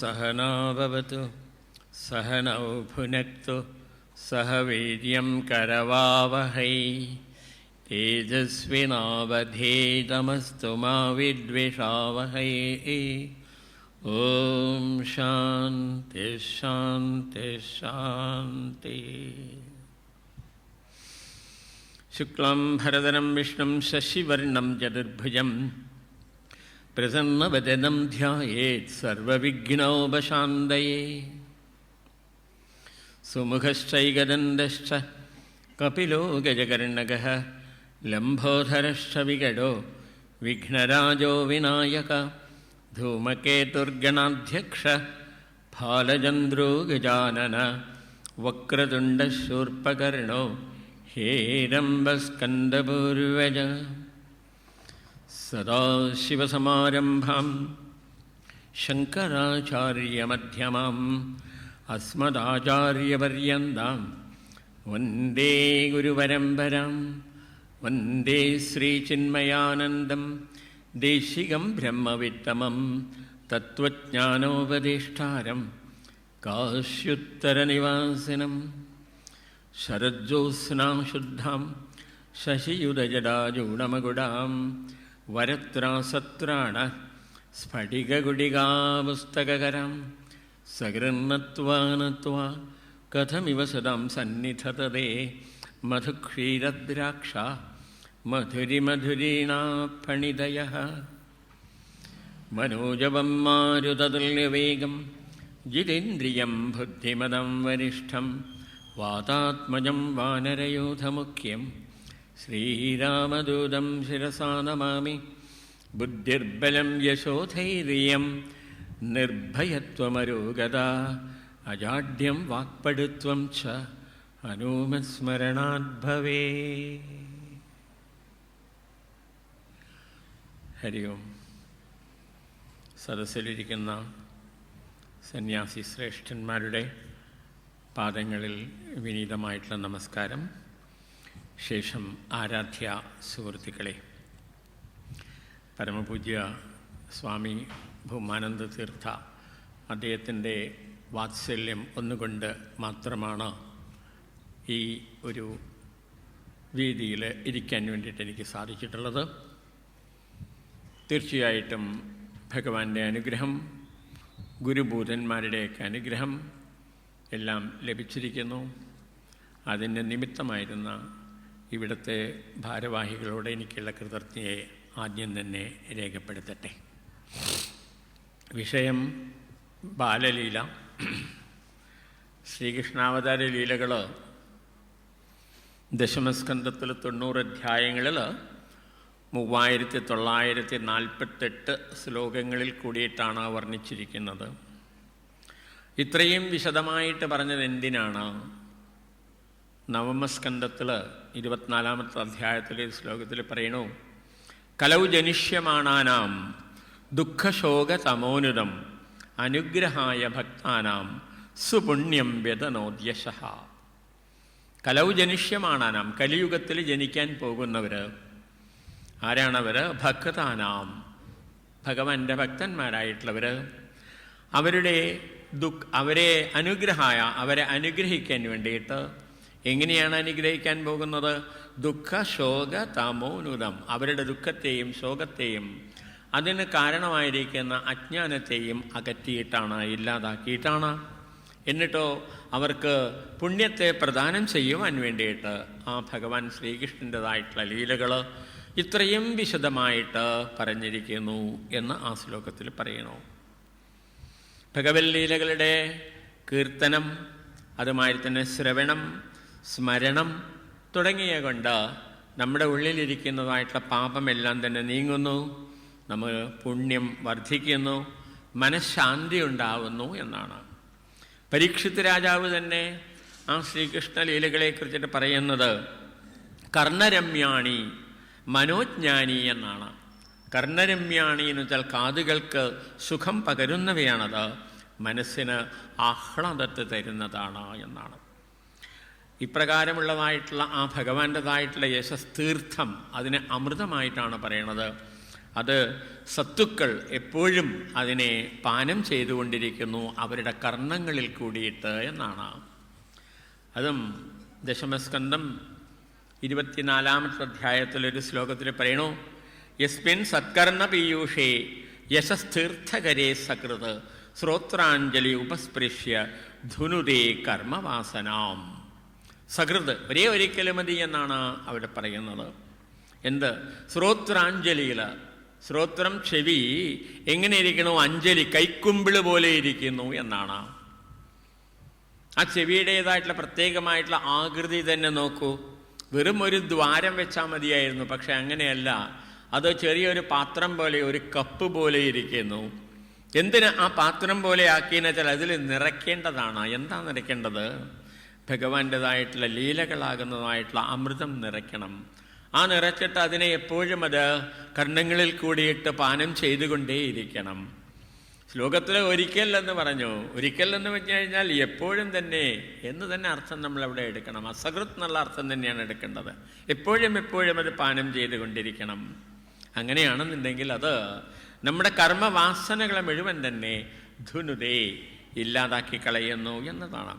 सहनावतु सहनौ भुनक्तु सह वीर्यं करवावहै तेजस्विनावधीतमस्तु मा विद्विषावहै। ॐ शान्ति शान्ति शान्ति। शुक्लां भरधरं विष्णुं शशिवर्णं चतुर्भुजं प्रसन्नवदनं ध्यायेत् सर्वविघ्नोपशान्तये। सुमुखश्चैकदन्तश्च कपिलो गजकर्णकः लम्बोदरश्च विकटो विघ्नराजो विनायक धूमकेतुर्गणाध्यक्ष फालचन्द्रो गजानन वक्रतुण्डशूर्पकर्णो हेरम्बस्कन्दपूर्वज। सदाशिवसमारम्भां शङ्कराचार्यमध्यमाम् अस्मदाचार्यपर्यन्तां वन्दे गुरुपरम्परां। वन्दे श्रीचिन्मयानन्दं देशिकं ब्रह्मवित्तमं तत्त्वज्ञानोपदेष्टारं काश्युत्तरनिवासिनं शरज्योत्स्नाशुद्धां शशियुधजटाजूडमकुडां वरत्रासत्राण स्फटिकगुडिकापुस्तककरां सकृन्नत्वा नत्वा कथमिव सदां सन्निधत्ते मधुक्षीरद्राक्षा मधुरिमधुरीणाफणिदयः। मनोजवं मारुततुल्यवेगं जितेन्द्रियं बुद्धिमदं वरिष्ठं वातात्मजं वानरयूथमुख्यं श्रीरामदूतं शिरसा नमामि। बुद्धिर्बलं यशोधैर्यं निर्भयत्वमरोगता अजाड्यं वाक्पटुत्वं च हनुमत्स्मरणात् भवेत्। ഹരി ഓം. സദസ്സിലിരിക്കുന്ന സന്യാസി ശ്രേഷ്ഠന്മാരുടെ പാദങ്ങളിൽ വിനീതമായിട്ടുള്ള നമസ്കാരം. ശേഷം ആരാധ്യ സുഹൃത്തുക്കളെ, പരമപൂജ്യ സ്വാമി ഭൂമാനന്ദ തീർത്ഥ അദ്ദേഹത്തിൻ്റെ വാത്സല്യം ഒന്നുകൊണ്ട് മാത്രമാണ് ഈ ഒരു വേദിയിൽ ഇരിക്കാൻ വേണ്ടിയിട്ട് എനിക്ക് സാധിച്ചിട്ടുള്ളത്. തീർച്ചയായിട്ടും ഭഗവാന്റെ അനുഗ്രഹം, ഗുരുഭൂതന്മാരുടെയൊക്കെ അനുഗ്രഹം എല്ലാം ലഭിച്ചിരിക്കുന്നു. അതിൻ്റെ നിമിത്തമായിരുന്ന ഇവിടുത്തെ ഭാരവാഹികളോട് എനിക്കുള്ള കൃതജ്ഞതയെ ആദ്യം തന്നെ രേഖപ്പെടുത്തട്ടെ. വിഷയം ബാലലീല. ശ്രീകൃഷ്ണാവതാര ലീലകൾ ദശമസ്കന്ധത്തിൽ 90 അധ്യായങ്ങളിൽ 3948 ശ്ലോകങ്ങളിൽ കൂടിയിട്ടാണ് വർണ്ണിച്ചിരിക്കുന്നത്. ഇത്രയും വിശദമായിട്ട് പറഞ്ഞത് എന്തിനാണ്? നവമസ്കന്ധത്തിൽ 24-ാമത്തെ അധ്യായത്തിലെ ശ്ലോകത്തിൽ പറയണു, കലൗ ജനിഷ്യമാണാനാം ദുഃഖശോക തമോനുദം അനുഗ്രഹായ ഭക്താനാം സുപുണ്യം വ്യതനോദ്യശഃ. കലൗ ജനിഷ്യമാണാനാം, കലിയുഗത്തിൽ ജനിക്കാൻ പോകുന്നവർ ആരാണവർ? ഭക്താനാം, ഭഗവാന്റെ ഭക്തന്മാരായിട്ടുള്ളവർ. അവരെ അനുഗ്രഹിക്കാൻ വേണ്ടിയിട്ട് എങ്ങനെയാണ് അനുഗ്രഹിക്കാൻ പോകുന്നത്? ദുഃഖ ശോക തമോനുദം, അവരുടെ ദുഃഖത്തെയും ശോകത്തെയും അതിന് കാരണമായിരിക്കുന്ന അജ്ഞാനത്തെയും അകറ്റിയിട്ടാണ്, ഇല്ലാതാക്കിയിട്ടാണ്. എന്നിട്ടോ അവർക്ക് പുണ്യത്തെ പ്രദാനം ചെയ്യുവാൻ വേണ്ടിയിട്ട് ആ ഭഗവാൻ ശ്രീകൃഷ്ണൻ്റെതായിട്ടുള്ള ലീലകൾ ഇത്രയും വിശദമായിട്ട് പറഞ്ഞിരിക്കുന്നു എന്ന് ആ ശ്ലോകത്തിൽ പറയണു. ഭഗവത് ലീലകളുടെ കീർത്തനം, അതുമായി തന്നെ ശ്രവണം, സ്മരണം തുടങ്ങിയ കൊണ്ട് നമ്മുടെ ഉള്ളിലിരിക്കുന്നതായിട്ടുള്ള പാപമെല്ലാം തന്നെ നീങ്ങുന്നു, നമ്മൾ പുണ്യം വർദ്ധിക്കുന്നു, മനഃശാന്തി ഉണ്ടാവുന്നു എന്നാണ്. പരീക്ഷിത് രാജാവ് തന്നെ ആ ശ്രീകൃഷ്ണ ലീലകളെക്കുറിച്ചിട്ട് പറയുന്നത് കർണരമ്യാണി മനോജ്ഞാനി എന്നാണ്. കർണരമ്യാണി എന്ന് വെച്ചാൽ കാതുകൾക്ക് സുഖം പകരുന്നവയാണത്, മനസ്സിന് ആഹ്ലാദത്തെ തരുന്നതാണ് എന്നാണ്. ഇപ്രകാരമുള്ളതായിട്ടുള്ള ആ ഭഗവാന്റേതായിട്ടുള്ള യശസ്തീർത്ഥം അതിനെ അമൃതമായിട്ടാണ് പറയണത്. അത് സത്തുക്കൾ എപ്പോഴും അതിനെ പാനം ചെയ്തുകൊണ്ടിരിക്കുന്നു അവരുടെ കർണങ്ങളിൽ കൂടിയിട്ട് എന്നാണ്. അതും ദശമസ്കന്ധം 24-ാമത്തെ അധ്യായത്തിലൊരു ശ്ലോകത്തിൽ പറയണു, യസ്മിൻ സത്കർണ പീയൂഷേ യശസ്തീർത്ഥകരേ സകൃത് ശ്രോത്രാഞ്ജലി ഉപസ്പൃശ്യ ധുനുരേ കർമ്മവാസനാം. സകൃത് ഒരേ ഒരിക്കലും മതി എന്നാണ് അവിടെ പറയുന്നത്. എന്ത്? ശ്രോത്രാഞ്ജലിയിൽ, ശ്രോത്രം ചെവി എങ്ങനെ ഇരിക്കണോ, അഞ്ജലി കൈക്കുമ്പിള് പോലെ ഇരിക്കുന്നു എന്നാണ്. ആ ചെവിയുടേതായിട്ടുള്ള പ്രത്യേകമായിട്ടുള്ള ആകൃതി തന്നെ നോക്കൂ. വെറും ഒരു ദ്വാരം വെച്ചാൽ മതിയായിരുന്നു, പക്ഷെ അങ്ങനെയല്ല. അത് ചെറിയൊരു പാത്രം പോലെ, ഒരു കപ്പ് പോലെ ഇരിക്കുന്നു. എന്തിന് ആ പാത്രം പോലെ ആക്കിയെന്ന് വെച്ചാൽ അതിൽ നിറയ്ക്കേണ്ടതാണ്. എന്താ നിറയ്ക്കേണ്ടത്? ഭഗവാന്റേതായിട്ടുള്ള ലീലകളാകുന്നതായിട്ടുള്ള അമൃതം നിറയ്ക്കണം. ആ നിറച്ചിട്ട് അതിനെ എപ്പോഴും അത് കർണങ്ങളിൽ കൂടിയിട്ട് പാനം ചെയ്തുകൊണ്ടേയിരിക്കണം. ശ്ലോകത്തിൽ ഒരിക്കൽ എന്ന് പറഞ്ഞു. ഒരിക്കൽ എന്ന് പറഞ്ഞു കഴിഞ്ഞാൽ എപ്പോഴും തന്നെ എന്ന് തന്നെ അർത്ഥം നമ്മളവിടെ എടുക്കണം. അസകൃത് എന്നുള്ള അർത്ഥം തന്നെയാണ് എടുക്കേണ്ടത്. എപ്പോഴും എപ്പോഴും അത് പാനം ചെയ്തുകൊണ്ടിരിക്കണം. അങ്ങനെയാണെന്നുണ്ടെങ്കിൽ അത് നമ്മുടെ കർമ്മവാസനകളെ മുഴുവൻ തന്നെ ധുനുതേ ഇല്ലാതാക്കി കളയുന്നു എന്നതാണ്.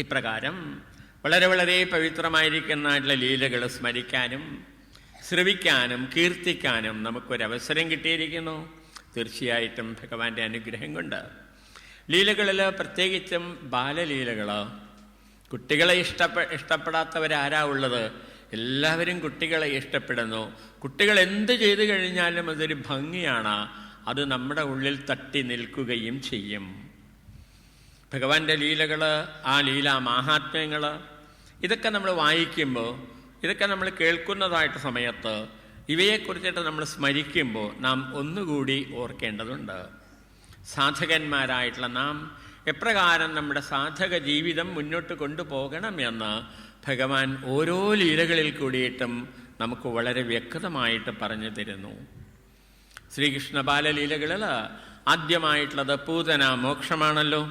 ഇപ്രകാരം വളരെ വളരെ പവിത്രമായിരിക്കുന്നതായിട്ടുള്ള ലീലകൾ സ്മരിക്കാനും ശ്രവിക്കാനും കീർത്തിക്കാനും നമുക്കൊരവസരം കിട്ടിയിരിക്കുന്നു. തീർച്ചയായിട്ടും ഭഗവാന്റെ അനുഗ്രഹം കൊണ്ട്. ലീലകളിൽ പ്രത്യേകിച്ചും ബാലലീലകൾ, കുട്ടികളെ ഇഷ്ടപ്പെടാത്തവരാരാ ഉള്ളത്? എല്ലാവരും കുട്ടികളെ ഇഷ്ടപ്പെടുന്നു. കുട്ടികൾ എന്ത് ചെയ്തു കഴിഞ്ഞാലും അതൊരു ഭംഗിയാണ്. അത് നമ്മുടെ ഉള്ളിൽ തട്ടി നിൽക്കുകയും ചെയ്യും. ഭഗവാന്റെ ലീലകൾ, ആ ലീലാ മാഹാത്മ്യങ്ങൾ, ഇതൊക്കെ നമ്മൾ വായിക്കുമ്പോൾ, ഇതൊക്കെ നമ്മൾ കേൾക്കുന്നതായിട്ട് സമയത്ത് ഇവയെക്കുറിച്ചിട്ട് നമ്മൾ സ്മരിക്കുമ്പോൾ നാം ഒന്നുകൂടി ഓർക്കേണ്ടതുണ്ട്. സാധകന്മാരായിട്ടുള്ള നാം എപ്രകാരം നമ്മുടെ സാധക ജീവിതം മുന്നോട്ട് കൊണ്ടുപോകണമെന്ന് ഭഗവാൻ ഓരോ ലീലകളിൽ കൂടിയിട്ടും നമുക്ക് വളരെ വ്യക്തമായിട്ട് പറഞ്ഞു തരുന്നു. ശ്രീകൃഷ്ണ ബാലലീലകളിൽ ആദ്യമായിട്ടുള്ളത് പൂതന മോക്ഷമാണല്ലോ.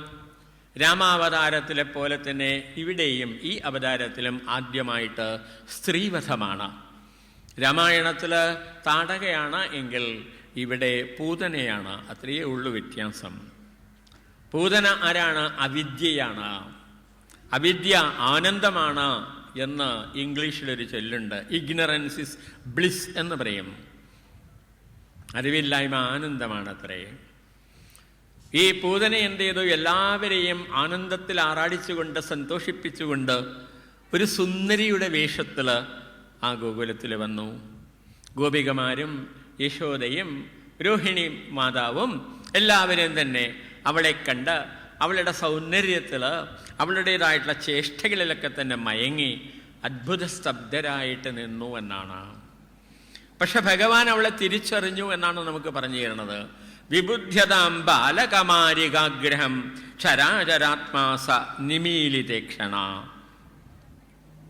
രാമാവതാരത്തിലെ പോലെ തന്നെ ഇവിടെയും ഈ അവതാരത്തിലും ആദ്യമായിട്ട് സ്ത്രീവധമാണ്. രാമായണത്തിൽ താടകയാണ് എങ്കിൽ ഇവിടെ പൂതനയാണ്. അത്രയേ ഉള്ളൂ വ്യത്യാസം. പൂതന ആരാണ്? അവിദ്യയാണ്. അവിദ്യ ആനന്ദമാണ് എന്ന് ഇംഗ്ലീഷിലൊരു ചൊല്ലുണ്ട്. ഇഗ്നറൻസ് ഇസ് ബ്ലിസ് എന്ന് പറയും. അറിവില്ലായ്മ ആനന്ദമാണ് അത്രേ. ഈ പൂതന എന്ത് ചെയ്തു? എല്ലാവരെയും ആനന്ദത്തിൽ ആറാടിച്ചുകൊണ്ട് സന്തോഷിപ്പിച്ചുകൊണ്ട് ഒരു സുന്ദരിയുടെ വേഷത്തിൽ ആ ഗോകുലത്തിൽ വന്നു. ഗോപികമാരും യശോദയും രോഹിണി മാതാവും എല്ലാവരും തന്നെ അവളെ കണ്ട് അവളുടെ സൗന്ദര്യത്തിൽ അവളുടേതായിട്ടുള്ള ചേഷ്ടകളിലൊക്കെ തന്നെ മയങ്ങി അത്ഭുത സ്തബ്ധരായിട്ട് നിന്നു എന്നാണ്. പക്ഷെ ഭഗവാൻ അവളെ തിരിച്ചറിഞ്ഞു എന്നാണ് നമുക്ക് പറഞ്ഞു തരുന്നത്. വിബുദ്ധ്യതാം ബാലകമാരികാഗ്രഹം ചരാചരാത്മാസ നിമീലിതേക്ഷണ.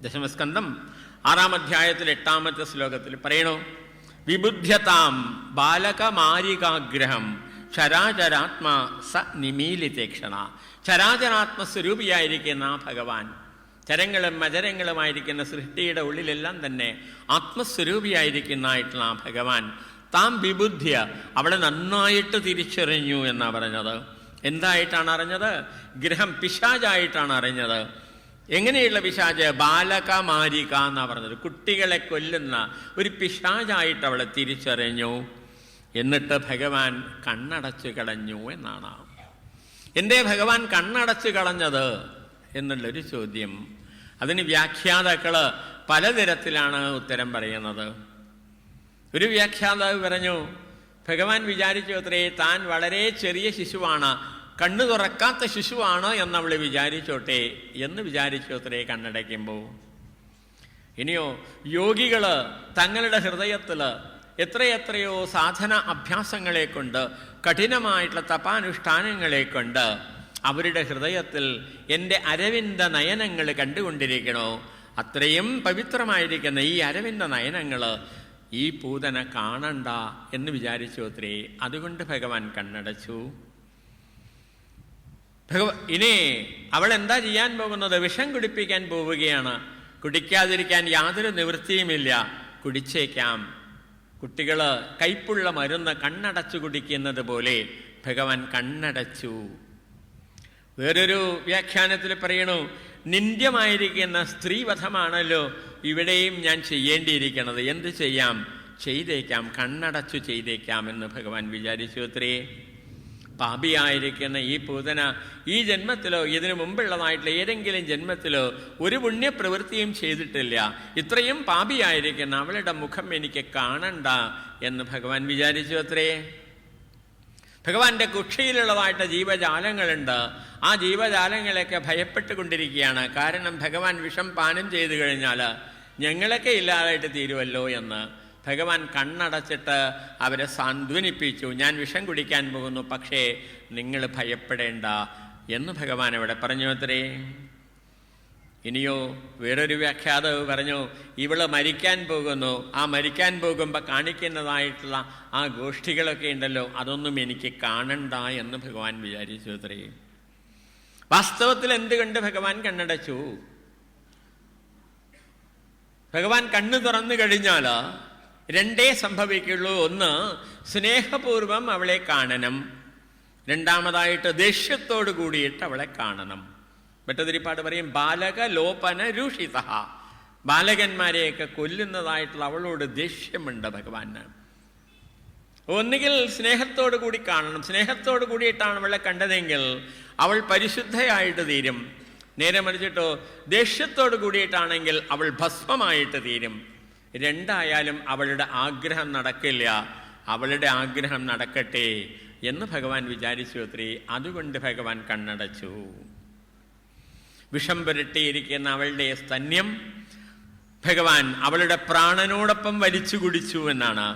ദശമസ്കന്ധം 6-ാം അധ്യായത്തിൽ 8-ാമത്തെ ശ്ലോകത്തിൽ പറയണു, വിബുദ്ധ്യതാം ബാലകമാരികാഗ്രഹം ചരാചരാത്മാ സ നിമീലിതേക്ഷണ. ചരാചരാത്മസ്വരൂപിയായിരിക്കുന്ന ആ ഭഗവാൻ, ചരങ്ങളും മചരങ്ങളുമായിരിക്കുന്ന സൃഷ്ടിയുടെ ഉള്ളിലെല്ലാം തന്നെ ആത്മസ്വരൂപിയായിരിക്കുന്നതായിട്ടുള്ള ആ ഭഗവാൻ താം വിബുദ്ധ്യ അവളെ നന്നായിട്ട് തിരിച്ചറിഞ്ഞു എന്നാണ് പറഞ്ഞത്. എന്തായിട്ടാണ് അറിഞ്ഞത്? ഗ്രഹം പിശാചായിട്ടാണ് അറിഞ്ഞത്. എങ്ങനെയുള്ള പിശാച്? ബാലകമാരിക എന്നാണ് പറഞ്ഞത്. കുട്ടികളെ കൊല്ലുന്ന ഒരു പിശാചായിട്ട് അവളെ തിരിച്ചറിഞ്ഞു. എന്നിട്ട് ഭഗവാൻ കണ്ണടച്ചു കളഞ്ഞു എന്നാണ്. എന്തേ ഭഗവാൻ കണ്ണടച്ചു കളഞ്ഞത് എന്നുള്ളൊരു ചോദ്യം. അതിന് വ്യാഖ്യാതാക്കള് പലതരത്തിലാണ് ഉത്തരം പറയുന്നത്. ഒരു വ്യാഖ്യാതാവ് പറഞ്ഞു, ഭഗവാൻ വിചാരിച്ചു അത്രേ താൻ വളരെ ചെറിയ ശിശുവാണ്, കണ്ണു തുറക്കാത്ത ശിശുവാണ് എന്നവൾ വിചാരിച്ചോട്ടെ എന്ന് വിചാരിച്ചോത്രേ കണ്ണടയ്ക്കുമ്പോൾ. ഇനിയോ യോഗികൾ തങ്ങളുടെ ഹൃദയത്തിൽ എത്രയെത്രയോ സാധന അഭ്യാസങ്ങളെ കൊണ്ട്, കഠിനമായിട്ടുള്ള തപാനുഷ്ഠാനങ്ങളെ കൊണ്ട് അവരുടെ ഹൃദയത്തിൽ എൻ്റെ അരവിന്ദ നയനങ്ങൾ കണ്ടുകൊണ്ടിരിക്കണോ, അത്രയും പവിത്രമായിരിക്കുന്ന ഈ അരവിന്ദ നയനങ്ങൾ ഈ പൂതന കാണണ്ട എന്ന് വിചാരിച്ചു അത്രേ. അതുകൊണ്ട് ഭഗവാൻ കണ്ണടച്ചു. ഇനി അവൾ എന്താ ചെയ്യാൻ പോകുന്നത്? വിഷം കുടിപ്പിക്കാൻ പോവുകയാണ്. കുടിക്കാതിരിക്കാൻ യാതൊരു നിവൃത്തിയുമില്ല. കുടിച്ചേക്കാം. കുട്ടികൾ കയ്പുള്ള മരുന്ന് കണ്ണടച്ചു കുടിക്കുന്നത് പോലെ ഭഗവാൻ കണ്ണടച്ചു. വേറൊരു വ്യാഖ്യാനത്തിൽ പറയണു, നിന്ദ്യമായിരിക്കുന്ന സ്ത്രീവധമാണല്ലോ ഇവിടെയും ഞാൻ ചെയ്യേണ്ടിയിരിക്കുന്നത്. എന്ത് ചെയ്യാം? ചെയ്തേക്കാം, കണ്ണടച്ചു ചെയ്തേക്കാം എന്ന് ഭഗവാൻ വിചാരിച്ചു അത്രേ. പാപിയായിരിക്കുന്ന ഈ പൂതന ഈ ജന്മത്തിലോ ഇതിനു മുമ്പുള്ളതായിട്ടുള്ള ഏതെങ്കിലും ജന്മത്തിലോ ഒരു പുണ്യപ്രവൃത്തിയും ചെയ്തിട്ടില്ല. ഇത്രയും പാപിയായിരിക്കുന്ന അവളുടെ മുഖം എനിക്ക് കാണണ്ട എന്ന് ഭഗവാൻ വിചാരിച്ചു അത്രേ. ഭഗവാന്റെ കുക്ഷിയിലുള്ളതായിട്ട് ജീവജാലങ്ങളുണ്ട്. ആ ജീവജാലങ്ങളെയൊക്കെ ഭയപ്പെട്ടുകൊണ്ടിരിക്കുകയാണ്. കാരണം ഭഗവാൻ വിഷം പാനം ചെയ്തു കഴിഞ്ഞാൽ ഞങ്ങളൊക്കെ ഇല്ലാതായിട്ട് തീരുമല്ലോ എന്ന് ഭഗവാൻ കണ്ണടച്ചിട്ട് അവരെ സാന്ത്വനിപ്പിച്ചു. ഞാൻ വിഷം കുടിക്കാൻ പോകുന്നു, പക്ഷേ നിങ്ങൾ ഭയപ്പെടേണ്ട എന്ന് ഭഗവാൻ അവിടെ പറഞ്ഞു അത്രേ. ഇനിയോ വേറൊരു വ്യാഖ്യാതാവ് പറഞ്ഞു, ഇവള് മരിക്കാൻ പോകുന്നു. ആ മരിക്കാൻ പോകുമ്പോൾ കാണിക്കുന്നതായിട്ടുള്ള ആ ഗോഷ്ഠികളൊക്കെ ഉണ്ടല്ലോ, അതൊന്നും എനിക്ക് കാണണ്ട എന്ന് ഭഗവാൻ വിചാരിച്ചു അത്രേ. വാസ്തവത്തിൽ എന്തുകൊണ്ട് ഭഗവാൻ കണ്ണടച്ചു? ഭഗവാൻ കണ്ണു തുറന്നു കഴിഞ്ഞാൽ രണ്ടേ സംഭവിക്കുള്ളൂ. ഒന്ന്, സ്നേഹപൂർവം അവളെ കാണണം. രണ്ടാമതായിട്ട് ദേഷ്യത്തോടു കൂടിയിട്ട് അവളെ കാണണം. ഭട്ടതിരിപ്പാട് പറയും, ബാലക ലോപന രൂഷിത. ബാലകന്മാരെയൊക്കെ കൊല്ലുന്നതായിട്ടുള്ള അവളോട് ദേഷ്യമുണ്ട് ഭഗവാന്. ഒന്നുകിൽ സ്നേഹത്തോടു കൂടി കാണണം. സ്നേഹത്തോടു കൂടിയിട്ടാണ് അവളെ കണ്ടതെങ്കിൽ അവൾ പരിശുദ്ധയായിട്ട് തീരും. നേരെ മറിച്ചിട്ടോ ദേഷ്യത്തോടു കൂടിയിട്ടാണെങ്കിൽ അവൾ ഭസ്മമായിട്ട് തീരും. രണ്ടായാലും അവളുടെ ആഗ്രഹം നടക്കില്ല. അവളുടെ ആഗ്രഹം നടക്കട്ടെ എന്ന് ഭഗവാൻ വിചാരിച്ചു അത്രേ. അതുകൊണ്ട് ഭഗവാൻ കണ്ണടച്ചു. വിഷം പുരട്ടിയിരിക്കുന്ന അവളുടെ സ്തന്യം ഭഗവാൻ അവളുടെ പ്രാണനോടൊപ്പം വലിച്ചു കുടിച്ചു എന്നാണ്.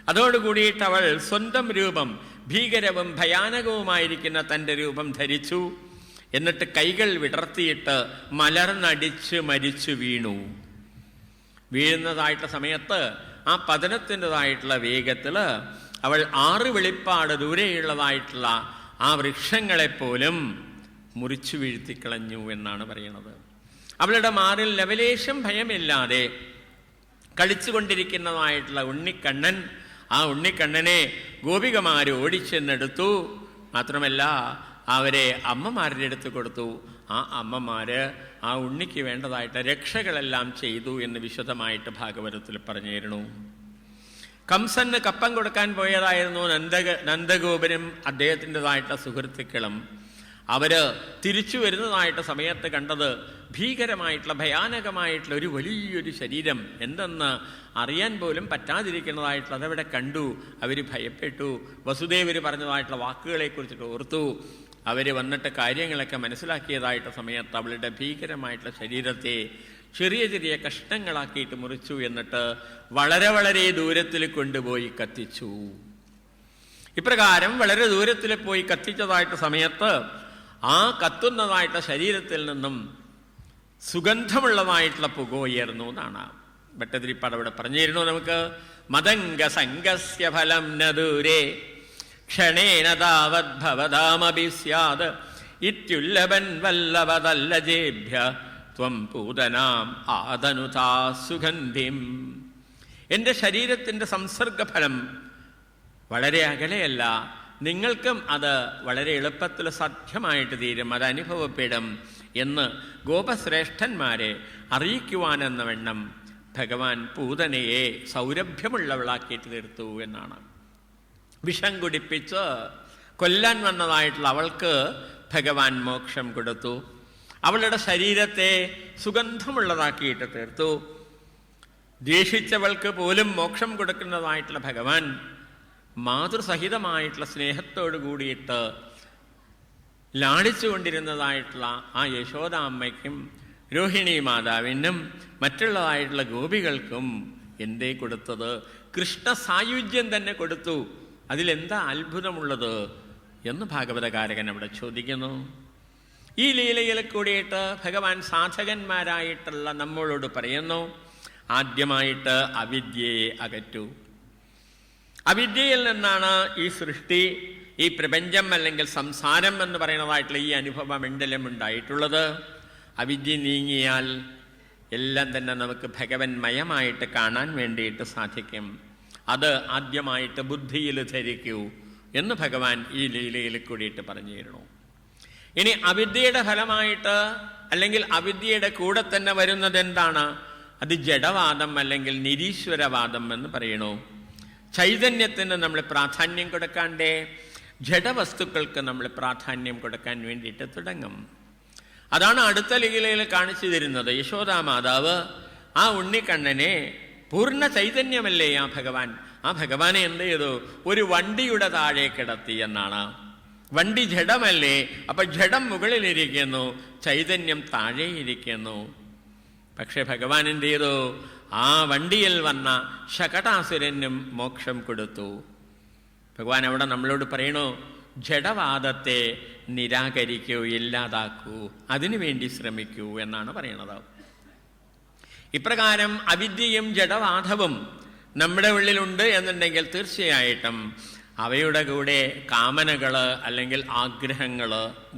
അതോടുകൂടിയിട്ട് അവൾ സ്വന്തം രൂപം, ഭീകരവും ഭയാനകവുമായിരിക്കുന്ന തൻ്റെ രൂപം ധരിച്ചു. എന്നിട്ട് കൈകൾ വിടർത്തിയിട്ട് മലർന്നടിച്ച് മരിച്ചു വീണു. വീഴുന്നതായിട്ടുള്ള സമയത്ത് ആ പതനത്തിൻ്റെതായിട്ടുള്ള വേഗത്തിൽ അവൾ 6 വെളിപ്പാട് ദൂരെയുള്ളതായിട്ടുള്ള ആ വൃക്ഷങ്ങളെപ്പോലും മുറിച്ചു വീഴ്ത്തിക്കളഞ്ഞു എന്നാണ് പറയുന്നത്. അവളുടെ മാറിൽ ലവലേശം ഭയമില്ലാതെ കളിച്ചുകൊണ്ടിരിക്കുന്നതായിട്ടുള്ള ഉണ്ണിക്കണ്ണൻ, ആ ഉണ്ണിക്കണ്ണനെ ഗോപികമാര് ഓടിച്ചെന്നെടുത്തു. മാത്രമല്ല അവരെ അമ്മമാരുടെ അടുത്ത് കൊടുത്തു. ആ അമ്മമാര് ആ ഉണ്ണിക്ക് വേണ്ടതായിട്ട് രക്ഷകളെല്ലാം ചെയ്തു എന്ന് വിശദമായിട്ട് ഭാഗവതത്തിൽ പറഞ്ഞിരുന്നു. കംസന് കപ്പം കൊടുക്കാൻ പോയതായിരുന്നു നന്ദഗോപനും അദ്ദേഹത്തിൻ്റെതായിട്ടുള്ള സുഹൃത്തുക്കളും. അവര് തിരിച്ചു വരുന്നതായിട്ട് സമയത്ത് കണ്ടത് ഭീകരമായിട്ടുള്ള ഭയാനകമായിട്ടുള്ള ഒരു വലിയൊരു ശരീരം, എന്തെന്ന് അറിയാൻ പോലും പറ്റാതിരിക്കുന്നതായിട്ടുള്ള അതവിടെ കണ്ടു. അവർ ഭയപ്പെട്ടു. വസുദേവർ പറഞ്ഞതായിട്ടുള്ള വാക്കുകളെ കുറിച്ചിട്ട് ഓർത്തു. അവർ വന്നിട്ട് കാര്യങ്ങളൊക്കെ മനസ്സിലാക്കിയതായിട്ട് സമയത്ത് അവളുടെ ഭീകരമായിട്ടുള്ള ശരീരത്തെ ചെറിയ ചെറിയ കഷ്ണങ്ങളാക്കിയിട്ട് മുറിച്ചു. എന്നിട്ട് വളരെ വളരെ ദൂരത്തിൽ കൊണ്ടുപോയി കത്തിച്ചു. ഇപ്രകാരം വളരെ ദൂരത്തിൽ പോയി കത്തിച്ചതായിട്ട് സമയത്ത് ആ കത്തുന്നതായിട്ട് ശരീരത്തിൽ നിന്നും സുഗന്ധമുള്ളതായിട്ടുള്ള പുക ഉയർന്നു എന്നാണ് ഭട്ടതിരിപ്പാട് അവിടെ പറഞ്ഞിരുന്നു. നമുക്ക് മതംഗ സംഗസ്യ ഫലം ന ദൂരേ ക്ഷണേന താവദ്ഭവതാമപി സ്യാത് ഇത്യുല്ലഭൻ വല്ലഭതല്ലജേഭ്യ ത്വം പൂതനാം ആദനുതാ സുഗന്ധിം. എൻ്റെ ശരീരത്തിൻ്റെ സംസർഗഫലം വളരെ അകലെയല്ല, നിങ്ങൾക്കും അത് വളരെ എളുപ്പത്തിൽ സാധ്യമായിട്ട് തീരും, അത് അനുഭവപ്പെടും എന്ന് ഗോപശ്രേഷ്ഠന്മാരെ അറിയിക്കുവാനെന്ന വണ്ണം ഭഗവാൻ പൂതനയെ സൗരഭ്യമുള്ളവളാക്കിയിട്ട് തീർത്തു എന്നാണ്. വിഷം കുടിപ്പിച്ച് കൊല്ലാൻ വന്നതായിട്ടുള്ള അവൾക്ക് ഭഗവാൻ മോക്ഷം കൊടുത്തു. അവളുടെ ശരീരത്തെ സുഗന്ധമുള്ളതാക്കിയിട്ട് തീർത്തു. ദ്വേഷിച്ചവൾക്ക് പോലും മോക്ഷം കൊടുക്കുന്നതായിട്ടുള്ള ഭഗവാൻ മാതൃസഹിതമായിട്ടുള്ള സ്നേഹത്തോടു കൂടിയിട്ട് ലാളിച്ചുകൊണ്ടിരുന്നതായിട്ടുള്ള ആ യശോദാമ്മയ്ക്കും രോഹിണി മാതാവിനും മറ്റുള്ളതായിട്ടുള്ള ഗോപികൾക്കും എന്തേ കൊടുത്തത്? കൃഷ്ണ സായുജ്യം തന്നെ കൊടുത്തു. അതിലെന്താ അത്ഭുതമുള്ളത് എന്ന് ഭാഗവതകാരകൻ അവിടെ ചോദിക്കുന്നു. ഈ ലീലയിൽ കൂടിയിട്ട് ഭഗവാൻ സാധകന്മാരായിട്ടുള്ള നമ്മളോട് പറയുന്നു, ആദ്യമായിട്ട് അവിദ്യയെ അകറ്റൂ. അവിദ്യയിൽ നിന്നാണ് ഈ സൃഷ്ടി, ഈ പ്രപഞ്ചം അല്ലെങ്കിൽ സംസാരം എന്ന് പറയുന്നതായിട്ടുള്ള ഈ അനുഭവ മണ്ഡലം ഉണ്ടായിട്ടുള്ളത്. അവിദ്യ നീങ്ങിയാൽ എല്ലാം തന്നെ നമുക്ക് ഭഗവന്മയമായിട്ട് കാണാൻ വേണ്ടിയിട്ട് സാധിക്കും. അത് ആദ്യമായിട്ട് ബുദ്ധിയിൽ ധരിക്കൂ എന്ന് ഭഗവാൻ ഈ ലീലയിൽ കൂടിയിട്ട് പറഞ്ഞു തരുന്നു. ഇനി അവിദ്യയുടെ ഫലമായിട്ട് അല്ലെങ്കിൽ അവിദ്യയുടെ കൂടെ തന്നെ വരുന്നത് എന്താണ്? അത് ജഡവാദം അല്ലെങ്കിൽ നിരീശ്വരവാദം എന്ന് പറയണു. ചൈതന്യത്തിന് നമ്മൾ പ്രാധാന്യം കൊടുക്കാണ്ടേ ജഡവസ്തുക്കൾക്ക് നമ്മൾ പ്രാധാന്യം കൊടുക്കാൻ വേണ്ടിയിട്ട് തുടങ്ങും. അതാണ് അടുത്ത ലീലയിൽ കാണിച്ചു തരുന്നത്. യശോദാമാതാവ് ആ ഉണ്ണിക്കണ്ണനെ, പൂർണ്ണ ചൈതന്യമല്ലേ ആ ഭഗവാൻ, ആ ഭഗവാനെ എന്ത് ചെയ്തു? ഒരു വണ്ടിയുടെ താഴെ കിടത്തി എന്നാണ്. വണ്ടി ജഡമല്ലേ, അപ്പൊ ജഡം മുകളിലിരിക്കുന്നു, ചൈതന്യം താഴെ ഇരിക്കുന്നു. പക്ഷെ ഭഗവാൻ എന്ത് ചെയ്തു? ആ വണ്ടിയിൽ വന്ന ശകടാസുരനും മോക്ഷം കൊടുത്തു. ഭഗവാൻ അവിടെ നമ്മളോട് പറയണു, ജഡവാദത്തെ നിരാകരിക്കൂ, ഇല്ലാതാക്കൂ, അതിനുവേണ്ടി ശ്രമിക്കൂ എന്നാണ് പറയണത്. ഇപ്രകാരം അവിദ്യയും ജഡവാദവും നമ്മുടെ ഉള്ളിലുണ്ട് എന്നുണ്ടെങ്കിൽ തീർച്ചയായിട്ടും അവയുടെ കൂടെ കാമനകൾ അല്ലെങ്കിൽ ആഗ്രഹങ്ങൾ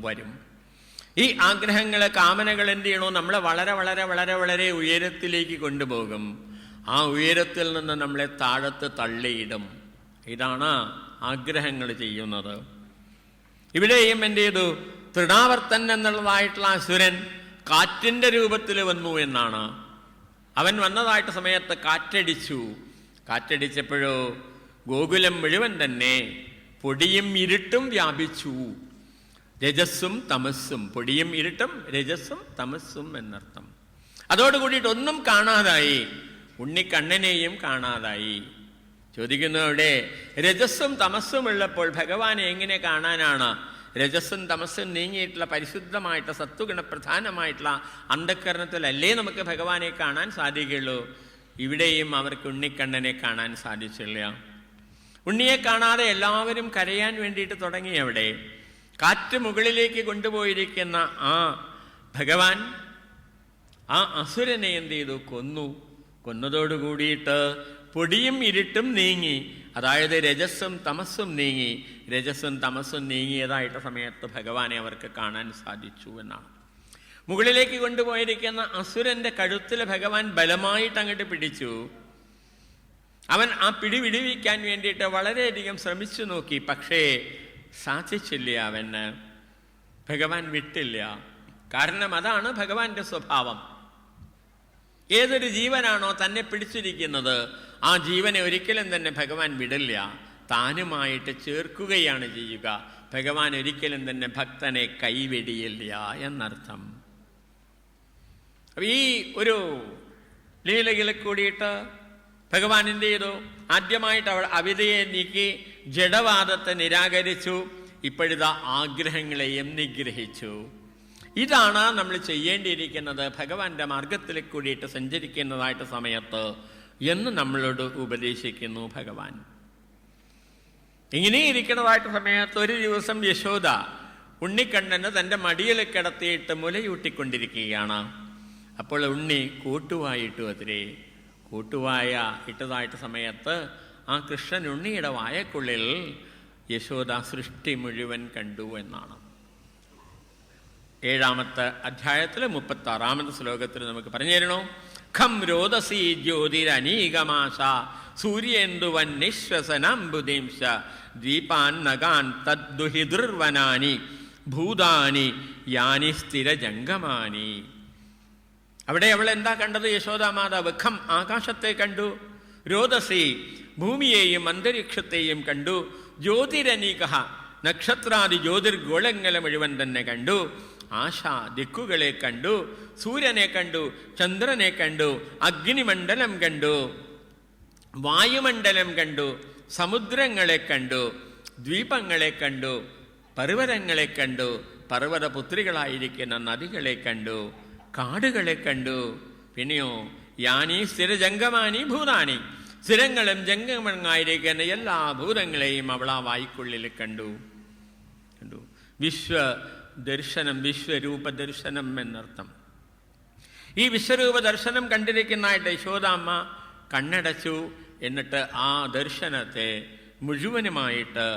വരും. ഈ ആഗ്രഹങ്ങൾ, കാമനകൾ എന്ത് ചെയ്യണോ? നമ്മളെ വളരെ വളരെ വളരെ വളരെ ഉയരത്തിലേക്ക് കൊണ്ടുപോകും. ആ ഉയരത്തിൽ നിന്ന് നമ്മളെ താഴത്ത് തള്ളിയിടും. ഇതാണ് ആഗ്രഹങ്ങൾ ചെയ്യുന്നത്. ഇവിടെയും എന്ത് ചെയ്തു? തൃണാവർത്തൻ എന്നുള്ളതായിട്ടുള്ള അസുരൻ കാറ്റിൻ്റെ രൂപത്തിൽ വന്നു എന്നാണ്. അവൻ വന്നതായിട്ട് സമയത്ത് കാറ്റടിച്ചു. കാറ്റടിച്ചപ്പോഴോ ഗോകുലം മുഴുവൻ തന്നെ പൊടിയും ഇരുട്ടും വ്യാപിച്ചു. രജസ്സും തമസ്സും, പൊടിയും ഇരുട്ടും രജസ്സും തമസ്സും എന്നർത്ഥം. അതോടുകൂടിയിട്ട് ഒന്നും കാണാതായി, ഉണ്ണിക്കണ്ണനെയും കാണാതായി. ചോദിക്കുന്നു അവിടെ, രജസ്സും തമസ്സും ഉള്ളപ്പോൾ ഭഗവാനെ എങ്ങനെ കാണാനാണ്? രജസ്സും തമസ്സും നീങ്ങിയിട്ടുള്ള പരിശുദ്ധമായിട്ട് സത്വഗുണപ്രധാനമായിട്ടുള്ള അന്ധക്കരണത്തിലല്ലേ നമുക്ക് ഭഗവാനെ കാണാൻ സാധിക്കുള്ളൂ. ഇവിടെയും അവർക്ക് ഉണ്ണിക്കണ്ണനെ കാണാൻ സാധിച്ചില്ല. ഉണ്ണിയെ കാണാതെ എല്ലാവരും കരയാൻ വേണ്ടിയിട്ട് തുടങ്ങി. അവിടെ കാറ്റ് മുകളിലേക്ക് കൊണ്ടുപോയിരിക്കുന്ന ആ ഭഗവാൻ ആ അസുരനെ എന്ത് ചെയ്തു? കൊന്നു. കൊന്നതോടുകൂടിയിട്ട് പൊടിയും ഇരുട്ടും നീങ്ങി, അതായത് രജസ്സും തമസ്സും നീങ്ങി. രജസ്സും തമസ്സും നീങ്ങിയതായിട്ട് സമയത്ത് ഭഗവാനെ അവർക്ക് കാണാൻ സാധിച്ചു എന്നാണ്. മുകളിലേക്ക് കൊണ്ടുപോയിരിക്കുന്ന അസുരന്റെ കഴുത്തിൽ ഭഗവാൻ ബലമായിട്ട് അങ്ങോട്ട് പിടിച്ചു. അവൻ ആ പിടി വിടുവിക്കാൻ വേണ്ടിയിട്ട് വളരെയധികം ശ്രമിച്ചു നോക്കി. പക്ഷേ സാധിച്ചില്ല. അവന് ഭഗവാൻ വിട്ടില്ല. കാരണം അതാണ് ഭഗവാന്റെ സ്വഭാവം. ഏതൊരു ജീവനാണോ തന്നെ പിടിച്ചിരിക്കുന്നത്, ആ ജീവനെ ഒരിക്കലും തന്നെ ഭഗവാൻ വിടില്ല, താനുമായിട്ട് ചേർക്കുകയാണ് ചെയ്യുക. ഭഗവാൻ ഒരിക്കലും തന്നെ ഭക്തനെ കൈവെടിയില്ല എന്നർത്ഥം. ഈ ഒരു ലീലയിൽ കൂടിയിട്ട് ഭഗവാൻ എന്ത് ചെയ്തു? ആദ്യമായിട്ട് അവൾ അവിദ്യയെ നീക്കി, ജഡവാദത്തെ നിരാകരിച്ചു. ഇപ്പോഴിതാ ആഗ്രഹങ്ങളെയും നിഗ്രഹിച്ചു. ഇതാണ് നമ്മൾ ചെയ്യേണ്ടിയിരിക്കുന്നത് ഭഗവാന്റെ മാർഗത്തിൽ കൂടിയിട്ട് സഞ്ചരിക്കുന്നതായിട്ട് സമയത്ത് എന്ന് നമ്മളോട് ഉപദേശിക്കുന്നു ഭഗവാൻ. ഇങ്ങനെ ഇരിക്കുന്നതായിട്ട് സമയത്ത് ഒരു ദിവസം യശോദ ഉണ്ണിക്കണ്ണന് തൻ്റെ മടിയിൽ കിടത്തിയിട്ട് മുലയൂട്ടിക്കൊണ്ടിരിക്കുകയാണ്. അപ്പോൾ ഉണ്ണി കൂട്ടുവായിട്ടു. അതിരെ കൂട്ടുവായ ഇട്ടതായിട്ട് സമയത്ത് ആ കൃഷ്ണൻ ഉണ്ണിയുടെ വായക്കുള്ളിൽ യശോദ സൃഷ്ടി മുഴുവൻ കണ്ടു എന്നാണ്. 7-ാമത്തെ അധ്യായത്തിൽ 36-ാമത്തെ ശ്ലോകത്തിൽ നമുക്ക് പറഞ്ഞു തരണോ? ഖം രോദസി ജ്യോതിരനീകമാശ സൂര്യേന്ദുവൻ നിശ്വസനാംബുദീംശ ദ്വീപാൻ നഗാൻ തദ്ദുഹിദുർവനാനി ഭൂതാനി യാനി സ്ഥിരജംഗമാനി. അവിടെ അവൾ എന്താ കണ്ടത്? യശോദാമാതാവ് ഖം ആകാശത്തെ കണ്ടു, രോദസി ഭൂമിയെയും അന്തരീക്ഷത്തെയും കണ്ടു, ജ്യോതിരനീക നക്ഷത്രാദി ജ്യോതിർഗോളങ്ങളെ മുഴുവൻ തന്നെ കണ്ടു, ആശ ദിക്കുകളെ കണ്ടു, സൂര്യനെ കണ്ടു, ചന്ദ്രനെ കണ്ടു, അഗ്നിമണ്ഡലം കണ്ടു, വായുമണ്ഡലം കണ്ടു, സമുദ്രങ്ങളെ കണ്ടു, ദ്വീപങ്ങളെ കണ്ടു, പർവ്വതങ്ങളെ കണ്ടു, പർവ്വതപുത്രികളായിരിക്കുന്ന നദികളെ കണ്ടു, കാടുകളെ കണ്ടു. പിന്നെയോ യാനി സ്ഥിരജംഗമാനി ഭൂതാനി, സ്ഥിരങ്ങളും ജംഗമങ്ങളായിരിക്കുന്ന എല്ലാ ഭൂതങ്ങളെയും അവൾ ആ വായ്ക്കുള്ളിൽ കണ്ടു. വിശ്വദർശനം, വിശ്വരൂപ ദർശനം എന്നർത്ഥം. ഈ വിശ്വരൂപ ദർശനം കണ്ടിരിക്കുന്നതായിട്ട് യശോദാമ്മ കണ്ണടച്ചു. എന്നിട്ട് ആ ദർശനത്തെ മുഴുവനുമായിട്ട്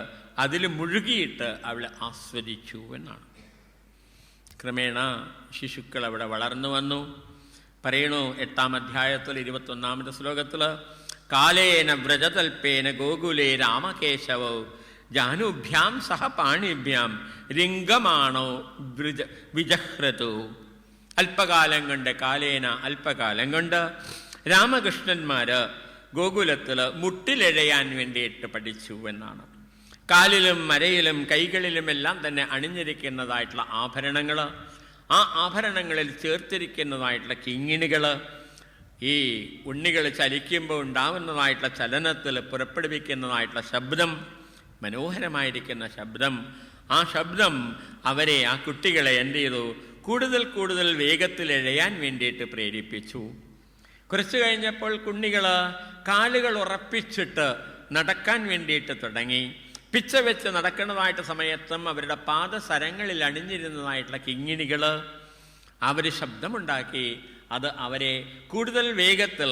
അതിൽ മുഴുകിയിട്ട് അവൾ ആസ്വദിച്ചു എന്നാണ്. ക്രമേണ ശിശുക്കൾ അവിടെ വളർന്നു വന്നു. പറയണു 8-ാം അധ്യായത്തിൽ 21-ാമത്തെ ശ്ലോകത്തിൽ, കാലേന വ്രജതൽപേന ഗോകുലേ രാമകേശവോ ജാനുഭ്യാം സഹ പാണിഭ്യാം രിംഗമാണോ വിജഹ്രതു. അല്പകാലം കൊണ്ട്, കാലേന അല്പകാലം കൊണ്ട് രാമകൃഷ്ണന്മാര് ഗോകുലത്തിൽ മുട്ടിലെഴയാൻ വേണ്ടിയിട്ട് പഠിച്ചു എന്നാണ്. കാലിലും മരയിലും കൈകളിലുമെല്ലാം തന്നെ അണിഞ്ഞിരിക്കുന്നതായിട്ടുള്ള ആഭരണങ്ങൾ, ആ ആഭരണങ്ങളിൽ ചേർത്തിരിക്കുന്നതായിട്ടുള്ള കിങ്ങിണികൾ, ഈ ഉണ്ണികൾ ചലിക്കുമ്പോൾ ഉണ്ടാവുന്നതായിട്ടുള്ള ചലനത്തിൽ പുറപ്പെടുവിക്കുന്നതായിട്ടുള്ള ശബ്ദം, മനോഹരമായിരിക്കുന്ന ശബ്ദം, ആ ശബ്ദം അവരെ, ആ കുട്ടികളെ എന്ത് ചെയ്തു? കൂടുതൽ കൂടുതൽ വേഗത്തിൽ എഴയാൻ വേണ്ടിയിട്ട് പ്രേരിപ്പിച്ചു. കുറച്ചു കഴിഞ്ഞപ്പോൾ കുഞ്ഞികൾ കാലുകൾ ഉറപ്പിച്ചിട്ട് നടക്കാൻ വേണ്ടിയിട്ട് തുടങ്ങി. പിച്ച വെച്ച് നടക്കുന്നതായിട്ട് സമയത്തും അവരുടെ പാദസരങ്ങളിൽ അണിഞ്ഞിരുന്നതായിട്ടുള്ള കിങ്ങിണികൾ അവർ ശബ്ദമുണ്ടാക്കി. അത് അവരെ കൂടുതൽ വേഗത്തിൽ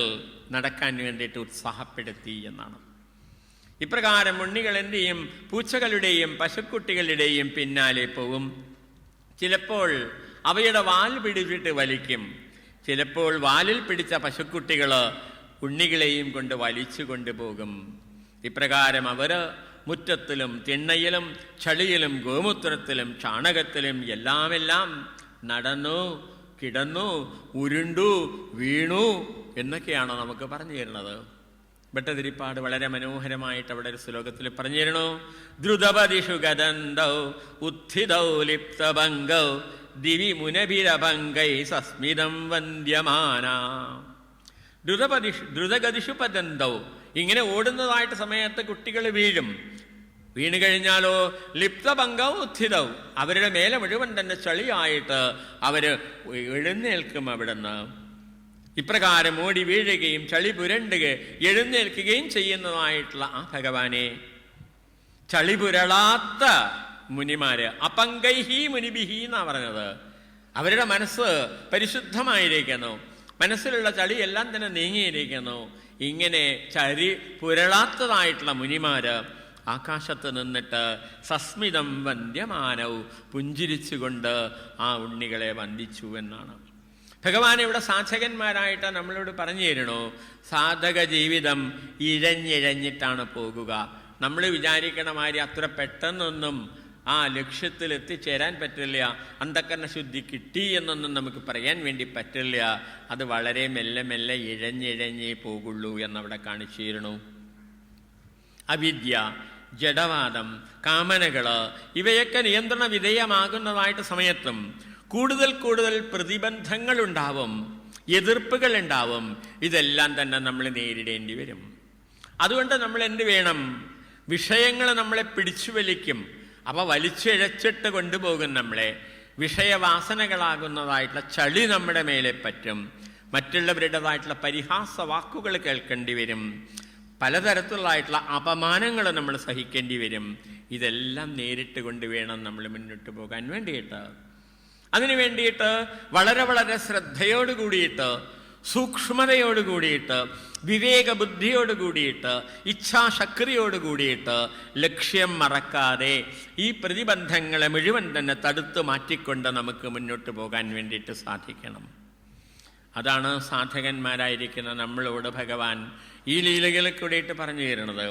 നടക്കാൻ വേണ്ടിയിട്ട് ഉത്സാഹപ്പെടുത്തി എന്നാണ്. ഇപ്രകാരം ഉണ്ണികൾ എന്ത് ചെയ്യും? പൂച്ചകളുടെയും പശുക്കുട്ടികളുടെയും പിന്നാലെ പോവും. ചിലപ്പോൾ അവയുടെ വാൽ പിടിച്ചിട്ട് വലിക്കും. ചിലപ്പോൾ വാലിൽ പിടിച്ച പശുക്കുട്ടികൾ ഉണ്ണികളെയും കൊണ്ട് വലിച്ചു കൊണ്ടുപോകും. ഇപ്രകാരം അവർ മുറ്റത്തിലും തിണ്ണയിലും ചളിയിലും ഗോമൂത്രത്തിലും ചാണകത്തിലും എല്ലാമെല്ലാം നടന്നു, കിടന്നു, ഉരുണ്ടു, വീണു എന്നൊക്കെയാണ് നമുക്ക് പറഞ്ഞു തരുന്നത്. ഭട്ടതിരിപ്പാട് വളരെ മനോഹരമായിട്ട് അവിടെ ഒരു ശ്ലോകത്തിൽ പറഞ്ഞു തരണു. ദ്രുതപതിഷു ഗദന്തൗ ഉത്ഥിതൗ ലിപ്തഭംഗൗ ദിവി മുനഭിരഭംഗൈ സസ്മിതം വന്ദ്യമാന. ദ്രുതഗതിഷു പതന്തൗ, ഇങ്ങനെ ഓടുന്നതായിട്ട് സമയത്ത് കുട്ടികൾ വീഴും. വീണ് കഴിഞ്ഞാലോ ലിപ്തഭംഗൗ ഉത്ഥിതൗ, അവരുടെ മേലെ മുഴുവൻ തന്നെ ചളിയായിട്ട് അവര് എഴുന്നേൽക്കും അവിടുന്ന്. ഇപ്രകാരം ഓടി വീഴുകയും ചളി പുരണ്ടുക എഴുന്നേൽക്കുകയും ചെയ്യുന്നതായിട്ടുള്ള ആ ഭഗവാനെ ചളി പുരളാത്ത മുനിമാര്, അപങ്കൈഹി മുനിബിഹി എന്നാ പറഞ്ഞത്. അവരുടെ മനസ്സ് പരിശുദ്ധമായിരിക്കുന്നു, മനസ്സിലുള്ള ചളി എല്ലാം തന്നെ നീങ്ങിയിരിക്കുന്നു. ഇങ്ങനെ ചളി പുരളാത്തതായിട്ടുള്ള മുനിമാര് ആകാശത്ത് നിന്നിട്ട് സസ്മിതം വന്ദ്യമാനവും പുഞ്ചിരിച്ചുകൊണ്ട് ആ ഉണ്ണികളെ വന്ദിച്ചു എന്നാണ്. ഭഗവാൻ ഇവിടെ സാധകന്മാരായിട്ട് നമ്മളോട് പറഞ്ഞു തരണോ, സാധക ജീവിതം ഇഴഞ്ഞിഴഞ്ഞിട്ടാണ് പോകുക. നമ്മൾ വിചാരിക്കണ മാതിരി അത്ര പെട്ടെന്നൊന്നും ആ ലക്ഷ്യത്തിൽ എത്തിച്ചേരാൻ പറ്റില്ല. അന്ധക്കരണ ശുദ്ധി കിട്ടി എന്നൊന്നും നമുക്ക് പറയാൻ വേണ്ടി പറ്റില്ല. അത് വളരെ മെല്ലെ മെല്ലെ ഇഴഞ്ഞിഴഞ്ഞേ പോകുള്ളൂ എന്നവിടെ കാണിച്ചു തരണു. അവിദ്യ, ജഡവാദം, കാമനകള് ഇവയൊക്കെ നിയന്ത്രണ വിധേയമാകുന്നതായിട്ട് സമയത്തും കൂടുതൽ കൂടുതൽ പ്രതിബന്ധങ്ങളുണ്ടാവും, എതിർപ്പുകൾ ഉണ്ടാവും. ഇതെല്ലാം തന്നെ നമ്മൾ നേരിടേണ്ടി വരും. അതുകൊണ്ട് നമ്മൾ എന്ത് വേണം? വിഷയങ്ങൾ നമ്മളെ പിടിച്ചു വലിക്കും. അപ്പോൾ വലിച്ചിഴച്ചിട്ട് കൊണ്ടുപോകും നമ്മളെ. വിഷയവാസനകളാകുന്നതായിട്ടുള്ള ചളി നമ്മുടെ മേലെ പറ്റും. മറ്റുള്ളവരുടേതായിട്ടുള്ള പരിഹാസ വാക്കുകൾ കേൾക്കേണ്ടി വരും. പലതരത്തിലുള്ളതായിട്ടുള്ള അപമാനങ്ങൾ നമ്മൾ സഹിക്കേണ്ടി വരും. ഇതെല്ലാം നേരിട്ട് കൊണ്ട് വേണം നമ്മൾ മുന്നോട്ട് പോകാൻ വേണ്ടിയിട്ട്. അതിനു വേണ്ടിയിട്ട് വളരെ വളരെ ശ്രദ്ധയോട് കൂടിയിട്ട്, സൂക്ഷ്മതയോട് കൂടിയിട്ട്, വിവേക ബുദ്ധിയോട് കൂടിയിട്ട്, ഇച്ഛാശക്തിയോട് കൂടിയിട്ട്, ലക്ഷ്യം മറക്കാതെ ഈ പ്രതിബന്ധങ്ങളെ മുഴുവൻ തന്നെ തടുത്തു മാറ്റിക്കൊണ്ട് നമുക്ക് മുന്നോട്ട് പോകാൻ വേണ്ടിയിട്ട് സാധിക്കണം. അതാണ് സാധകന്മാരായിരിക്കുന്ന നമ്മളോട് ഭഗവാൻ ഈ ലീലകളെ കൂടിയിട്ട് പറഞ്ഞു തരുന്നത്.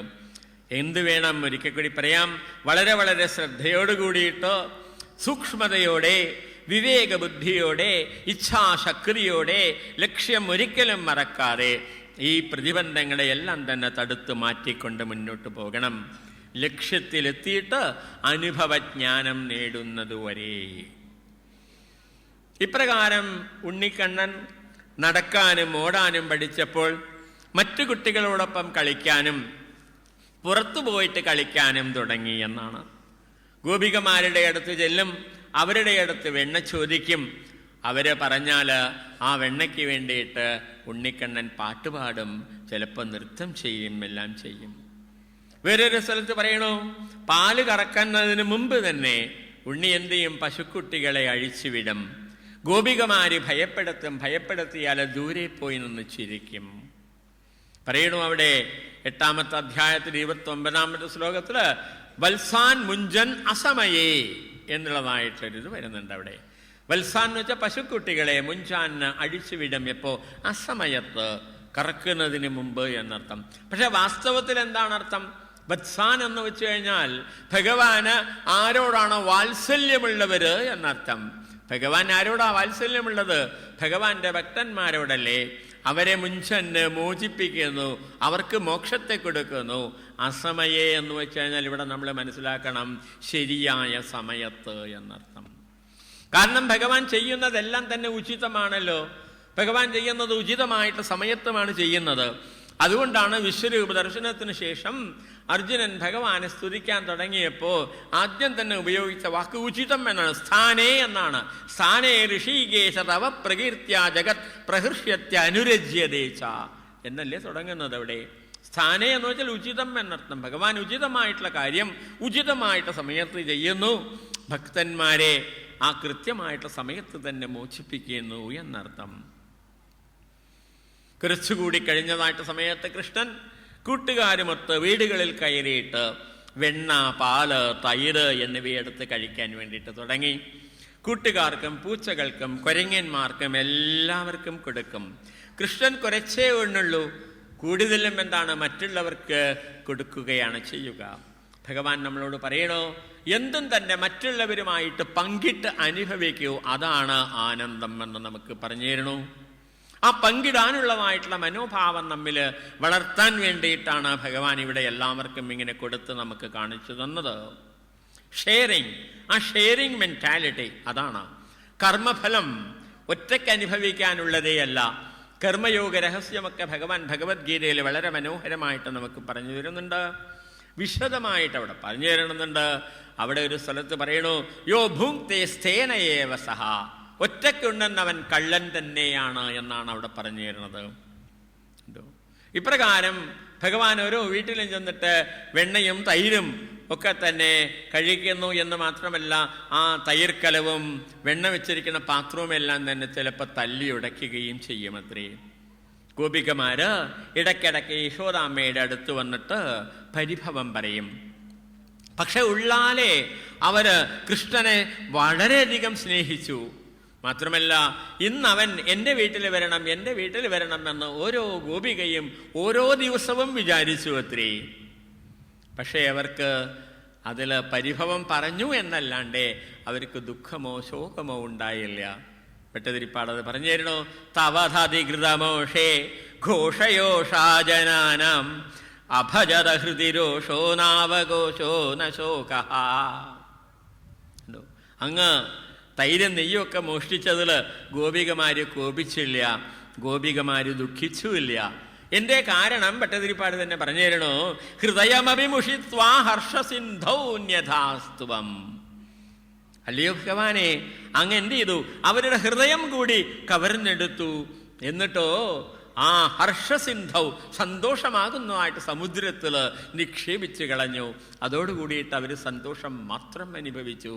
എന്ത് വേണം? ഒരിക്കൽ കൂടി പറയാം. വളരെ വളരെ ശ്രദ്ധയോട് കൂടിയിട്ട്, സൂക്ഷ്മതയോടെ, വിവേകബുദ്ധിയോടെ, ഇച്ഛാശക്തിയോടെ, ലക്ഷ്യം ഒരിക്കലും മറക്കാതെ ഈ പ്രതിബന്ധങ്ങളെ എല്ലാം തന്നെ തടുത്തു മാറ്റിക്കൊണ്ട് മുന്നോട്ട് പോകണം. ലക്ഷ്യത്തിലെത്തിയിട്ട് അനുഭവജ്ഞാനം നേടുന്നതുവരെ. ഇപ്രകാരം ഉണ്ണിക്കണ്ണൻ നടക്കാനും ഓടാനും പഠിച്ചപ്പോൾ മറ്റു കുട്ടികളോടൊപ്പം കളിക്കാനും പുറത്തു പോയിട്ട് കളിക്കാനും തുടങ്ങി എന്നാണ്. ഗോപികമാരുടെ അടുത്ത് ചെല്ലും. അവരുടെ അടുത്ത് വെണ്ണ ചോദിക്കും. അവർ പറഞ്ഞാൽ ആ വെണ്ണയ്ക്ക് വേണ്ടിയിട്ട് ഉണ്ണിക്കണ്ണൻ പാട്ടുപാടും, ചിലപ്പോൾ നൃത്തം ചെയ്യും, എല്ലാം ചെയ്യും. വേറൊരു സ്ഥലത്ത് പറയണു, പാല് കറക്കുന്നതിന് മുമ്പ് തന്നെ ഉണ്ണി എന്ത് ചെയ്യും? പശുക്കുട്ടികളെ അഴിച്ചുവിടും. ഗോപികമാര് ഭയപ്പെടുത്തിയാൽ ദൂരെ പോയി നിന്ന് ചിരിക്കും. പറയണു അവിടെ 8-ാമത്തെ അധ്യായത്തിൽ 29-ാമത്തെ ശ്ലോകത്തിൽ വത്സാൻ മുഞ്ചൻ അസമയേ എന്നുള്ളതായിട്ടൊരിത് വരുന്നുണ്ട്. അവിടെ വത്സാൻ എന്ന് വെച്ചാൽ പശുക്കുട്ടികളെ, മുഞ്ചാൻ അഴിച്ചുവിടും എപ്പോ? അസമയത്ത്, കറക്കുന്നതിന് മുമ്പ് എന്നർത്ഥം. പക്ഷെ വാസ്തവത്തിൽ എന്താണ് അർത്ഥം? വത്സാൻ എന്ന് വെച്ച് കഴിഞ്ഞാൽ ഭഗവാന് ആരോടാണോ വാത്സല്യമുള്ളവര് എന്നർത്ഥം. ഭഗവാൻ ആരോടാ വാത്സല്യമുള്ളത്? ഭഗവാന്റെ ഭക്തന്മാരോടല്ലേ. അവരെ മുഞ്ചന് മോചിപ്പിക്കുന്നു, അവർക്ക് മോക്ഷത്തെ കൊടുക്കുന്നു. അസമയേ എന്ന് വെച്ച് കഴിഞ്ഞാൽ ഇവിടെ നമ്മൾ മനസ്സിലാക്കണം, ശരിയായ സമയത്ത് എന്നർത്ഥം. കാരണം ഭഗവാൻ ചെയ്യുന്നതെല്ലാം തന്നെ ഉചിതമാണല്ലോ. ഭഗവാൻ ചെയ്യുന്നത് ഉചിതമായിട്ട് സമയത്തുമാണ് ചെയ്യുന്നത്. അതുകൊണ്ടാണ് വിശ്വരൂപ ദർശനത്തിന് ശേഷം അർജുനൻ ഭഗവാനെ സ്തുതിക്കാൻ തുടങ്ങിയപ്പോൾ ആദ്യം തന്നെ ഉപയോഗിച്ച വാക്ക് ഉചിതം എന്നാണ്. സ്ഥാനേ എന്നാണ്. സ്ഥാനേ ഋഷികേശ തവ പ്രകീർത്തിയ ജഗത് പ്രഹൃഷ്യത്യ അനുരജ്യതേച്ച എന്നല്ലേ തുടങ്ങുന്നത് അവിടെ. സ്ഥാനേ എന്ന് വെച്ചാൽ ഉചിതം എന്നർത്ഥം. ഭഗവാൻ ഉചിതമായിട്ടുള്ള കാര്യം ഉചിതമായിട്ട് സമയത്ത് ചെയ്യുന്നു. ഭക്തന്മാരെ ആ കൃത്യമായിട്ടുള്ള സമയത്ത് തന്നെ മോചിപ്പിക്കുന്നു എന്നർത്ഥം. കുറച്ചുകൂടി കഴിഞ്ഞതായിട്ട് സമയത്ത് കൃഷ്ണൻ കൂട്ടുകാരുമൊത്ത് വീടുകളിൽ കയറിയിട്ട് വെണ്ണ, പാല്, തൈര് എന്നിവയെടുത്ത് കഴിക്കാൻ വേണ്ടിയിട്ട് തുടങ്ങി. കൂട്ടുകാർക്കും പൂച്ചകൾക്കും കുരങ്ങന്മാർക്കും എല്ലാവർക്കും കൊടുക്കും. കൃഷ്ണൻ കുറച്ചേ ഉണ്ണുള്ളൂ, കൂടുതലും എന്താണ് മറ്റുള്ളവർക്ക് കൊടുക്കുകയാണ് ചെയ്യുക. ഭഗവാൻ നമ്മളോട് പറയണോ, എന്തും തന്നെ മറ്റുള്ളവരുമായിട്ട് പങ്കിട്ട് അനുഭവിക്കൂ, അതാണ് ആനന്ദം എന്ന് നമുക്ക് പറഞ്ഞു തരണു. ആ പങ്കിടാനുള്ളതായിട്ടുള്ള മനോഭാവം നമ്മിൽ വളർത്താൻ വേണ്ടിയിട്ടാണ് ഭഗവാൻ ഇവിടെ എല്ലാവർക്കും ഇങ്ങനെ കൊടുത്ത് നമുക്ക് കാണിച്ചു തന്നത്. ഷെയറിങ്, ആ ഷെയറിങ് മെന്റാലിറ്റി, അതാണ്. കർമ്മഫലം ഒറ്റയ്ക്ക് അനുഭവിക്കാനുള്ളതേ അല്ല. കർമ്മയോഗ രഹസ്യമൊക്കെ ഭഗവാൻ ഭഗവത്ഗീതയിൽ വളരെ മനോഹരമായിട്ട് നമുക്ക് പറഞ്ഞു തരുന്നുണ്ട്. വിശദമായിട്ട് അവിടെ പറഞ്ഞു തരുന്നുണ്ട്. അവിടെ ഒരു സ്ഥലത്ത് പറയണു, യോ ഭുങ്ക്തേ സ്ഥേനയേവ സഹ, ഒറ്റയ്ക്കുണ്ടെന്നവൻ കള്ളൻ തന്നെയാണ് എന്നാണ് അവിടെ പറഞ്ഞു തരുന്നത്. ഇപ്രകാരം ഭഗവാൻ ഓരോ വീട്ടിലും ചെന്നിട്ട് വെണ്ണയും തൈരും ഒക്കെ തന്നെ കഴിക്കുന്നു എന്ന് മാത്രമല്ല, ആ തൈർക്കലവും വെണ്ണ വെച്ചിരിക്കുന്ന പാത്രവും എല്ലാം തന്നെ ചിലപ്പോൾ തല്ലി ഉടയ്ക്കുകയും ചെയ്യും. അത്രേ ഗോപികമാര് ഇടയ്ക്കിടയ്ക്ക് യശോദാമ്മയുടെ അടുത്ത് വന്നിട്ട് പരിഭവം പറയും. പക്ഷെ ഉള്ളാലെ അവര് കൃഷ്ണനെ വളരെയധികം സ്നേഹിച്ചു. മാത്രമല്ല, ഇന്നവൻ എൻ്റെ വീട്ടിൽ വരണം, എൻ്റെ വീട്ടിൽ വരണം എന്ന് ഓരോ ഗോപികയും ഓരോ ദിവസവും വിചാരിച്ചു അത്രേ. പക്ഷേ അവർക്ക് അതിൽ പരിഭവം പറഞ്ഞു എന്നല്ലാണ്ട് അവർക്ക് ദുഃഖമോ ശോകമോ ഉണ്ടായില്ല. പെട്ടതിരിപ്പാടത് പറഞ്ഞു തരണോ, തവധധികൃതമോഷേ ഘോഷയോഷാജനാനം അഭജത ഹൃതിരോഷോ നാവകോശോ നശോകഃ. അങ്ങ് തൈരും നെയ്യൊക്കെ മോഷ്ടിച്ചതിൽ ഗോപികമാര് കോപിച്ചില്ല, ഗോപികമാര് ദുഃഖിച്ചുമില്ല. എന്റെ കാരണം ഭട്ടതിരിപ്പാട് തന്നെ പറഞ്ഞു തരണോ, ഹൃദയമഭിമുഷിത്വാ ഹർഷസിന്ധൗന്യഥാസ്തുവം. അല്ലയോ ഭഗവാനെ, അങ്ങ് എന്ത് ചെയ്തു? അവരുടെ ഹൃദയം കൂടി കവർന്നെടുത്തു. എന്നിട്ടോ ആ ഹർഷസിന്ധൗ, സന്തോഷമാകുന്നതായിട്ട് സമുദ്രത്തിൽ നിക്ഷേപിച്ച് കളഞ്ഞു. അതോടുകൂടിയിട്ട് അവർ സന്തോഷം മാത്രം അനുഭവിച്ചു.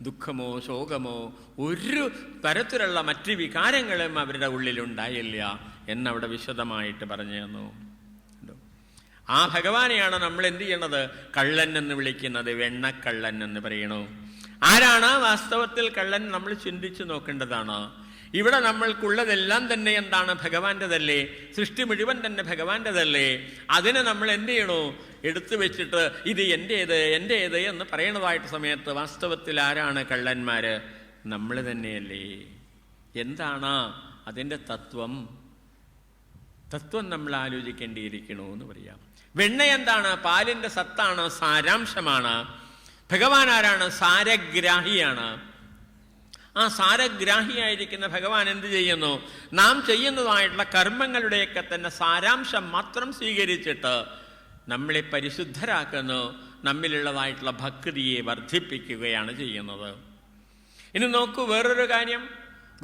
ദുഃഖമോ ശോകമോ ഒരു തരത്തിലുള്ള മറ്റ് വികാരങ്ങളും അവരുടെ ഉള്ളിലുണ്ടായില്ല എന്നവിടെ വിശദമായിട്ട് പറഞ്ഞു തന്നു. ആ ഭഗവാനെയാണ് നമ്മൾ എന്ത് ചെയ്യണത്? കള്ളൻ എന്ന് വിളിക്കുന്നത്, വെണ്ണക്കള്ളൻ എന്ന് പറയണു. ആരാണ് വാസ്തവത്തിൽ കള്ളൻ? നമ്മൾ ചിന്തിച്ചു നോക്കേണ്ടതാണ്. ഇവിടെ നമ്മൾക്കുള്ളതെല്ലാം തന്നെ എന്താണ്? ഭഗവാന്റെതല്ലേ. സൃഷ്ടി മുഴുവൻ തന്നെ ഭഗവാന്റെതല്ലേ. അതിനെ നമ്മൾ എന്ത് ചെയ്യണോ? എടുത്തു വെച്ചിട്ട് ഇത് എൻ്റേത് എൻ്റേത് എന്ന് പറയണതായിട്ട് സമയത്ത് വാസ്തവത്തിൽ ആരാണ് കള്ളന്മാര്? നമ്മൾ തന്നെയല്ലേ. എന്താണ് അതിൻ്റെ തത്വം? നമ്മൾ ആലോചിക്കേണ്ടിയിരിക്കണോ എന്ന് പറയാം. വെണ്ണ എന്താണ്? പാലിൻ്റെ സത്താണ്, സാരാംശമാണ്. ഭഗവാൻ ആരാണ്? സാരഗ്രാഹിയാണ്. ആ സാരഗ്രാഹിയായിരിക്കുന്ന ഭഗവാൻ എന്ത് ചെയ്യുന്നു? നാം ചെയ്യുന്നതായിട്ടുള്ള കർമ്മങ്ങളുടെയൊക്കെ തന്നെ സാരാംശം മാത്രം സ്വീകരിച്ചിട്ട് നമ്മളെ പരിശുദ്ധരാക്കുന്നു, നമ്മിലുള്ളതായിട്ടുള്ള ഭക്തിയെ വർദ്ധിപ്പിക്കുകയാണ് ചെയ്യുന്നത്. ഇനി നോക്കൂ വേറൊരു കാര്യം.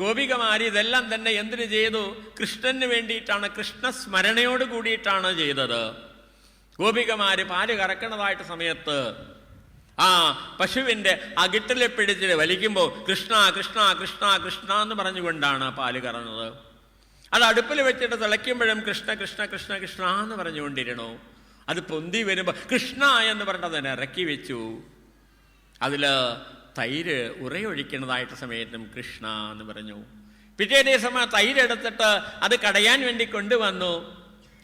ഗോപികമാര് ഇതെല്ലാം തന്നെ എന്തിനു ചെയ്തു? കൃഷ്ണന് വേണ്ടിയിട്ടാണ്, കൃഷ്ണസ്മരണയോട് കൂടിയിട്ടാണ് ചെയ്തത്. ഗോപികമാര് പാല് കറക്കണതായിട്ട് സമയത്ത് ആ പശുവിന്റെ അകിട്ടിലെ പിടിച്ച് വലിക്കുമ്പോൾ കൃഷ്ണ കൃഷ്ണ കൃഷ്ണ കൃഷ്ണ എന്ന് പറഞ്ഞുകൊണ്ടാണ് പാല് കറന്നത്. അത് അടുപ്പിൽ വെച്ചിട്ട് തിളയ്ക്കുമ്പോഴും കൃഷ്ണ കൃഷ്ണ കൃഷ്ണ കൃഷ്ണ എന്ന് പറഞ്ഞുകൊണ്ടിരണു. അത് പൊന്തി വരുമ്പോൾ കൃഷ്ണ എന്ന് പറഞ്ഞിട്ട് അതിനെ ഇറക്കി വെച്ചു. അതില് തൈര് ഉറയൊഴിക്കുന്നതായിട്ട് സമയത്തും കൃഷ്ണ എന്ന് പറഞ്ഞു. പിറ്റേ ദിവസം ആ തൈര് എടുത്തിട്ട് അത് കടയാൻ വേണ്ടി കൊണ്ടുവന്നു.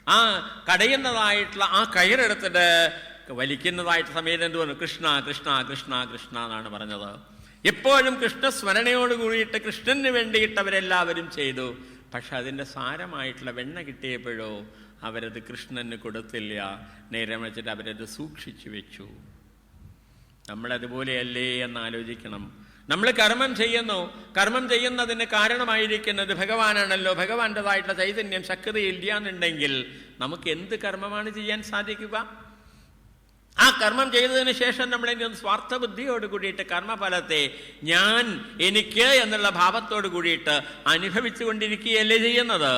ആ കടയുന്നതായിട്ടുള്ള ആ കയറെടുത്തിട്ട് വലിക്കുന്നതായിട്ട് സമയത്ത് എന്ത് പറഞ്ഞു? കൃഷ്ണ കൃഷ്ണ കൃഷ്ണ കൃഷ്ണ എന്നാണ് പറഞ്ഞത്. എപ്പോഴും കൃഷ്ണസ്മരണയോട് കൂടിയിട്ട് കൃഷ്ണന് വേണ്ടിയിട്ട് അവരെല്ലാവരും ചെയ്തു. പക്ഷെ അതിൻ്റെ സാരമായിട്ടുള്ള വെണ്ണ കിട്ടിയപ്പോഴോ അവരത് കൃഷ്ണന് കൊടുത്തില്ല. നേരെ വെച്ചിട്ട് അവരത് സൂക്ഷിച്ചു വെച്ചു. നമ്മളതുപോലെയല്ലേ എന്ന് ആലോചിക്കണം. നമ്മൾ കർമ്മം ചെയ്യുന്നു, കർമ്മം ചെയ്യുന്നതിന് കാരണമായിരിക്കുന്നത് ഭഗവാനാണല്ലോ. ഭഗവാന്റേതായിട്ടുള്ള ചൈതന്യം ശക്തിയില്ല എന്നുണ്ടെങ്കിൽ നമുക്ക് എന്ത് കർമ്മമാണ് ചെയ്യാൻ സാധിക്കുക? ആ കർമ്മം ചെയ്തതിന് ശേഷം നമ്മളെങ്കിലും സ്വാർത്ഥ ബുദ്ധിയോട് കൂടിയിട്ട് കർമ്മഫലത്തെ ഞാൻ എനിക്ക് എന്നുള്ള ഭാവത്തോട് കൂടിയിട്ട് അനുഭവിച്ചു കൊണ്ടിരിക്കുകയല്ലേ ചെയ്യുന്നത്.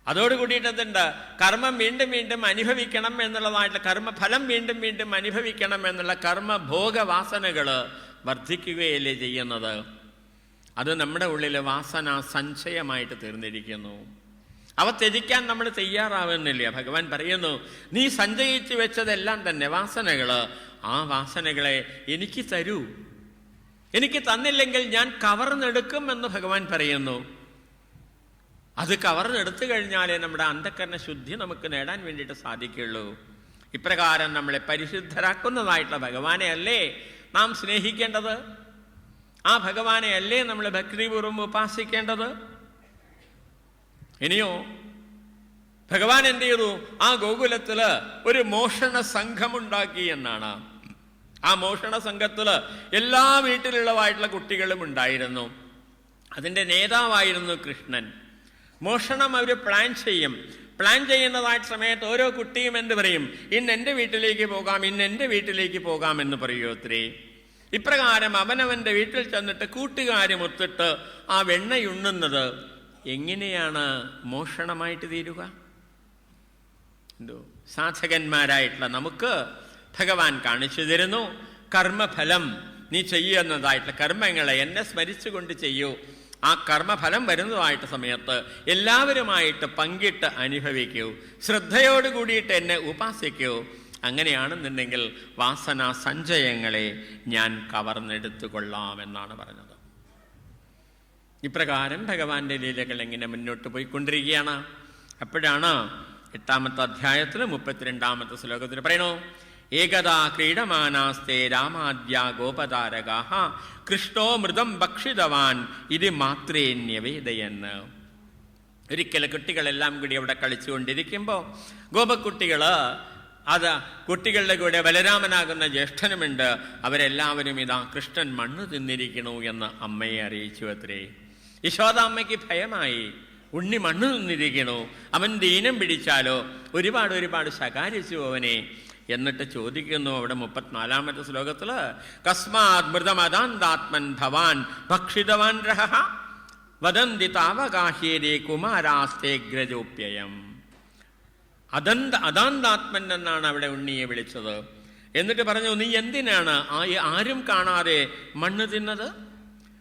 അതോടുകൂടിയിട്ട് എന്തുണ്ട്? കർമ്മം വീണ്ടും വീണ്ടും അനുഭവിക്കണം എന്നുള്ളതായിട്ടുള്ള കർമ്മഫലം വീണ്ടും വീണ്ടും അനുഭവിക്കണം എന്നുള്ള കർമ്മഭോഗവാസനകൾ വർദ്ധിക്കുകയല്ലേ ചെയ്യുന്നത്. അത് നമ്മുടെ ഉള്ളിൽ വാസന സഞ്ചയമായിട്ട് തീർന്നിരിക്കുന്നു. അവ ത്യജിക്കാൻ നമ്മൾ തയ്യാറാവുന്നില്ല. ഭഗവാൻ പറയുന്നു, നീ സഞ്ചയിച്ചു വെച്ചതെല്ലാം തന്നെ വാസനകള്, ആ വാസനകളെ എനിക്ക് തരൂ. എനിക്ക് തന്നില്ലെങ്കിൽ ഞാൻ കവർന്നെടുക്കും എന്ന് ഭഗവാൻ പറയുന്നു. അത് കവർന്നെടുത്തു കഴിഞ്ഞാലേ നമ്മുടെ അന്ധക്കരണ ശുദ്ധി നമുക്ക് നേടാൻ വേണ്ടിയിട്ട് സാധിക്കുള്ളൂ. ഇപ്രകാരം നമ്മളെ പരിശുദ്ധരാക്കുന്നതായിട്ടുള്ള ഭഗവാനെ അല്ലേ നാം സ്നേഹിക്കേണ്ടത്? ആ ഭഗവാനെ അല്ലേ നമ്മൾ ഭക്തിപൂർവ്വം ഉപാസിക്കേണ്ടത്? ഇനിയോ ഭഗവാൻ എന്ത് ചെയ്തു? ആ ഗോകുലത്തില് ഒരു മോഷണ സംഘമുണ്ടാക്കി എന്നാണ്. ആ മോഷണ സംഘത്തില് എല്ലാ വീട്ടിലുള്ളതായിട്ടുള്ള കുട്ടികളും ഉണ്ടായിരുന്നു. അതിൻ്റെ നേതാവായിരുന്നു കൃഷ്ണൻ. മോഷണം അവർ പ്ലാൻ ചെയ്യും. പ്ലാൻ ചെയ്യുന്നതായിട്ട് സമയത്ത് ഓരോ കുട്ടിയും എന്ത് പറയും? ഇന്ന് എൻ്റെ വീട്ടിലേക്ക് പോകാം, ഇന്ന് എൻ്റെ വീട്ടിലേക്ക് പോകാം എന്ന് പറയൂ. ഒത്തിരി ഇപ്രകാരം അവനവൻ്റെ വീട്ടിൽ ചെന്നിട്ട് കൂട്ടുകാരുമൊത്തിട്ട് ആ വെണ്ണയുണ്ണുന്നത് എങ്ങനെയാണ് മോഷണമായിട്ട് തീരുക? എന്തോ സാധകന്മാരായിട്ടുള്ള നമുക്ക് ഭഗവാൻ കാണിച്ചു തരുന്നു. കർമ്മഫലം നീ ചെയ്യുന്നതായിട്ടുള്ള കർമ്മങ്ങളെ എന്നെ സ്മരിച്ചുകൊണ്ട് ചെയ്യൂ. ആ കർമ്മഫലം വരുന്നതായിട്ട് സമയത്ത് എല്ലാവരുമായിട്ട് പങ്കിട്ട് അനുഭവിക്കൂ. ശ്രദ്ധയോട് കൂടിയിട്ട് എന്നെ ഉപാസിക്കൂ. അങ്ങനെയാണെന്നുണ്ടെങ്കിൽ വാസന സഞ്ചയങ്ങളെ ഞാൻ കവർന്നെടുത്തു കൊള്ളാമെന്നാണ് പറഞ്ഞത്. ഇപ്രകാരം ഭഗവാന്റെ ലീലകൾ എങ്ങനെ മുന്നോട്ട് പോയിക്കൊണ്ടിരിക്കുകയാണ്. അപ്പോഴാണ് 8-ാമത്തെ അധ്യായത്തിൽ 32-ാമത്തെ ശ്ലോകത്തിൽ പറയണു, ഏകദാ ക്രീഡമാനാസ്തേ രാമാദ്യ ഗോപതാരകാഹ കൃഷ്ണോ മൃതം ഭക്ഷിതവാൻ ഇത് മാത്രേ ന്യവേദയെന്ന്. ഒരിക്കൽ കുട്ടികളെല്ലാം കൂടി അവിടെ കളിച്ചുകൊണ്ടിരിക്കുമ്പോൾ ഗോപക്കുട്ടികള് അത് കുട്ടികളുടെ കൂടെ ബലരാമനാകുന്ന ജ്യേഷ്ഠനുമുണ്ട്. അവരെല്ലാവരും ഇതാ കൃഷ്ണൻ മണ്ണ് തിന്നിരിക്കണു എന്ന് അമ്മയെ അറിയിച്ചു അത്രേ. യശോദാമ്മയ്ക്ക് ഭയമായി. ഉണ്ണി മണ്ണ് തിന്നിരിക്കണു, അവൻ ദീനം പിടിച്ചാലോ? ഒരുപാട് ശകാരിച്ചു അവനെ. എന്നിട്ട് ചോദിക്കുന്നു അവിടെ 34-ാമത്തെ ശ്ലോകത്തില്, കസ്മാത് മൃതമദാന്താത്മൻ ഭവാൻ ഭക്ഷിതവാൻ രഹഃ വദന്തി താവകാഹ്യേരേ കുമാരാസ്തേഗ്രജോപ്യയം. അദാന്താത്മൻ എന്നാണ് അവിടെ ഉണ്ണിയെ വിളിച്ചത്. എന്നിട്ട് പറഞ്ഞു, നീ എന്തിനാണ് ആരും കാണാതെ മണ്ണ് തിന്നത്?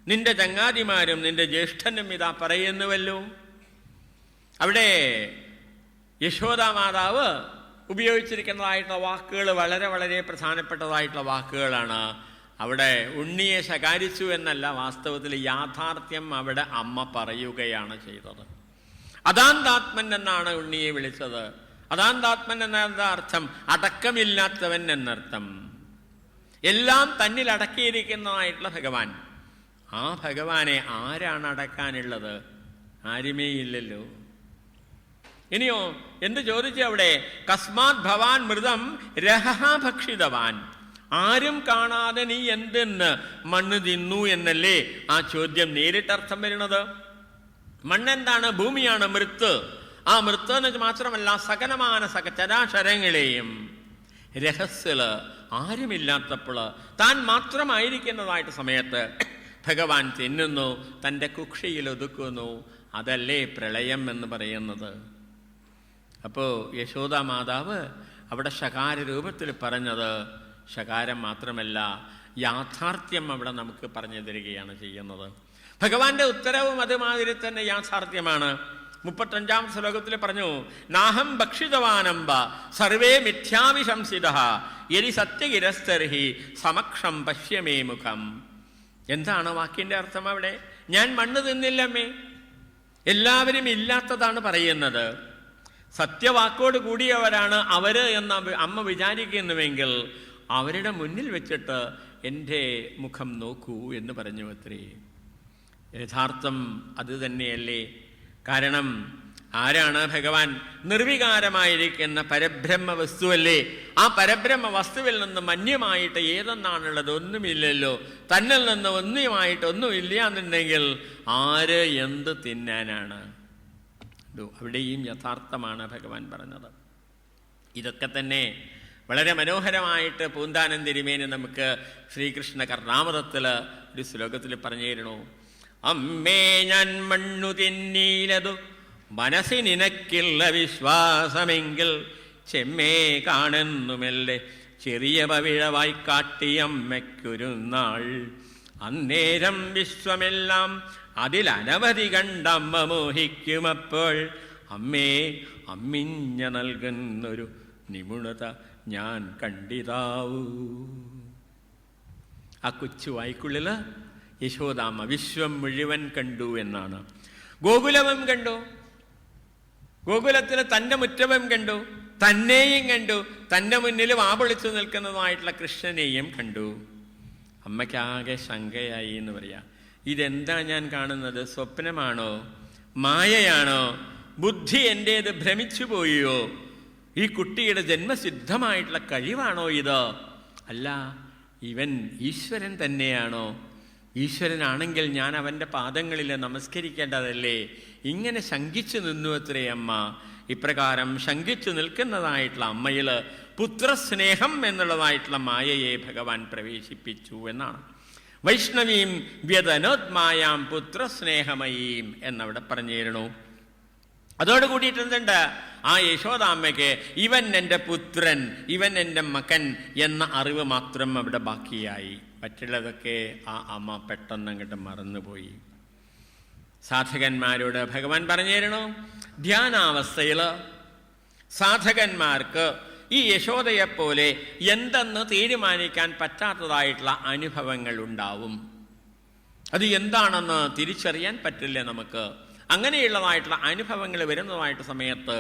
നിന്റെ ചങ്ങാതിമാരും നിന്റെ ജ്യേഷ്ഠനും ഇതാ പറയുന്നുവല്ലോ. അവിടെ യശോദാമാതാവ് ഉപയോഗിച്ചിരിക്കുന്നതായിട്ടുള്ള വാക്കുകൾ വളരെ പ്രധാനപ്പെട്ടതായിട്ടുള്ള വാക്കുകളാണ്. അവിടെ ഉണ്ണിയെ ശകാരിച്ചു എന്നല്ല, വാസ്തവത്തിൽ യാഥാർത്ഥ്യം അവിടെ അമ്മ പറയുകയാണ് ചെയ്തത്. അദാന്താത്മൻ എന്നാണ് ഉണ്ണിയെ വിളിച്ചത്. അദാന്താത്മൻ എന്ന അർത്ഥം അടക്കമില്ലാത്തവൻ എന്നർത്ഥം. എല്ലാം തന്നിൽ അടക്കിയിരിക്കുന്നതായിട്ടുള്ള ഭഗവാൻ. ആ ഭഗവാനെ ആരാണ് അടക്കാനുള്ളത്? ആരുമേ ഇല്ലല്ലോ. ഇനിയോ എന്ത് ചോദിച്ചു അവിടെ? കസ്മാത് ഭവാൻ മൃതം രഹഃ ഭക്ഷിതവാൻ. ആരും കാണാതെ നീ എന്തെന്ന് മണ്ണ് തിന്നു എന്നല്ലേ ആ ചോദ്യം നേരിട്ടർത്ഥം വരുന്നത്. മണ്ണെന്താണ്? ഭൂമിയാണ്, മൃത്ത്. ആ മൃത്ത് എന്ന് മാത്രമല്ല സകലമാന ചരാചരങ്ങളെയും രഹസ്യത്തില് ആരുമില്ലാത്തപ്പോൾ താൻ മാത്രമായിരിക്കുന്നതായിട്ട് സമയത്ത് ഭഗവാൻ തിന്നുന്നു, തൻ്റെ കുക്ഷിയിൽ ഒതുക്കുന്നു. അതല്ലേ പ്രളയം എന്ന് പറയുന്നത്. അപ്പോൾ യശോദാ മാതാവ് അവിടെ ശകാര രൂപത്തിൽ പറഞ്ഞത് ശകാരം മാത്രമല്ല, യാഥാർത്ഥ്യം അവിടെ നമുക്ക് പറഞ്ഞു തരികയാണ് ചെയ്യുന്നത്. ഭഗവാന്റെ ഉത്തരവും അതുമാതിരി തന്നെ യാഥാർത്ഥ്യമാണ്. 35-ാം ശ്ലോകത്തിൽ പറഞ്ഞു, നാഹം ഭക്ഷിതവാനംബ സർവേ മിഥ്യാവിശംസിതഃ യദി സത്യഗിരസ്തർഹി സമക്ഷം പശ്യമേ മുഖം. എന്താണ് വാക്കിന്റെ അർത്ഥം അവിടെ? ഞാൻ മണ്ണ് തിന്നില്ലമ്മേ. എല്ലാവരും ഇല്ലാത്തതാണ് പറയുന്നത്. സത്യവാക്കോട് കൂടിയവരാണ് അവര് എന്ന് അമ്മ വിചാരിക്കുന്നുവെങ്കിൽ അവരുടെ മുന്നിൽ വെച്ചിട്ട് എൻ്റെ മുഖം നോക്കൂ എന്ന് പറഞ്ഞു അത്രേ. യഥാർത്ഥം അത് തന്നെയല്ലേ? കാരണം ആരാണ് ഭഗവാൻ? നിർവികാരമായിരിക്കുന്ന പരബ്രഹ്മ വസ്തുവല്ലേ? ആ പരബ്രഹ്മ വസ്തുവിൽ നിന്ന് മന്യമായിട്ട് ഏതെന്നാണുള്ളത്? ഒന്നുമില്ലല്ലോ. തന്നിൽ നിന്ന് ഒന്നുമായിട്ട് ഒന്നുമില്ല എന്നുണ്ടെങ്കിൽ ആര് എന്ത് തിന്നാനാണ്? അവിടെയും യഥാർത്ഥമാണ് ഭഗവാൻ പറഞ്ഞത്. ഇതൊക്കെ തന്നെ വളരെ മനോഹരമായിട്ട് പൂന്താനം തിരുമേനി നമുക്ക് ശ്രീകൃഷ്ണ കർണാമൃതത്തിൽ ഒരു ശ്ലോകത്തിൽ പറഞ്ഞു തരണു. അമ്മേ ഞാൻ മണ്ണു തിന്നീലതു മനസ്സി നിനക്കില്ല വിശ്വാസമെങ്കിൽ ചെമ്മേ കാണുന്നുമല്ലേ ചെറിയ പവിഴവായി കാട്ടിയമ്മയ്ക്കൊരു നാൾ. അന്നേരം വിശ്വമെല്ലാം അതിലനവധി കണ്ടമ്മ മോഹിക്കുമപ്പോൾ അമ്മേ അമ്മിഞ്ഞ നൽകുന്നൊരു നിപുണത ഞാൻ കണ്ടിതാവൂ. ആ കൊച്ചു വായ്ക്കുള്ളില് യശോദാമ്മ വിശ്വം മുഴുവൻ കണ്ടു എന്നാണ്. ഗോകുലവും കണ്ടു, ഗോകുലത്തിൽ തൻ്റെ മുറ്റവും കണ്ടു, തന്നെയും കണ്ടു, തൻ്റെ മുന്നിൽ വാപൊളിച്ചു നിൽക്കുന്നതായിട്ടുള്ള കൃഷ്ണനെയും കണ്ടു. അമ്മയ്ക്കാകെ ശങ്കയായി എന്ന് പറയാം. ഇതെന്താ ഞാൻ കാണുന്നത്? സ്വപ്നമാണോ? മായയാണോ? ബുദ്ധി എൻ്റേത് ഭ്രമിച്ചു പോയോ? ഈ കുട്ടിയുടെ ജന്മസിദ്ധമായിട്ടുള്ള കഴിവാണോ ഇത്? അല്ല, ഇവൻ ഈശ്വരൻ തന്നെയാണോ? ഈശ്വരനാണെങ്കിൽ ഞാൻ അവൻ്റെ പാദങ്ങളിൽ നമസ്കരിക്കേണ്ടതല്ലേ? ഇങ്ങനെ ശങ്കിച്ചു നിന്നു അത്രേ അമ്മ. ഇപ്രകാരം ശങ്കിച്ചു നിൽക്കുന്നതായിട്ടുള്ള അമ്മയിൽ പുത്രസ്നേഹം എന്നുള്ളതായിട്ടുള്ള മായയെ ഭഗവാൻ പ്രവേശിപ്പിച്ചു എന്നാണ്. വൈഷ്ണവീം വ്യതനോദ്മായാം പുത്രസ്നേഹമയീം എന്നവിടെ പറഞ്ഞു തരണു. അതോടുകൂടിയിട്ട് എന്തുണ്ട്? ആ യശോദാമ്മയ്ക്ക് ഇവൻ എൻ്റെ പുത്രൻ, ഇവൻ എൻ്റെ മകൻ എന്ന അറിവ് മാത്രം അവിടെ ബാക്കിയായി. മറ്റുള്ളതൊക്കെ ആ അമ്മ പെട്ടെന്ന് അങ്ങോട്ട് മറന്നുപോയി. സാധകന്മാരോട് ഭഗവാൻ പറഞ്ഞു തരണു, ധ്യാനാവസ്ഥയിൽ സാധകന്മാർക്ക് ഈ യശോദയെപ്പോലെ എന്തെന്ന് തീരുമാനിക്കാൻ പറ്റാത്തതായിട്ടുള്ള അനുഭവങ്ങൾ ഉണ്ടാവും. അത് എന്താണെന്ന് തിരിച്ചറിയാൻ പറ്റില്ല നമുക്ക്. അങ്ങനെയുള്ളതായിട്ടുള്ള അനുഭവങ്ങൾ വരുന്നതായിട്ട് സമയത്ത്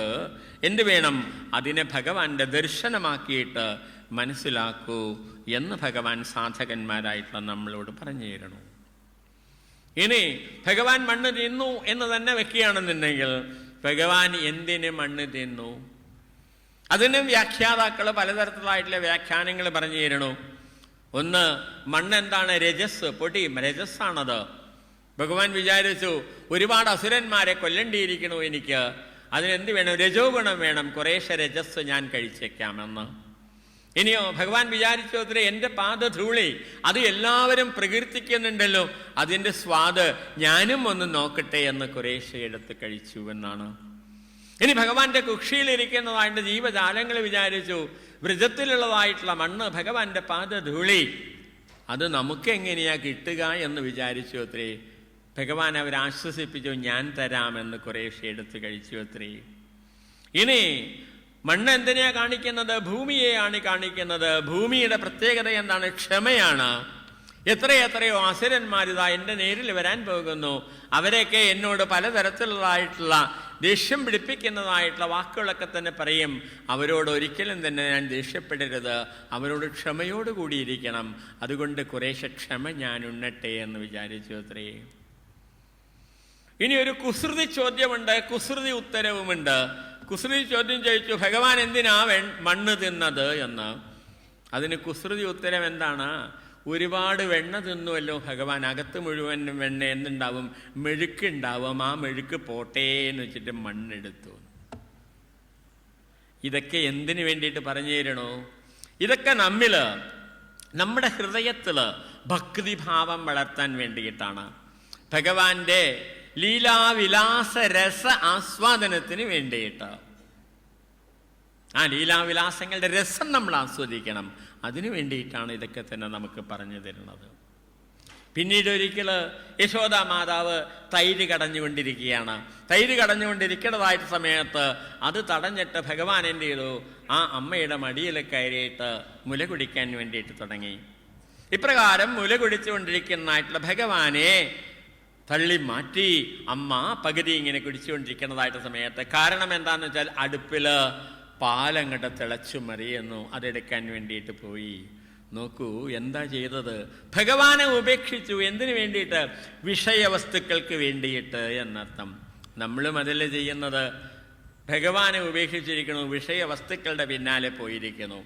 എന്ത് വേണം? അതിനെ ഭഗവാന്റെ ദർശനമാക്കിയിട്ട് മനസ്സിലാക്കൂ എന്ന് ഭഗവാൻ സാധകന്മാരായിട്ടുള്ള നമ്മളോട് പറഞ്ഞു തരണു. ഇനി ഭഗവാൻ മണ്ണ് തിന്നു എന്ന് തന്നെ വെക്കുകയാണെന്നുണ്ടെങ്കിൽ ഭഗവാൻ എന്തിന് മണ്ണ് തിന്നു? അതിന് വ്യാഖ്യാതാക്കൾ പലതരത്തിലായിട്ടുള്ള വ്യാഖ്യാനങ്ങൾ പറഞ്ഞു തരണു. ഒന്ന്, മണ്ണ് എന്താണ്? രജസ്, പൊടി, രജസ്സാണത്. ഭഗവാൻ വിചാരിച്ചു ഒരുപാട് അസുരന്മാരെ കൊല്ലേണ്ടിയിരിക്കണു എനിക്ക്, അതിനെന്ത് വേണം? രജോ ഗുണം വേണം, കുറേശ്ശെ രജസ് ഞാൻ കഴിച്ചേക്കാമെന്ന്. ഇനിയോ ഭഗവാൻ വിചാരിച്ചു അത്ര എൻ്റെ പാദധൂളി അത് എല്ലാവരും പ്രകീർത്തിക്കുന്നുണ്ടല്ലോ, അതിൻ്റെ സ്വാദ് ഞാനും ഒന്ന് നോക്കട്ടെ എന്ന് കുറേശ്ശെ എടുത്ത് കഴിച്ചു എന്നാണ്. ഇനി ഭഗവാന്റെ കുക്ഷിയിലിരിക്കുന്നതായിട്ട് ജീവജാലങ്ങൾ വിചാരിച്ചു വൃജത്തിലുള്ളതായിട്ടുള്ള മണ്ണ് ഭഗവാന്റെ പാദധൂളി അത് നമുക്ക് എങ്ങനെയാ കിട്ടുക എന്ന് വിചാരിച്ചു അത്രേ. ഭഗവാൻ അവരെ ആശ്വസിപ്പിച്ചു, ഞാൻ തരാമെന്ന് കുറേശ്ശെ എടുത്ത് കഴിച്ചു അത്രേ. ഇനി മണ്ണ് എന്തിനെയാ കാണിക്കുന്നത്? ഭൂമിയെയാണ് കാണിക്കുന്നത്. ഭൂമിയുടെ പ്രത്യേകത എന്താണ്? ക്ഷമയാണ്. എത്രയോ അസുരന്മാരിതാ എൻ്റെ നേരിൽ വരാൻ പോകുന്നു. അവരെയൊക്കെ എന്നോട് പലതരത്തിലുള്ളതായിട്ടുള്ള ദേഷ്യം പിടിപ്പിക്കുന്നതായിട്ടുള്ള വാക്കുകളൊക്കെ തന്നെ പറയും. അവരോട് ഒരിക്കലും തന്നെ ഞാൻ ദേഷ്യപ്പെടരുത്, അവരോട് ക്ഷമയോടുകൂടിയിരിക്കണം. അതുകൊണ്ട് കുറേശ്ശെ ക്ഷമ ഞാൻ ഉണ്ണട്ടെ എന്ന് വിചാരിച്ചു അത്രേ. ഇനി ഒരു കുസൃതി ചോദ്യമുണ്ട്, കുസൃതി ഉത്തരവുമുണ്ട്. കുസൃതി ചോദ്യം ചോദിച്ചു, ഭഗവാൻ എന്തിനാ മണ്ണ് തിന്നത് എന്ന്. അതിന് കുസൃതി ഉത്തരം എന്താണ്? ഒരുപാട് വെണ്ണ തിന്നുവല്ലോ ഭഗവാൻ, അകത്ത് മുഴുവൻ വെണ്ണ എന്തുണ്ടാവും? മെഴുക്കുണ്ടാവും. ആ മെഴുക്ക് പോട്ടേ എന്ന് വെച്ചിട്ട് മണ്ണെടുത്തു. ഇതൊക്കെ എന്തിനു വേണ്ടിയിട്ട് പറഞ്ഞു തരണോ? ഇതൊക്കെ നമ്മില്, നമ്മുടെ ഹൃദയത്തിൽ ഭക്തിഭാവം വളർത്താൻ വേണ്ടിയിട്ടാണ്. ഭഗവാന്റെ ലീലാവിലാസ രസ ആസ്വാദനത്തിന് വേണ്ടിയിട്ട്. ആ ലീലാവിലാസങ്ങളുടെ രസം നമ്മൾ ആസ്വദിക്കണം. അതിനു വേണ്ടിയിട്ടാണ് ഇതൊക്കെ തന്നെ നമുക്ക് പറഞ്ഞു തരുന്നത്. പിന്നീട് ഒരിക്കൽ യശോദാ മാതാവ് തൈര് കടഞ്ഞുകൊണ്ടിരിക്കുകയാണ്. തൈര് കടഞ്ഞുകൊണ്ടിരിക്കുന്നതായിട്ട് സമയത്ത് അത് തടഞ്ഞിട്ട് ഭഗവാൻ എന്ത് ചെയ്തു? ആ അമ്മയുടെ മടിയിൽ കയറിയിട്ട് മുല കുടിക്കാൻ വേണ്ടിയിട്ട് തുടങ്ങി. ഇപ്രകാരം മുല കുടിച്ചുകൊണ്ടിരിക്കുന്നതായിട്ടുള്ള ഭഗവാനെ തള്ളി മാറ്റി അമ്മ പകുതി ഇങ്ങനെ കുടിച്ചുകൊണ്ടിരിക്കുന്നതായിട്ട് സമയത്ത്, കാരണം എന്താണെന്ന് വെച്ചാൽ അടുപ്പില് പാലങ്ങട്ട് തിളച്ചു മറിയുന്നു. അതെടുക്കാൻ വേണ്ടിയിട്ട് പോയി. നോക്കൂ എന്താ ചെയ്തത്? ഭഗവാനെ ഉപേക്ഷിച്ചു. എന്തിനു വേണ്ടിയിട്ട്? വിഷയവസ്തുക്കൾക്ക് വേണ്ടിയിട്ട് എന്നർത്ഥം. നമ്മളും അതല്ലേ ചെയ്യുന്നത്? ഭഗവാനെ ഉപേക്ഷിച്ചിരിക്കുന്നു, വിഷയവസ്തുക്കളുടെ പിന്നാലെ പോയിരിക്കുന്നു.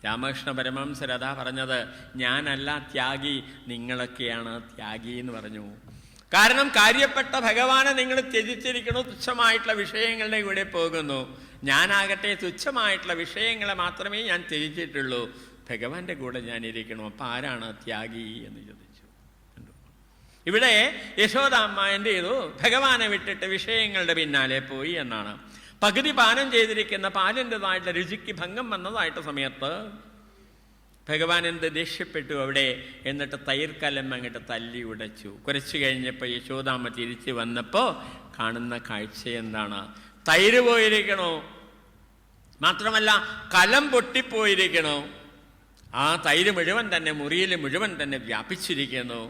രാമകൃഷ്ണ പരമഹംസർ അതാ പറഞ്ഞത്, ഞാനല്ല ത്യാഗി, നിങ്ങളൊക്കെയാണ് ത്യാഗി എന്ന് പറഞ്ഞു. കാരണം കാര്യപ്പെട്ട ഭഗവാനെ നിങ്ങൾ ത്യജിച്ചിരിക്കുന്നു, തുച്ഛമായിട്ടുള്ള വിഷയങ്ങളുടെ കൂടെ പോകുന്നു. ഞാനാകട്ടെ തുച്ഛമായിട്ടുള്ള വിഷയങ്ങളെ മാത്രമേ ഞാൻ ത്യജിച്ചിട്ടുള്ളൂ, ഭഗവാന്റെ കൂടെ ഞാൻ ഇരിക്കണു. അപ്പം ആരാണ് ത്യാഗി എന്ന് ചോദിച്ചു. ഇവിടെ യശോദാമ്മ എന്ത് ചെയ്തു? ഭഗവാനെ വിട്ടിട്ട് വിഷയങ്ങളുടെ പിന്നാലെ പോയി എന്നാണ്. പകുതി പാനം ചെയ്തിരിക്കുന്ന പാലിൻ്റെതായിട്ടുള്ള രുചിക്ക് ഭംഗം വന്നതായിട്ട് സമയത്ത് ഭഗവാൻ എന്ത് ദേഷ്യപ്പെട്ടു അവിടെ. എന്നിട്ട് തൈർക്കലം അങ്ങോട്ട് തല്ലി ഉടച്ചു. കുറച്ചു കഴിഞ്ഞപ്പോൾ യശോദാമ്മ തിരിച്ചു വന്നപ്പോൾ കാണുന്ന കാഴ്ച എന്താണ്? തൈര് പോയിരിക്കണോ, മാത്രമല്ല കലം പൊട്ടിപ്പോയിരിക്കണോ. ആ തൈര് മുഴുവൻ തന്നെ മുറിയിൽ മുഴുവൻ തന്നെ വ്യാപിച്ചിരിക്കുന്നു.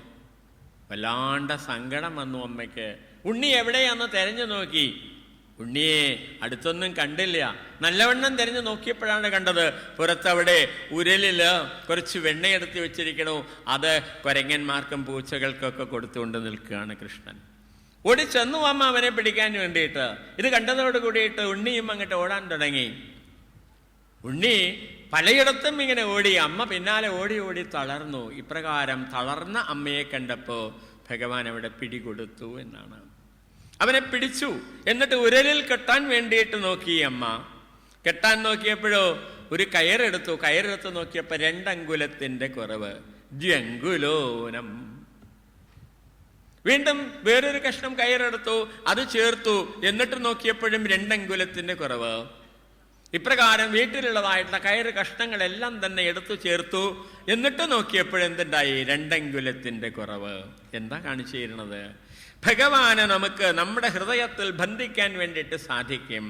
വല്ലാണ്ട സങ്കടം വന്നു അമ്മയ്ക്ക്. ഉണ്ണി എവിടെയാന്ന് തെരഞ്ഞു നോക്കി. ഉണ്ണിയെ അടുത്തൊന്നും കണ്ടില്ല. നല്ലവണ്ണം തിരഞ്ഞു നോക്കിയപ്പോഴാണ് കണ്ടത് പുറത്തവിടെ ഉരലില് കുറച്ച് വെണ്ണയെടുത്ത് വെച്ചിരിക്കണു. അത് കുരങ്ങന്മാർക്കും പൂച്ചകൾക്കൊക്കെ കൊടുത്തുകൊണ്ട് നിൽക്കുകയാണ് കൃഷ്ണൻ. ഓടിച്ചെന്നു അമ്മ അവനെ പിടിക്കാൻ വേണ്ടിയിട്ട്. ഇത് കണ്ടതോട് കൂടിയിട്ട് ഉണ്ണിയും അങ്ങോട്ട് ഓടാൻ തുടങ്ങി. ഉണ്ണി പലയിടത്തും ഇങ്ങനെ ഓടി. അമ്മ പിന്നാലെ ഓടി ഓടി തളർന്നു. ഇപ്രകാരം തളർന്ന അമ്മയെ കണ്ടപ്പോൾ ഭഗവാൻ അവിടെ പിടികൊടുത്തു എന്നാണ്. അവനെ പിടിച്ചു. എന്നിട്ട് ഉരലിൽ കെട്ടാൻ വേണ്ടിയിട്ട് നോക്കി അമ്മ. കെട്ടാൻ നോക്കിയപ്പോഴോ ഒരു കയറെടുത്തു. കയറെടുത്ത് നോക്കിയപ്പോൾ 2 അങ്കുലത്തിന്റെ കുറവ്. ദ്വ്യങ്കുലോനം. വീണ്ടും വേറൊരു കഷ്ണം കയറെടുത്തു, അത് ചേർത്തു. എന്നിട്ട് നോക്കിയപ്പോഴും 2 അങ്കുലത്തിന്റെ കുറവ്. ഇപ്രകാരം വീട്ടിലുള്ളതായിട്ടുള്ള കയറ് കഷ്ണങ്ങളെല്ലാം തന്നെ എടുത്തു ചേർത്തു. എന്നിട്ട് നോക്കിയപ്പോഴെന്തുണ്ടായി? 2 അങ്കുലത്തിന്റെ കുറവ്. എന്താ കാണിച്ചു തരുന്നത്? ഭഗവാനെ നമുക്ക് നമ്മുടെ ഹൃദയത്തിൽ ബന്ധിക്കാൻ വേണ്ടിയിട്ട് സാധിക്കും.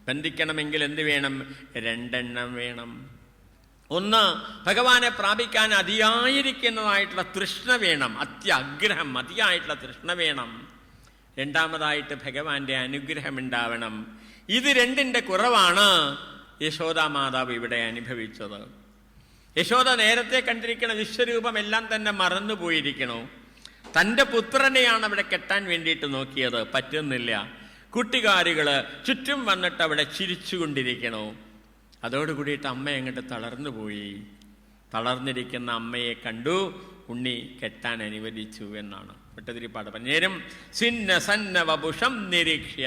ബന്ധിക്കണമെങ്കിൽ എന്ത് വേണം? 2 എണ്ണം വേണം. ഒന്ന്, ഭഗവാനെ പ്രാപിക്കാൻ അതിയായിരിക്കുന്നതായിട്ടുള്ള തൃഷ്ണ വേണം. അത്യാഗ്രഹം, അതിയായിട്ടുള്ള തൃഷ്ണ വേണം. രണ്ടാമതായിട്ട് ഭഗവാന്റെ അനുഗ്രഹം ഉണ്ടാവണം. ഇത് 2ന്റെ കുറവാണ് യശോദാ മാതാവ് ഇവിടെ അനുഭവിച്ചത്. യശോദ നേരത്തെ കണ്ടിരിക്കുന്ന വിശ്വരൂപം എല്ലാം തന്നെ മറന്നുപോയിരിക്കണു. തൻ്റെ പുത്രനെയാണ് അവിടെ കെട്ടാൻ വേണ്ടിയിട്ട് നോക്കിയത്. പറ്റുന്നില്ല. കുട്ടികാരികള് ചുറ്റും വന്നിട്ട് അവിടെ ചിരിച്ചുകൊണ്ടിരിക്കണു. അതോടുകൂടിയിട്ട് അമ്മ അങ്ങോട്ട് തളർന്നു പോയി. തളർന്നിരിക്കുന്ന അമ്മയെ കണ്ടു ഉണ്ണി കെട്ടാൻ അനുവദിച്ചു എന്നാണ് ഭട്ടതിരിപ്പാട് പറഞ്ഞേരും. സിന്ന സന്ന വപുഷം നിരീക്ഷ്യ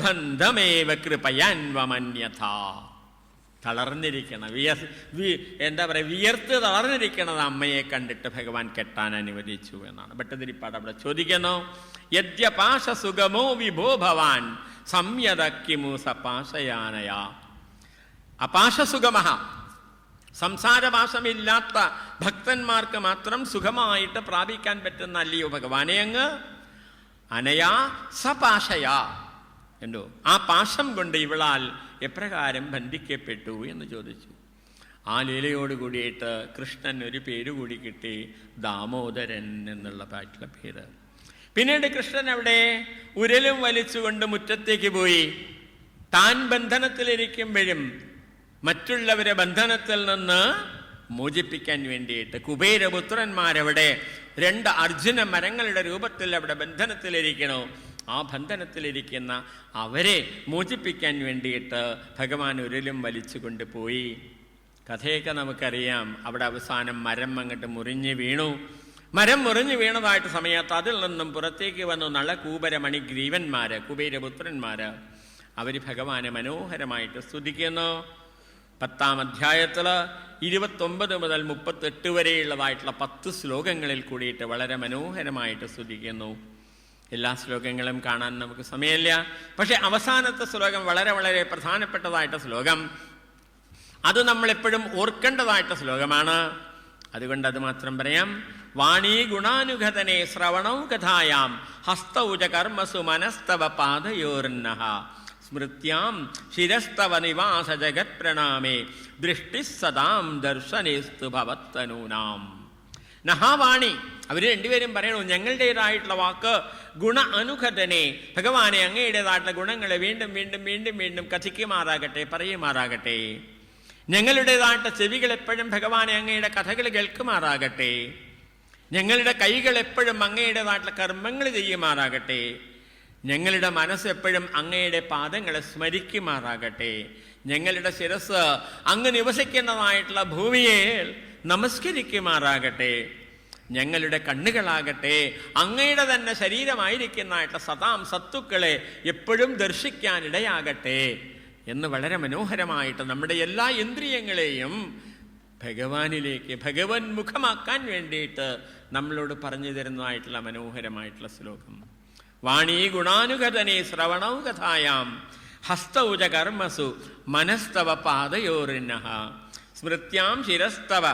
ബന്ധമേവ കൃപയാൻവമന്യഥ. തളർന്നിരിക്കണം, എന്താ പറയുക, വിയർത്ത് തളർന്നിരിക്കണത് അമ്മയെ കണ്ടിട്ട് ഭഗവാൻ കെട്ടാൻ അനുവദിച്ചു എന്നാണ് ഭട്ടതിരിപ്പാട് അവിടെ ചോദിക്കുന്നു. യദ്യപാശ സുഗമോ വിഭോ ഭവാൻ സംയതക്കിമു സപാശയാനയ. അപാശസുഗമ, സംസാരപാശമില്ലാത്ത ഭക്തന്മാർക്ക് മാത്രം സുഖമായിട്ട് പ്രാപിക്കാൻ പറ്റുന്ന അല്ലയോ ഭഗവാനെ അങ്ങ്? അനയാ സപാശയാ എന്തോ ആ പാശം കൊണ്ട് ഇവളാൽ എപ്രകാരം ബന്ധിക്കപ്പെട്ടു എന്ന് ചോദിച്ചു. ആ ലീലയോട് കൂടിയിട്ട് കൃഷ്ണൻ ഒരു പേര് കൂടി കിട്ടി, ദാമോദരൻ എന്നുള്ള പാട്ടുള്ള പേര്. പിന്നീട് കൃഷ്ണൻ അവിടെ ഉരലും വലിച്ചുകൊണ്ട് മുറ്റത്തേക്ക് പോയി. താൻ ബന്ധനത്തിലിരിക്കുമ്പോഴും മറ്റുള്ളവരെ ബന്ധനത്തിൽ നിന്ന് മോചിപ്പിക്കാൻ വേണ്ടിയിട്ട് കുബേരപുത്രന്മാരവിടെ 2 അർജുന മരങ്ങളുടെ രൂപത്തിൽ അവിടെ ബന്ധനത്തിലിരിക്കണോ. ആ ബന്ധനത്തിലിരിക്കുന്ന അവരെ മോചിപ്പിക്കാൻ വേണ്ടിയിട്ട് ഭഗവാൻ ഉരലും വലിച്ചു കൊണ്ടുപോയി. കഥയൊക്കെ നമുക്കറിയാം. അവിടെ അവസാനം മരം അങ്ങോട്ട് മുറിഞ്ഞു വീണു. മരം മുറിഞ്ഞു വീണതായിട്ട് സമയത്ത് അതിൽ നിന്നും പുറത്തേക്ക് വന്നു നളകൂബര മണിഗ്രീവന്മാര്, കുബേരപുത്രന്മാര്. അവർ ഭഗവാനെ മനോഹരമായിട്ട് സ്തുതിക്കുന്നു. 10-ാം അധ്യായത്തിൽ 29 മുതൽ 38 വരെയുള്ളതായിട്ടുള്ള 10 ശ്ലോകങ്ങളിൽ കൂടിയിട്ട് വളരെ മനോഹരമായിട്ട് സ്തുതിക്കുന്നു. എല്ലാ ശ്ലോകങ്ങളും കാണാൻ നമുക്ക് സമയമില്ല. പക്ഷെ അവസാനത്തെ ശ്ലോകം വളരെ വളരെ പ്രധാനപ്പെട്ടതായിട്ട് ശ്ലോകം, അത് നമ്മളെപ്പോഴും ഓർക്കേണ്ടതായിട്ട് ശ്ലോകമാണ്. അതുകൊണ്ട് അത് മാത്രം പറയാം. വാണീ ഗുണാനുഗതനെ ശ്രവണൗ കഥായാം ഹസ്തൗജ കർമ്മസു മനസ്തവ പാദയോർന്നഃ സ്മൃത്യാം ശിരസ്തവ നിവാസ ജഗത് പ്രണാമേ ദൃഷ്ടി സദാം ദർശനേസ്തു ഭവത്തനൂനാം. നഹാവാണി, അവർ രണ്ടുപേരും പറയണു, ഞങ്ങളുടേതായിട്ടുള്ള വാക്ക് ഗുണ അനുഗതനെ, ഭഗവാനെ അങ്ങയുടേതായിട്ടുള്ള ഗുണങ്ങളെ വീണ്ടും വീണ്ടും വീണ്ടും വീണ്ടും കഥിക്കുമാറാകട്ടെ, പറയുമാറാകട്ടെ. ഞങ്ങളുടേതായിട്ട് ചെവികൾ എപ്പോഴും ഭഗവാനെ അങ്ങയുടെ കഥകൾ കേൾക്കുമാറാകട്ടെ. ഞങ്ങളുടെ കൈകൾ എപ്പോഴും അങ്ങയുടേതായിട്ടുള്ള കർമ്മങ്ങൾ ചെയ്യുമാറാകട്ടെ. ഞങ്ങളുടെ മനസ്സെപ്പോഴും അങ്ങയുടെ പാദങ്ങളെ സ്മരിക്കുമാറാകട്ടെ. ഞങ്ങളുടെ ശിരസ് അങ്ങ് നിവസിക്കുന്നതായിട്ടുള്ള ഭൂമിയെ നമസ്കരിക്കുമാറാകട്ടെ. ഞങ്ങളുടെ കണ്ണുകളാകട്ടെ അങ്ങയുടെ തന്നെ ശരീരമായിരിക്കുന്നതായിട്ടുള്ള സദാം സത്തുക്കളെ എപ്പോഴും ദർശിക്കാനിടയാകട്ടെ എന്ന് വളരെ മനോഹരമായിട്ട് നമ്മുടെ എല്ലാ ഇന്ദ്രിയങ്ങളെയും ഭഗവാനിലേക്ക് ഭഗവൻ മുഖമാക്കാൻ വേണ്ടിയിട്ട് നമ്മളോട് പറഞ്ഞു തരുന്നതായിട്ടുള്ള മനോഹരമായിട്ടുള്ള ശ്ലോകം. വാണീ ഗുണാനുഗതനെ ശ്രവണൗ കഥായാം ഹസ്തൗജ കർമ്മസു മനസ്തവ പാദയോർന്നഃ സ്മൃത്യാം ശിരസ്തവ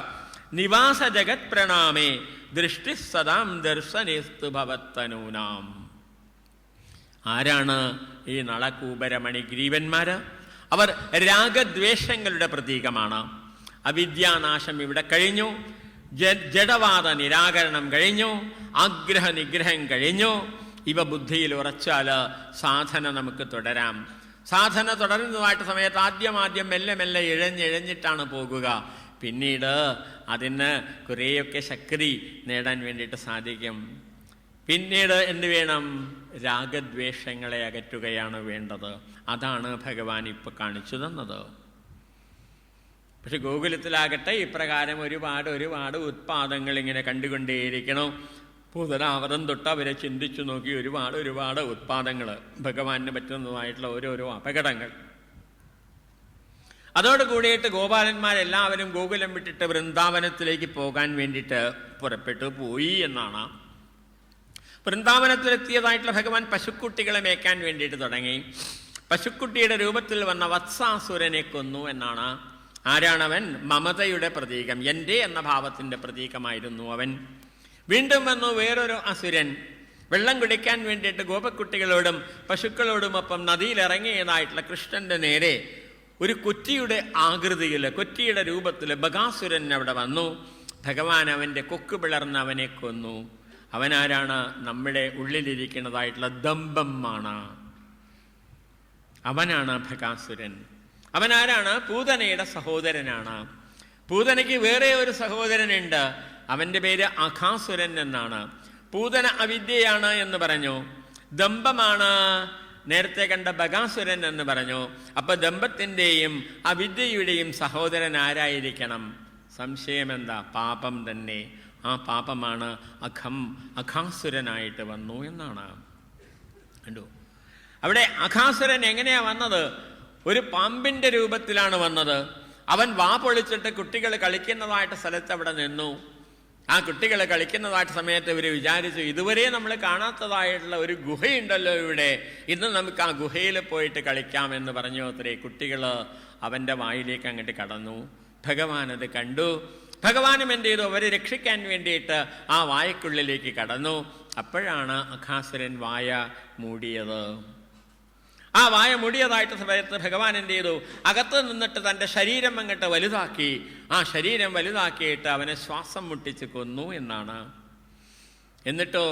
നിവാസ ജഗത് പ്രണാമേ ദൃഷ്ടി സദാം ദർശനേസ്തു ഭവത്തനൂനാം. ആരാണ് ഈ നളകൂപരമണിഗ്രീവന്മാര്? അവർ രാഗദ്വേഷങ്ങളുടെ പ്രതീകമാണ്. അവിദ്യാനാശം ഇവിടെ കഴിഞ്ഞു, ജഡവാദ നിരാകരണം കഴിഞ്ഞു, ആഗ്രഹ നിഗ്രഹം കഴിഞ്ഞു. ഇവ ബുദ്ധിയിൽ ഉറച്ചാൽ സാധന നമുക്ക് തുടരാം. സാധന തുടരുന്നതായിട്ട് സമയത്ത് ആദ്യം മെല്ലെ മെല്ലെ ഇഴഞ്ഞിട്ടാണ് പോകുക. പിന്നീട് അതിന് കുറേയൊക്കെ ശക്തി നേടാൻ വേണ്ടിയിട്ട് സാധിക്കും. പിന്നീട് എന്ത് വേണം? രാഗദ്വേഷങ്ങളെ അകറ്റുകയാണ് വേണ്ടത്. അതാണ് ഭഗവാൻ ഇപ്പൊ കാണിച്ചു തന്നത്. പക്ഷെ ഗോകുലത്തിലാകട്ടെ ഇപ്രകാരം ഒരുപാട് ഉത്പാദങ്ങൾ ഇങ്ങനെ കണ്ടുകൊണ്ടേയിരിക്കണം. പൂതനാവതം തൊട്ട് അവരെ ചിന്തിച്ചു നോക്കി ഒരുപാട് ഉത്പാദങ്ങൾ, ഭഗവാന് പറ്റുന്നതായിട്ടുള്ള ഓരോരോ അപകടങ്ങൾ. അതോട് കൂടിയിട്ട് ഗോപാലന്മാരെല്ലാവരും ഗോകുലം വിട്ടിട്ട് വൃന്ദാവനത്തിലേക്ക് പോകാൻ വേണ്ടിയിട്ട് പുറപ്പെട്ടു പോയി എന്നാണ്. വൃന്ദാവനത്തിലെത്തിയതായിട്ടുള്ള ഭഗവാൻ പശുക്കുട്ടികളെ മേയ്ക്കാൻ വേണ്ടിയിട്ട് തുടങ്ങി. പശുക്കുട്ടിയുടെ രൂപത്തിൽ വന്ന വത്സാസുരനെ കൊന്നു എന്നാണ്. ആരാണവൻ? മമതയുടെ പ്രതീകം, എൻ്റെ എന്ന ഭാവത്തിൻ്റെ പ്രതീകമായിരുന്നു അവൻ. വീണ്ടും വന്നു വേറൊരു അസുരൻ. വെള്ളം കുടിക്കാൻ വേണ്ടിയിട്ട് ഗോപക്കുട്ടികളോടും പശുക്കളോടുമൊപ്പം നദിയിലിറങ്ങിയതായിട്ടുള്ള കൃഷ്ണന്റെ നേരെ ഒരു കൊറ്റിയുടെ ആകൃതിയിൽ, കൊറ്റിയുടെ രൂപത്തിൽ ബകാസുരൻ അവിടെ വന്നു. ഭഗവാൻ അവൻ്റെ കൊക്ക് പിളർന്ന് അവനെ കൊന്നു. അവനാരാണ്? നമ്മുടെ ഉള്ളിലിരിക്കുന്നതായിട്ടുള്ള ദമ്പമാണ്. അവനാണ് ബകാസുരൻ. അവനാരാണ്? പൂതനയുടെ സഹോദരനാണ്. പൂതനയ്ക്ക് വേറെ ഒരു സഹോദരനുണ്ട്. അവൻ്റെ പേര് അഘാസുരൻ എന്നാണ്. പൂതന അവിദ്യയാണ് എന്ന് പറഞ്ഞു. ദമ്പമാണ് നേരത്തെ കണ്ട ബകാസുരൻ എന്ന് പറഞ്ഞു. അപ്പൊ ദമ്പത്തിൻ്റെയും അവിദ്യയുടെയും സഹോദരൻ ആരായിരിക്കണം? സംശയം എന്താ? പാപം തന്നെ. ആ പാപമാണ് അഘാസുരനായിട്ട് വന്നു എന്നാണ്. കണ്ടു? അവിടെ അഘാസുരൻ എങ്ങനെയാ വന്നത്? ഒരു പാമ്പിന്റെ രൂപത്തിലാണ് വന്നത്. അവൻ വാ പൊളിച്ചിട്ട് കുട്ടികൾ കളിക്കുന്നതായിട്ട് സ്ഥലത്ത് അവിടെ നിന്നു. ആ കുട്ടികൾ കളിക്കുന്നതായിട്ട് സമയത്ത് ഇവർ വിചാരിച്ചു, ഇതുവരെ നമ്മൾ കാണാത്തതായിട്ടുള്ള ഒരു ഗുഹയുണ്ടല്ലോ ഇവിടെ, ഇന്ന് നമുക്ക് ആ ഗുഹയിൽ പോയിട്ട് കളിക്കാമെന്ന് പറഞ്ഞു. അത്രേ കുട്ടികൾ അവൻ്റെ വായിലേക്ക് അങ്ങോട്ട് കടന്നു. ഭഗവാൻ അത് കണ്ടു. ഭഗവാനും എന്ത് ചെയ്തു? അവരെ രക്ഷിക്കാൻ വേണ്ടിയിട്ട് ആ വായക്കുള്ളിലേക്ക് കടന്നു. അപ്പോഴാണ് അഘാസുരൻ വായ മൂടിയത്. ആ വായ മൂടിയതായിട്ട് സമയത്ത് ഭഗവാൻ എന്ത് ചെയ്തു? അകത്ത് നിന്നിട്ട് തൻ്റെ ശരീരം അങ്ങോട്ട് വലുതാക്കി. ആ ശരീരം വലുതാക്കിയിട്ട് അവനെ ശ്വാസം മുട്ടിച്ച് കൊന്നു എന്നാണ്. എന്നിട്ടോ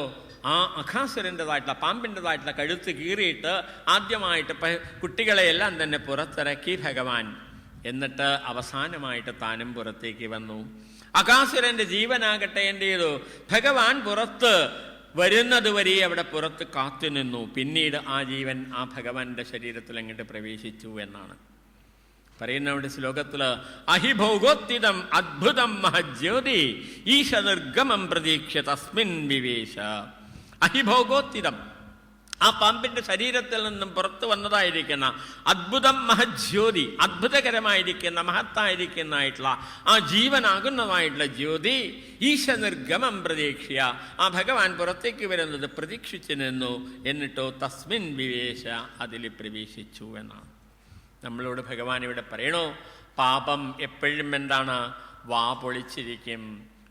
ആ അഘാസുരൻ്റെതായിട്ടുള്ള പാമ്പിൻ്റെതായിട്ടുള്ള കഴുത്ത് കീറിയിട്ട് ആദ്യമായിട്ട് കുട്ടികളെയെല്ലാം തന്നെ പുറത്തിറക്കി ഭഗവാൻ. എന്നിട്ട് അവസാനമായിട്ട് താനും പുറത്തേക്ക് വന്നു. അഘാസുരൻ്റെ ജീവനാകട്ടെ എന്ത് ചെയ്തു? ഭഗവാൻ പുറത്ത് വരുന്നത് വരെ അവിടെ പുറത്ത് കാത്തുനിന്നു. പിന്നീട് ആ ജീവൻ ആ ഭഗവാന്റെ ശരീരത്തിൽ അങ്ങോട്ട് പ്രവേശിച്ചു എന്നാണ് പറയുന്ന അവിടെ ശ്ലോകത്തില്. അഹിഭോഗോത്തിതം അദ്ഭുതം മഹജ്യോതി ഈശ നിർഗമം പ്രതീക്ഷ തസ്മിൻ വിവേശ. അഹിഭോഗോത്തിതം, ആ പാമ്പിന്റെ ശരീരത്തിൽ നിന്നും പുറത്തു വന്നതായിരിക്കുന്ന അദ്ഭുതം മഹജ്യോതി, അത്ഭുതകരമായിരിക്കുന്ന മഹത്തായിരിക്കുന്നതായിട്ടുള്ള ആ ജീവനാകുന്നതായിട്ടുള്ള ജ്യോതി ഈശനിർഗമം പ്രതീക്ഷ്യ, ആ ഭഗവാൻ പുറത്തേക്ക് വരുന്നത് പ്രതീക്ഷിച്ചു നിന്നു. എന്നിട്ടോ തസ്മിൻ വിവേശ, അതിൽ പ്രവേശിച്ചു എന്നാണ്. നമ്മളോട് ഭഗവാൻ ഇവിടെ പറയണോ, പാപം എപ്പോഴും എന്താണ്? വാ പൊളിച്ചിരിക്കും.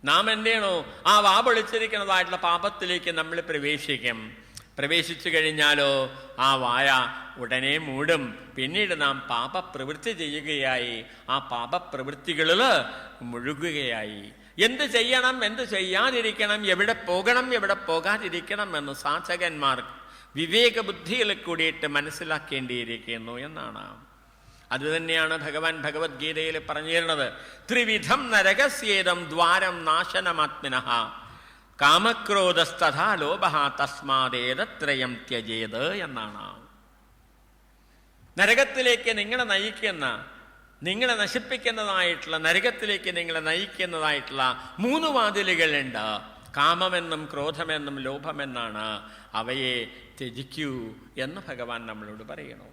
നാം എന്തെയാണോ ആ വാ പൊളിച്ചിരിക്കുന്നതായിട്ടുള്ള പാപത്തിലേക്ക് നമ്മൾ പ്രവേശിക്കും. പ്രവേശിച്ചു കഴിഞ്ഞാലോ ആ വായ ഉടനെ മൂടും. പിന്നീട് നാം പാപപ്രവൃത്തി ചെയ്യുകയായി, ആ പാപപ്രവൃത്തികളിൽ മുഴുകുകയായി. എന്ത് ചെയ്യണം, എന്ത് ചെയ്യാതിരിക്കണം, എവിടെ പോകണം, എവിടെ പോകാതിരിക്കണം എന്ന് സാധകന്മാർ വിവേകബുദ്ധിയിൽ കൂടിയിട്ട് മനസ്സിലാക്കേണ്ടിയിരിക്കുന്നു എന്നാണ്. അതുതന്നെയാണ് ഭഗവാൻ ഭഗവത്ഗീതയിൽ പറഞ്ഞു തരുന്നത്. ത്രിവിധം നരകസ്യേദം ദ്വാരം നാശനമാത്മനഃ കാമക്രോധസ്തഥാ ലോഭഃ തസ്മാദേതത്രയം ത്യജേത് എന്നാണ്. നരകത്തിലേക്ക് നിങ്ങളെ നയിക്കുന്ന, നിങ്ങളെ നശിപ്പിക്കുന്നതായിട്ടുള്ള, നരകത്തിലേക്ക് നിങ്ങളെ നയിക്കുന്നതായിട്ടുള്ള 3 വാതിലുകളുണ്ട്. കാമമെന്നും ക്രോധമെന്നും ലോഭമെന്നാണ്. അവയെ ത്യജിക്കൂ എന്ന് ഭഗവാൻ നമ്മളോട് പറയണു.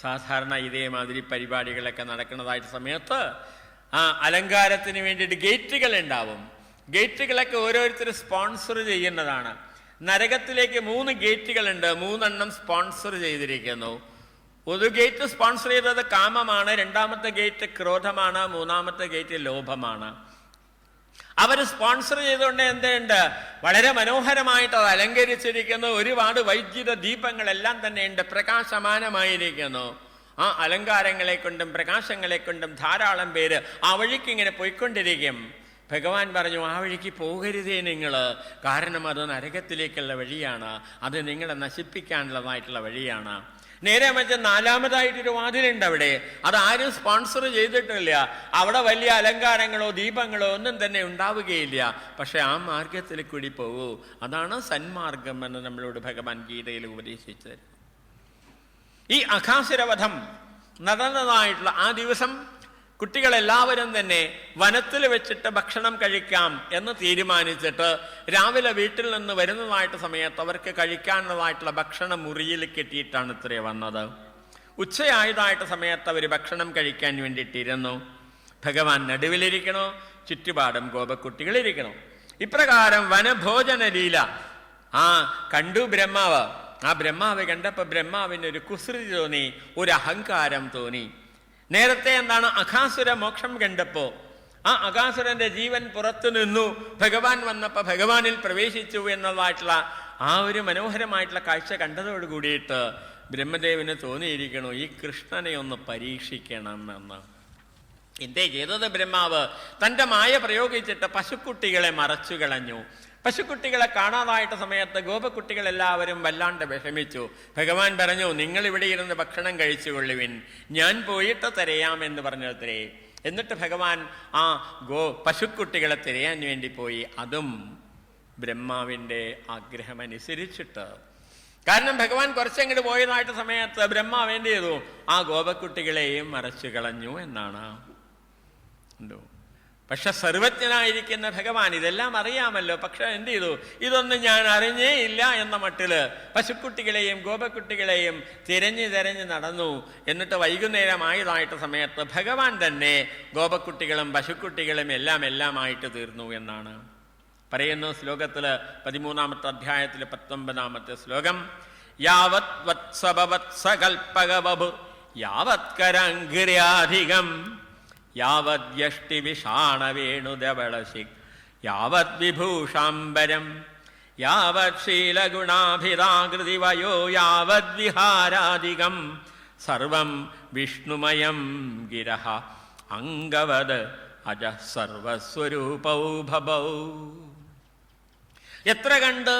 സാധാരണ ഇതേമാതിരി പരിപാടികളൊക്കെ നടക്കുന്നതായിട്ട് സമയത്ത് അലങ്കാരത്തിന് വേണ്ടിയിട്ട് ഗേറ്റുകൾ ഉണ്ടാവും. ഗേറ്റുകളൊക്കെ ഓരോരുത്തർ സ്പോൺസർ ചെയ്യുന്നതാണ്. നരകത്തിലേക്ക് 3 ഗേറ്റുകളുണ്ട്. 3 സ്പോൺസർ ചെയ്തിരിക്കുന്നു. ഒരു ഗേറ്റ് സ്പോൺസർ ചെയ്തത് കാമമാണ്, 2ാമത്തെ ഗേറ്റ് ക്രോധമാണ്, 3ാമത്തെ ഗേറ്റ് ലോഭമാണ്. അവർ സ്പോൺസർ ചെയ്തുകൊണ്ട് എന്തുണ്ട്? വളരെ മനോഹരമായിട്ട് അത് അലങ്കരിച്ചിരിക്കുന്നു. ഒരുപാട് വൈദ്യുത ദീപങ്ങളെല്ലാം തന്നെ ഉണ്ട്, പ്രകാശമാനമായിരിക്കുന്നു. ആ അലങ്കാരങ്ങളെ കൊണ്ടും പ്രകാശങ്ങളെ കൊണ്ടും ധാരാളം പേര് ആ വഴിക്ക് ഇങ്ങനെ പോയിക്കൊണ്ടിരിക്കും. ഭഗവാൻ പറഞ്ഞു, ആ വഴിക്ക് പോകരുതേ നിങ്ങൾ, കാരണം അത് നരകത്തിലേക്കുള്ള വഴിയാണ്, അത് നിങ്ങളെ നശിപ്പിക്കാനുള്ളതായിട്ടുള്ള വഴിയാണ്. നേരെ മറിച്ച് 4ാമതായിട്ടൊരു വാതിലുണ്ട്. അവിടെ അതാരും സ്പോൺസർ ചെയ്തിട്ടില്ല. അവിടെ വലിയ അലങ്കാരങ്ങളോ ദീപങ്ങളോ ഒന്നും തന്നെ ഉണ്ടാവുകയില്ല. പക്ഷെ ആ മാർഗത്തിൽ കൂടി പോകൂ, അതാണ് സന്മാർഗം എന്ന് നമ്മളോട് ഭഗവാൻ ഗീതയിൽ ഉപദേശിച്ചത്. ഈ അഘാസുരവധം നടന്നതായിട്ടുള്ള ആ ദിവസം കുട്ടികളെല്ലാവരും തന്നെ വനത്തിൽ വെച്ചിട്ട് ഭക്ഷണം കഴിക്കാം എന്ന് തീരുമാനിച്ചിട്ട് രാവിലെ വീട്ടിൽ നിന്ന് വരുന്നതായിട്ട് സമയത്ത് അവർക്ക് കഴിക്കാനുള്ളതായിട്ടുള്ള ഭക്ഷണം മുറിയിൽ കെട്ടിയിട്ടാണ് ഇത്രേ വന്നത്. ഉച്ചയായതായിട്ട് സമയത്ത് അവർ ഭക്ഷണം കഴിക്കാൻ വേണ്ടിയിട്ടിരുന്നു. ഭഗവാൻ നടുവിലിരിക്കണോ, ചുറ്റുപാടും ഗോപക്കുട്ടികളിരിക്കണോ. ഇപ്രകാരം വനഭോജന ലീല കണ്ടു ബ്രഹ്മാവ്. ആ ബ്രഹ്മാവ് കണ്ടപ്പോൾ ബ്രഹ്മാവിനൊരു കുസൃതി തോന്നി, ഒരു അഹങ്കാരം തോന്നി. നേരത്തെ എന്താണ്? അഘാസുര മോക്ഷം കണ്ടപ്പോ ആ അഘാസുരന്റെ ജീവൻ പുറത്തു നിന്നു, ഭഗവാൻ വന്നപ്പോ ഭഗവാനിൽ പ്രവേശിച്ചു എന്നതായിട്ടുള്ള ആ ഒരു മനോഹരമായിട്ടുള്ള കാഴ്ച കണ്ടതോട് കൂടിയിട്ട് ബ്രഹ്മദേവന് തോന്നിയിരിക്കണു, ഈ കൃഷ്ണനെ ഒന്ന് പരീക്ഷിക്കണം എന്ന്. എന്തേ ചെയ്തത്? ബ്രഹ്മാവ് തൻ്റെ മായ പ്രയോഗിച്ചിട്ട് പശുക്കുട്ടികളെ മറച്ചു കളഞ്ഞു. പശുക്കുട്ടികളെ കാണാതായിട്ട് സമയത്ത് ഗോപക്കുട്ടികളെല്ലാവരും വല്ലാണ്ട് വിഷമിച്ചു. ഭഗവാൻ പറഞ്ഞു, നിങ്ങൾ ഇവിടെ ഇരുന്ന് ഭക്ഷണം കഴിച്ചുകൊള്ളുവിൻ, ഞാൻ പോയിട്ട് തിരയാമെന്ന് പറഞ്ഞത്രേ. എന്നിട്ട് ഭഗവാൻ ആ പശുക്കുട്ടികളെ തിരയാൻ വേണ്ടി പോയി. അതും ബ്രഹ്മാവിൻ്റെ ആഗ്രഹമനുസരിച്ചിട്ട്. കാരണം ഭഗവാൻ കുറച്ചങ്ങോട്ട് പോയതായിട്ട് സമയത്ത് ബ്രഹ്മാവ് എന്ത് ചെയ്തു? ആ ഗോപക്കുട്ടികളെയും മറച്ചു കളഞ്ഞു എന്നാണ്. എന്തോ പക്ഷെ സർവജ്ഞനായിരിക്കുന്ന ഭഗവാൻ ഇതെല്ലാം അറിയാമല്ലോ. പക്ഷെ എന്ത് ചെയ്തു? ഇതൊന്നും ഞാൻ അറിഞ്ഞേ ഇല്ല എന്ന മട്ടില് പശുക്കുട്ടികളെയും ഗോപക്കുട്ടികളെയും തിരഞ്ഞു നടന്നു. എന്നിട്ട് വൈകുന്നേരമായതായിട്ട് സമയത്ത് ഭഗവാൻ തന്നെ ഗോപക്കുട്ടികളും പശുക്കുട്ടികളും എല്ലാമായിട്ട് തീർന്നു എന്നാണ് പറയുന്നു. ശ്ലോകത്തില് 13ാമത്തെ അധ്യായത്തില് 19ാമത്തെ ശ്ലോകം. യാവത് വത്സപവത്സകൽപകവഭു യാവത്കരാംഗിര്യാധികം യാവദ്യഷ്ടി വിഷാണവേണുധവളശിക് യാവത് വിഭൂഷാംബരം യാവത് ശീലഗുണാഭിരാകൃതി വയോ യാവത് വിഹാരാധികം സർവം വിഷ്ണുമയം ഗിരഃ അംഗവത് അജ സർവസ്വരൂപൗ ഭവൗ. എത്ര കണ്ട്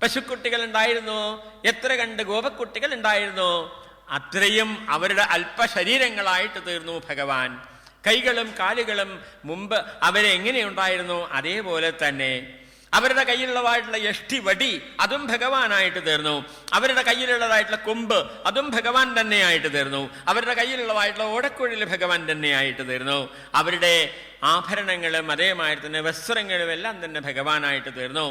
പശുക്കുട്ടികൾ ഉണ്ടായിരുന്നു, എത്ര കണ്ട് ഗോപക്കുട്ടികൾ ഉണ്ടായിരുന്നു, അത്രയും അവരുടെ അല്പശരീരങ്ങളായിട്ട് തീർന്നു ഭഗവാൻ. കൈകളും കാലുകളും മുമ്പ് അവരെ എങ്ങനെയുണ്ടായിരുന്നു അതേപോലെ തന്നെ. അവരുടെ കയ്യിലുള്ളതായിട്ടുള്ള യഷ്ടി വടി അതും ഭഗവാനായിട്ട് തീർന്നു. അവരുടെ കയ്യിലുള്ളതായിട്ടുള്ള കൊമ്പ് അതും ഭഗവാൻ തന്നെയായിട്ട് തീർന്നു. അവരുടെ കയ്യിലുള്ളതായിട്ടുള്ള ഓടക്കുഴൽ ഭഗവാൻ തന്നെയായിട്ട് തീർന്നു. അവരുടെ ആഭരണങ്ങളും അതേമാതിരി തന്നെ വസ്ത്രങ്ങളും എല്ലാം തന്നെ ഭഗവാനായിട്ട് തീർന്നു.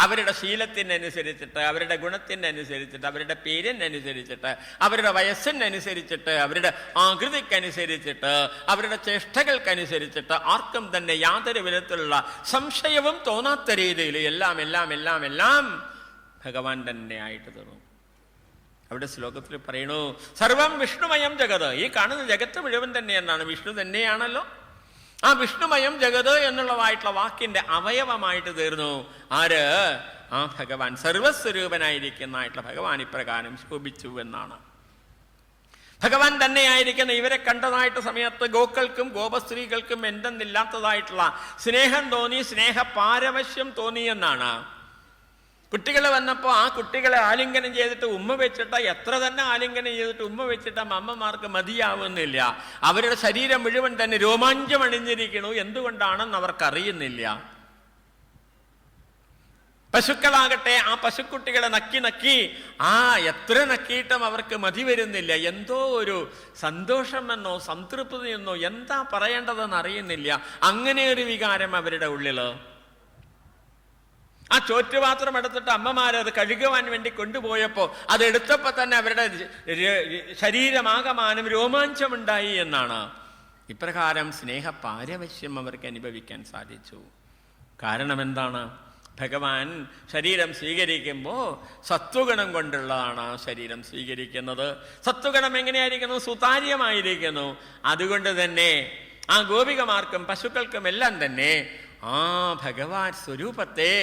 അവരുടെ ശീലത്തിനനുസരിച്ചിട്ട്, അവരുടെ ഗുണത്തിനനുസരിച്ചിട്ട്, അവരുടെ പേരിനനുസരിച്ചിട്ട്, അവരുടെ വയസ്സിനനുസരിച്ചിട്ട്, അവരുടെ ആകൃതിക്കനുസരിച്ചിട്ട്, അവരുടെ ചേഷ്ടകൾക്കനുസരിച്ചിട്ട് ആർക്കും തന്നെ യാതൊരു വിധത്തിലുള്ള സംശയവും തോന്നാത്ത രീതിയിൽ എല്ലാം എല്ലാം എല്ലാം എല്ലാം ഭഗവാൻ തന്നെ ആയിട്ട് തീർന്നു. അവിടെ ശ്ലോകത്തിൽ പറയണു, സർവം വിഷ്ണുമയം ജഗത്. ഈ കാണുന്ന ജഗത്ത് മുഴുവൻ തന്നെ എന്നാണ്, വിഷ്ണു തന്നെയാണല്ലോ. ആ വിഷ്ണുമയം ജഗത് എന്നുള്ളതായിട്ടുള്ള വാക്കിന്റെ അവയവമായിട്ട് തീർന്നു ആര്? ആ ഭഗവാൻ. സർവസ്വരൂപനായിരിക്കുന്നതായിട്ടുള്ള ഭഗവാൻ ഇപ്രകാരം ശോഭിച്ചു എന്നാണ്. ഭഗവാൻ തന്നെയായിരിക്കുന്ന ഇവരെ കണ്ടതായിട്ട് സമയത്ത് ഗോക്കൾക്കും ഗോപസ്ത്രീകൾക്കും എന്തെന്നില്ലാത്തതായിട്ടുള്ള സ്നേഹം തോന്നി, സ്നേഹപാരവശ്യം തോന്നി എന്നാണ്. കുട്ടികൾ വന്നപ്പോൾ ആ കുട്ടികളെ ആലിംഗനം ചെയ്തിട്ട് ഉമ്മ വെച്ചിട്ട്, എത്ര തന്നെ ആലിംഗനം ചെയ്തിട്ട് ഉമ്മ വെച്ചിട്ട് അമ്മമാർക്ക് മതിയാവുന്നില്ല. അവരുടെ ശരീരം മുഴുവൻ തന്നെ രോമാഞ്ചം അണിഞ്ഞിരിക്കണു. എന്തുകൊണ്ടാണെന്ന് അവർക്കറിയുന്നില്ല. പശുക്കളാകട്ടെ ആ പശുക്കുട്ടികളെ നക്കി നക്കി എത്ര നക്കിയിട്ടും അവർക്ക് മതി വരുന്നില്ല. എന്തോ ഒരു സന്തോഷമെന്നോ സംതൃപ്തി എന്നോ എന്താ പറയേണ്ടതെന്ന് അറിയുന്നില്ല. അങ്ങനെ ഒരു വികാരം അവരുടെ ഉള്ളില്. ആ ചോറ്റുപാത്രം എടുത്തിട്ട് അമ്മമാരത് കഴുകുവാൻ വേണ്ടി കൊണ്ടുപോയപ്പോൾ അതെടുത്തപ്പോൾ തന്നെ അവരുടെ ശരീരമാകമാനം രോമാഞ്ചമുണ്ടായി എന്നാണ്. ഇപ്രകാരം സ്നേഹപാരവശ്യം അവർക്ക് അനുഭവിക്കാൻ സാധിച്ചു. കാരണം എന്താണ്? ഭഗവാൻ ശരീരം സ്വീകരിക്കുമ്പോൾ സത്വഗുണം കൊണ്ടുള്ളതാണ് ശരീരം സ്വീകരിക്കുന്നത്. സത്വഗുണം എങ്ങനെയായിരിക്കുന്നു? സുതാര്യമായിരിക്കുന്നു. അതുകൊണ്ട് തന്നെ ആ ഗോപികമാർക്കും പശുക്കൾക്കും എല്ലാം തന്നെ ആ ഭഗവാൻ സ്വരൂപത്തെ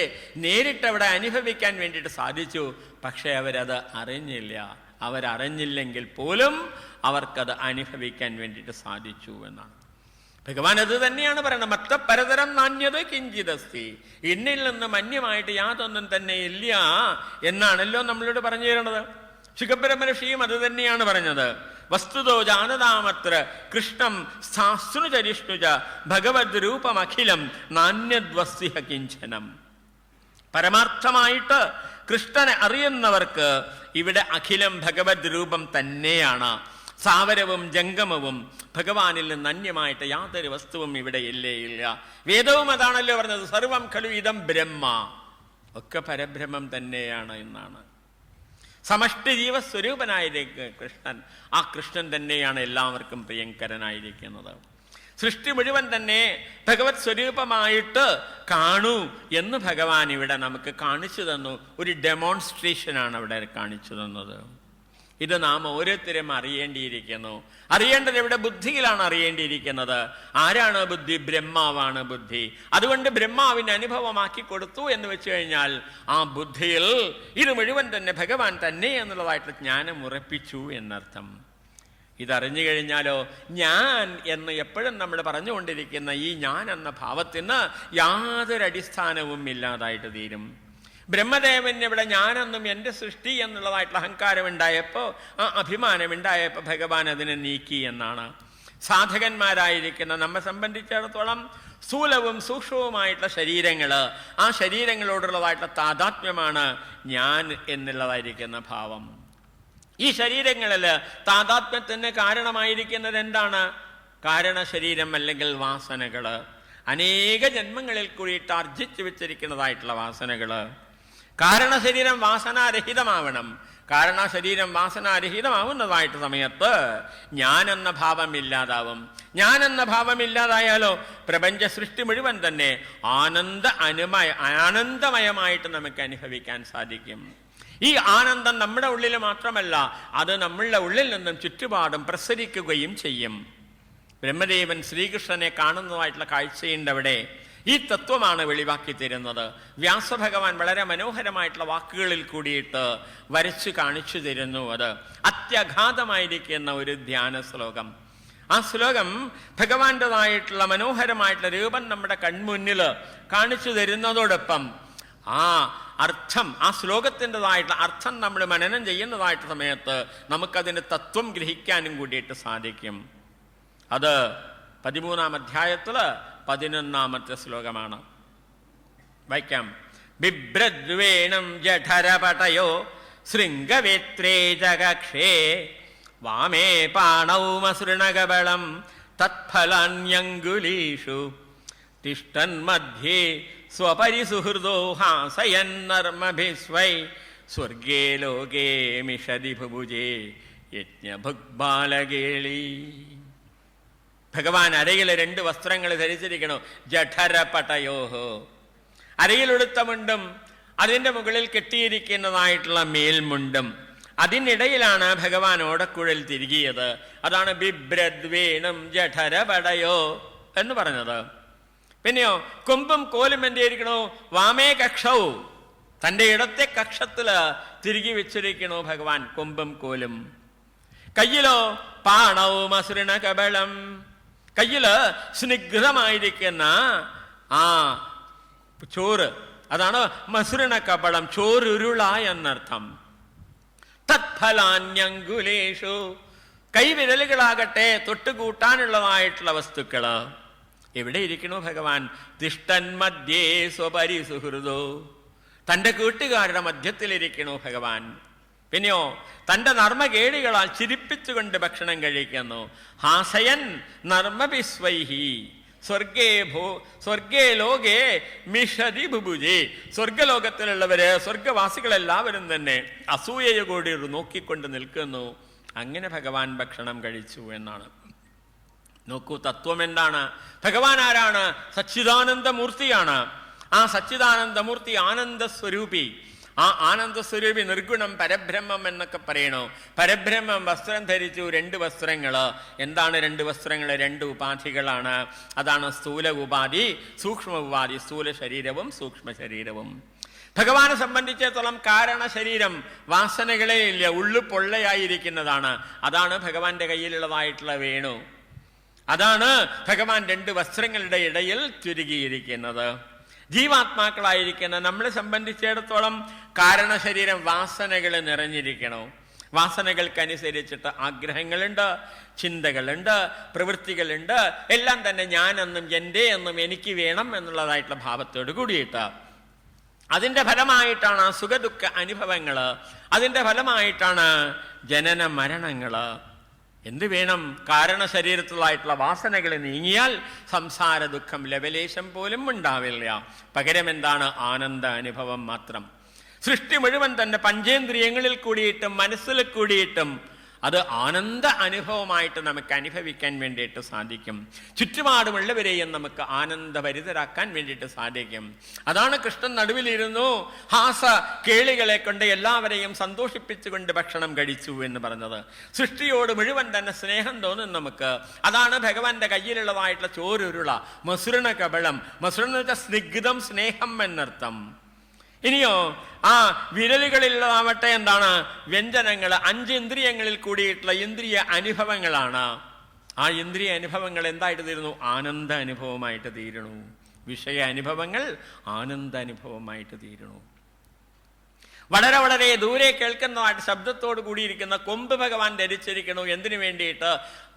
നേരിട്ടവിടെ അനുഭവിക്കാൻ വേണ്ടിയിട്ട് സാധിച്ചു. പക്ഷെ അവരത് അറിഞ്ഞില്ല. അവരറിഞ്ഞില്ലെങ്കിൽ പോലും അവർക്കത് അനുഭവിക്കാൻ വേണ്ടിയിട്ട് സാധിച്ചു എന്നാണ്. ഭഗവാൻ അത് തന്നെയാണ് പറയുന്നത്. മത്ത പരതരം നാണ്യത് കിഞ്ചിതസ്തി. എന്നിൽ നിന്ന് മന്യമായിട്ട് യാതൊന്നും തന്നെ ഇല്ല എന്നാണല്ലോ നമ്മളോട് പറഞ്ഞു തരുന്നത്. ശുഖബ്രഹ്മർഷിയും അത് തന്നെയാണ് പറഞ്ഞത്. വസ്തുതോ ജാനതാമത്ര കൃഷ്ണം സ്ഥാസ്നുചരിഷ്ണുജ ഭഗവത് രൂപമഖിലം നാന്യദ്വസ്തിഹ കിഞ്ചനം. പരമാർത്ഥമായിട്ട് കൃഷ്ണനെ അറിയുന്നവർക്ക് ഇവിടെ അഖിലം ഭഗവത് രൂപം തന്നെയാണ്. സാവരവും ജംഗമവും ഭഗവാനിൽ നിന്ന് അന്യമായിട്ട് യാതൊരു വസ്തുവും ഇവിടെ ഇല്ലേ ഇല്ല. വേദവും അതാണല്ലോ പറഞ്ഞത്, സർവം ഖലു ഇദം ബ്രഹ്മ. ഒക്കെ പരബ്രഹ്മം തന്നെയാണ് എന്നാണ്. സമഷ്ടി ജീവസ്വരൂപനായിരിക്കും കൃഷ്ണൻ. ആ കൃഷ്ണൻ തന്നെയാണ് എല്ലാവർക്കും പ്രിയങ്കരനായിരിക്കുന്നത്. സൃഷ്ടി മുഴുവൻ തന്നെ ഭഗവത് സ്വരൂപമായിട്ട് കാണൂ എന്ന് ഭഗവാൻ ഇവിടെ നമുക്ക് കാണിച്ചു തന്നു. ഒരു ഡെമോൺസ്ട്രേഷനാണ് അവിടെ കാണിച്ചു തന്നത്. ഇത് നാം ഓരോരുത്തരും അറിയേണ്ടിയിരിക്കുന്നു. അറിയേണ്ടത് ഇവിടെ ബുദ്ധിയിലാണ് അറിയേണ്ടിയിരിക്കുന്നത്. ആരാണ് ബുദ്ധി? ബ്രഹ്മാവാണ് ബുദ്ധി. അതുകൊണ്ട് ബ്രഹ്മാവിന് അനുഭവമാക്കി കൊടുത്തു എന്ന് വെച്ച് കഴിഞ്ഞാൽ ആ ബുദ്ധിയിൽ ഇത് മുഴുവൻ തന്നെ ഭഗവാൻ തന്നെ എന്നുള്ളതായിട്ട് ജ്ഞാനം ഉറപ്പിച്ചു എന്നർത്ഥം. ഇതറിഞ്ഞു കഴിഞ്ഞാലോ ഞാൻ എന്ന് എപ്പോഴും നമ്മൾ പറഞ്ഞുകൊണ്ടിരിക്കുന്ന ഈ ഞാൻ എന്ന ഭാവത്തിന് യാതൊരു അടിസ്ഥാനവും ഇല്ലാതായിട്ട് തീരും. ബ്രഹ്മദേവൻ ഇവിടെ ഞാനെന്നും എൻ്റെ സൃഷ്ടി എന്നുള്ളതായിട്ടുള്ള അഹങ്കാരം ഉണ്ടായപ്പോൾ, ആ അഭിമാനം ഉണ്ടായപ്പോൾ ഭഗവാൻ അതിനെ നീക്കി എന്നാണ്. സാധകന്മാരായിരിക്കുന്ന നമ്മെ സംബന്ധിച്ചിടത്തോളം സ്ഥൂലവും സൂക്ഷ്മവുമായിട്ടുള്ള ശരീരങ്ങൾ, ആ ശരീരങ്ങളോടുള്ളതായിട്ടുള്ള താതാത്മ്യമാണ് ഞാൻ എന്നുള്ളതായിരിക്കുന്ന ഭാവം. ഈ ശരീരങ്ങളിൽ താതാത്മ്യത്തിന് കാരണമായിരിക്കുന്നത് എന്താണ്? കാരണശരീരം അല്ലെങ്കിൽ വാസനകൾ. അനേക ജന്മങ്ങളിൽ കൂടിയിട്ട് ആർജിച്ചു വെച്ചിരിക്കുന്നതായിട്ടുള്ള വാസനകൾ. കാരണശരീരം വാസനാരഹിതമാവണം. കാരണശരീരം വാസനാരഹിതമാവുന്നതായിട്ട് സമയത്ത് ഞാനെന്ന ഭാവം ഇല്ലാതാവും. ഞാനെന്ന ഭാവം ഇല്ലാതായാലോ പ്രപഞ്ച സൃഷ്ടി മുഴുവൻ തന്നെ ആനന്ദമയമായിട്ട് നമുക്ക് അനുഭവിക്കാൻ സാധിക്കും. ഈ ആനന്ദം നമ്മുടെ ഉള്ളിൽ മാത്രമല്ല, അത് നമ്മളുടെ ഉള്ളിൽ നിന്നും ചുറ്റുപാടും പ്രസരിക്കുകയും ചെയ്യും. ബ്രഹ്മദേവൻ ശ്രീകൃഷ്ണനെ കാണുന്നതായിട്ടുള്ള കാഴ്ചയുണ്ട് അവിടെ. ഈ തത്വമാണ് വെളിവാക്കി തരുന്നത്. വ്യാസഭഗവാൻ വളരെ മനോഹരമായിട്ടുള്ള വാക്കുകളിൽ കൂടിയിട്ട് വരച്ചു കാണിച്ചു തരുന്നു. അത് അത്യഗാധമായിരിക്കുന്ന ഒരു ധ്യാന ശ്ലോകം. ആ ശ്ലോകം ഭഗവാന്റേതായിട്ടുള്ള മനോഹരമായിട്ടുള്ള രൂപം നമ്മുടെ കൺമുന്നിൽ കാണിച്ചു തരുന്നതോടൊപ്പം ആ അർത്ഥം, ആ ശ്ലോകത്തിൻ്റെതായിട്ടുള്ള അർത്ഥം നമ്മൾ മനനം ചെയ്യുന്നതായിട്ട് സമയത്ത് നമുക്കതിൻ്റെ തത്വം ഗ്രഹിക്കാനും കൂടിയിട്ട് സാധിക്കും. അത് 13-ാം അധ്യായത്തില് 11-ാമത്തെ ശ്ലോകമാണ്. വായിക്കാം. ബിഭ്രദ്വേണം ജഠരപടയോ ശൃംഗവേത്രേ ജഗക്ഷേ വാമേ പാണൗ മസൃണകബളം തത്ഫലാന്യങ്കുലീഷു തിഷ്ടൻ മധ്യേ സ്വപരിസുഹൃദോ ഹാസയന്നർമ്മഭിസ്വൈ സ്വർഗേ ലോകേ മിഷതി ഭുഭുജേ യജ്ഞഭുഗ്ബാലകേളി. ഭഗവാൻ അരയിൽ 2 വസ്ത്രങ്ങൾ ധരിച്ചിരിക്കണു. ജഠരപടയോഹോ, അരയിലെടുത്ത മുണ്ടും അതിൻ്റെ മുകളിൽ കെട്ടിയിരിക്കുന്നതായിട്ടുള്ള മേൽമുണ്ടും, അതിനിടയിലാണ് ഭഗവാൻ ഓടക്കുഴൽ തിരികിയത്. അതാണ് ബിഭ്രദ്വേണം ജഠരപടയോ എന്ന് പറഞ്ഞത്. പിന്നെയോ കൊമ്പും കോലും എന്തിരിക്കണോ? വാമേ കക്ഷവും, തൻ്റെ ഇടത്തെ കക്ഷത്തില് തിരികെ വെച്ചിരിക്കണോ ഭഗവാൻ കൊമ്പും കോലും. കയ്യിലോ പാണവും അസുരണ കബളം, കയ്യില് സ്നിഗ്ധമായിരിക്കുന്ന ആ ചോറ്, അതാണ് മസുരണ കബളം, ചോരുരുള എന്നർത്ഥം. തത്ഫലാന്യങ്കുലേഷു, കൈവിരലുകളാകട്ടെ തൊട്ടുകൂട്ടാനുള്ളതായിട്ടുള്ള വസ്തുക്കള്. എവിടെ ഇരിക്കണു ഭഗവാൻ? തിഷ്ടൻ മധ്യേ സ്വപരിസുഹൃദോ, തൻ്റെ കൂട്ടുകാരുടെ മധ്യത്തിലിരിക്കണു ഭഗവാൻ. പിന്നെയോ തൻ്റെ നർമ്മകേളികളാൽ ചിരിപ്പിച്ചുകൊണ്ട് ഭക്ഷണം കഴിക്കുന്നു. ഹാസയൻ നർമ്മഭിസ്വൈഹി സ്വർഗേ ലോകേ മിഷതി ബുഭുജേ, സ്വർഗലോകത്തിലുള്ളവര്, സ്വർഗവാസികളെല്ലാവരും തന്നെ അസൂയയോടെ നോക്കിക്കൊണ്ട് നിൽക്കുന്നു. അങ്ങനെ ഭഗവാൻ ഭക്ഷണം കഴിച്ചു എന്നാണ്. നോക്കൂ, തത്വം എന്താണ്? ഭഗവാൻ ആരാണ്? സച്ചിദാനന്ദമൂർത്തിയാണ്. ആ സച്ചിദാനന്ദമൂർത്തി ആനന്ദസ്വരൂപി. ആ ആനന്ദസ്വരൂപി നിർഗുണം പരബ്രഹ്മം എന്നൊക്കെ പറയണോ. പരബ്രഹ്മം വസ്ത്രം ധരിച്ചു. 2 വസ്ത്രങ്ങള്. എന്താണ് 2 വസ്ത്രങ്ങൾ? 2 ഉപാധികളാണ്. അതാണ് സ്ഥൂല ഉപാധി, സൂക്ഷ്മ ഉപാധി. സ്ഥൂല ശരീരവും സൂക്ഷ്മ ശരീരവും. ഭഗവാനെ സംബന്ധിച്ചിടത്തോളം കാരണ ശരീരം, വാസനകളെ ഇല്ല, ഉള്ളു പൊള്ളയായിരിക്കുന്നതാണ്. അതാണ് ഭഗവാന്റെ കയ്യിലുള്ളതായിട്ടുള്ള വേണു. അതാണ് ഭഗവാൻ 2 വസ്ത്രങ്ങളുടെ ഇടയിൽ ചുരുങ്ങിയിരിക്കുന്നത്. ജീവാത്മാക്കളായിരിക്കുന്ന നമ്മളെ സംബന്ധിച്ചിടത്തോളം കാരണശരീരം വാസനകൾ നിറഞ്ഞിരിക്കണോ. വാസനകൾക്കനുസരിച്ചിട്ട് ആഗ്രഹങ്ങളുണ്ട്, ചിന്തകളുണ്ട്, പ്രവൃത്തികളുണ്ട്. എല്ലാം തന്നെ ഞാനെന്നും എൻ്റെ എന്നും എനിക്ക് വേണം എന്നുള്ളതായിട്ടുള്ള ഭാവത്തോട് കൂടിയിട്ട് അതിൻ്റെ ഫലമായിട്ടാണ് സുഖദുഃഖ അനുഭവങ്ങള്. അതിൻ്റെ ഫലമായിട്ടാണ് ജനന മരണങ്ങള്. എന്ത് വേണം? കാരണശരീരത്തിലായിട്ടുള്ള വാസനകൾ നീങ്ങിയാൽ സംസാര ദുഃഖം ലവലേശം പോലും ഉണ്ടാവില്ല. പകരം എന്താണ്? ആനന്ദ അനുഭവം മാത്രം. സൃഷ്ടി മുഴുവൻ തന്നെ പഞ്ചേന്ദ്രിയങ്ങളിൽ കൂടിയിട്ടും മനസ്സിൽ കൂടിയിട്ടും അത് ആനന്ദ അനുഭവമായിട്ട് നമുക്ക് അനുഭവിക്കാൻ വേണ്ടിയിട്ട് സാധിക്കും. ചുറ്റുപാടുമുള്ളവരെയും നമുക്ക് ആനന്ദഭരിതരാക്കാൻ വേണ്ടിയിട്ട് സാധിക്കും. അതാണ് കൃഷ്ണൻ നടുവിലിരുന്നു ഹാസ കേളികളെ കൊണ്ട് എല്ലാവരെയും സന്തോഷിപ്പിച്ചുകൊണ്ട് ഭക്ഷണം കഴിച്ചു എന്ന് പറഞ്ഞത്. സൃഷ്ടിയോട് മുഴുവൻ തന്നെ സ്നേഹം തോന്നും നമുക്ക്. അതാണ് ഭഗവാന്റെ കയ്യിലുള്ളതായിട്ടുള്ള ചോരുരുള, മസുരണ കബളം. മസുരണ എന്ന് വെച്ചാൽ സ്നിഗ്ധം, സ്നേഹം എന്നർത്ഥം. ഇനിയോ ആ വിരലുകളിലാവട്ടെ എന്താണ്? വ്യഞ്ജനങ്ങൾ. 5 ഇന്ദ്രിയങ്ങളിൽ കൂടിയിട്ടുള്ള ഇന്ദ്രിയ അനുഭവങ്ങളാണ്. ആ ഇന്ദ്രിയ അനുഭവങ്ങൾ എന്തായിട്ട് തീരുന്നു? ആനന്ദ അനുഭവമായിട്ട് തീരണു. വിഷയ അനുഭവങ്ങൾ ആനന്ദ അനുഭവമായിട്ട് തീരണു. വളരെ വളരെ ദൂരെ കേൾക്കുന്നതായിട്ട് ശബ്ദത്തോട് കൂടിയിരിക്കുന്ന കൊമ്പ് ഭഗവാൻ ധരിച്ചിരിക്കണു. എന്തിനു വേണ്ടിയിട്ട്?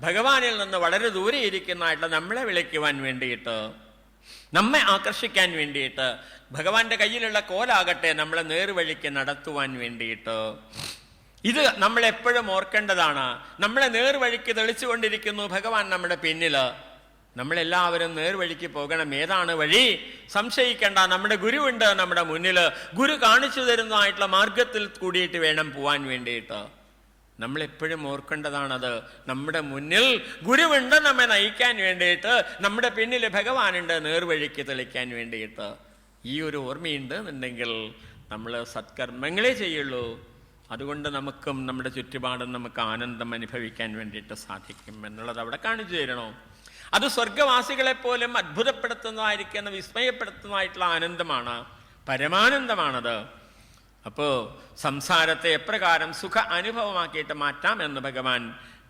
ഭഗവാനിൽ നിന്ന് വളരെ ദൂരെ ഇരിക്കുന്നതായിട്ട് നമ്മളെ വിളിക്കുവാൻ വേണ്ടിയിട്ട്, നമ്മെ ആകർഷിക്കാൻ വേണ്ടിയിട്ട്. ഭഗവാന്റെ കയ്യിലുള്ള കോലാകട്ടെ നമ്മളെ നേർവഴിക്ക് നടത്തുവാൻ വേണ്ടിയിട്ട്. ഇത് നമ്മളെപ്പോഴും ഓർക്കേണ്ടതാണ്. നമ്മളെ നേർവഴിക്ക് തെളിച്ചുകൊണ്ടിരിക്കുന്നു ഭഗവാൻ നമ്മുടെ പിന്നില്. നമ്മളെല്ലാവരും നേർവഴിക്ക് പോകണം. ഏതാണ് വഴി? സംശയിക്കേണ്ട. നമ്മുടെ ഗുരുവുണ്ട് നമ്മുടെ മുന്നിൽ. ഗുരു കാണിച്ചു തരുന്നതായിട്ടുള്ള മാർഗത്തിൽ കൂടിയിട്ട് വേണം പോവാൻ വേണ്ടിയിട്ട്. നമ്മളെപ്പോഴും ഓർക്കേണ്ടതാണത്. നമ്മുടെ മുന്നിൽ ഗുരുവുണ്ട് നമ്മെ നയിക്കാൻ വേണ്ടിയിട്ട്. നമ്മുടെ പിന്നിൽ ഭഗവാനുണ്ട് നേർവഴിക്ക് തെളിക്കാൻ വേണ്ടിയിട്ട്. ഈ ഒരു ഓർമ്മയുണ്ട് എന്നുണ്ടെങ്കിൽ നമ്മൾ സത്കർമ്മങ്ങളെ ചെയ്യുള്ളൂ. അതുകൊണ്ട് നമുക്കും നമ്മുടെ ചുറ്റുപാടും നമുക്ക് ആനന്ദം അനുഭവിക്കാൻ വേണ്ടിയിട്ട് സാധിക്കും എന്നുള്ളത് അവിടെ കാണിച്ചു തരണോ. അത് സ്വർഗവാസികളെപ്പോലും അത്ഭുതപ്പെടുത്തുന്നതായിരിക്കുന്ന, വിസ്മയപ്പെടുത്തുന്നതായിട്ടുള്ള ആനന്ദമാണ്, പരമാനന്ദമാണത്. അപ്പോൾ സംസാരത്തെ എപ്രകാരം സുഖ അനുഭവമാക്കിയിട്ട് മാറ്റാം എന്ന് ഭഗവാൻ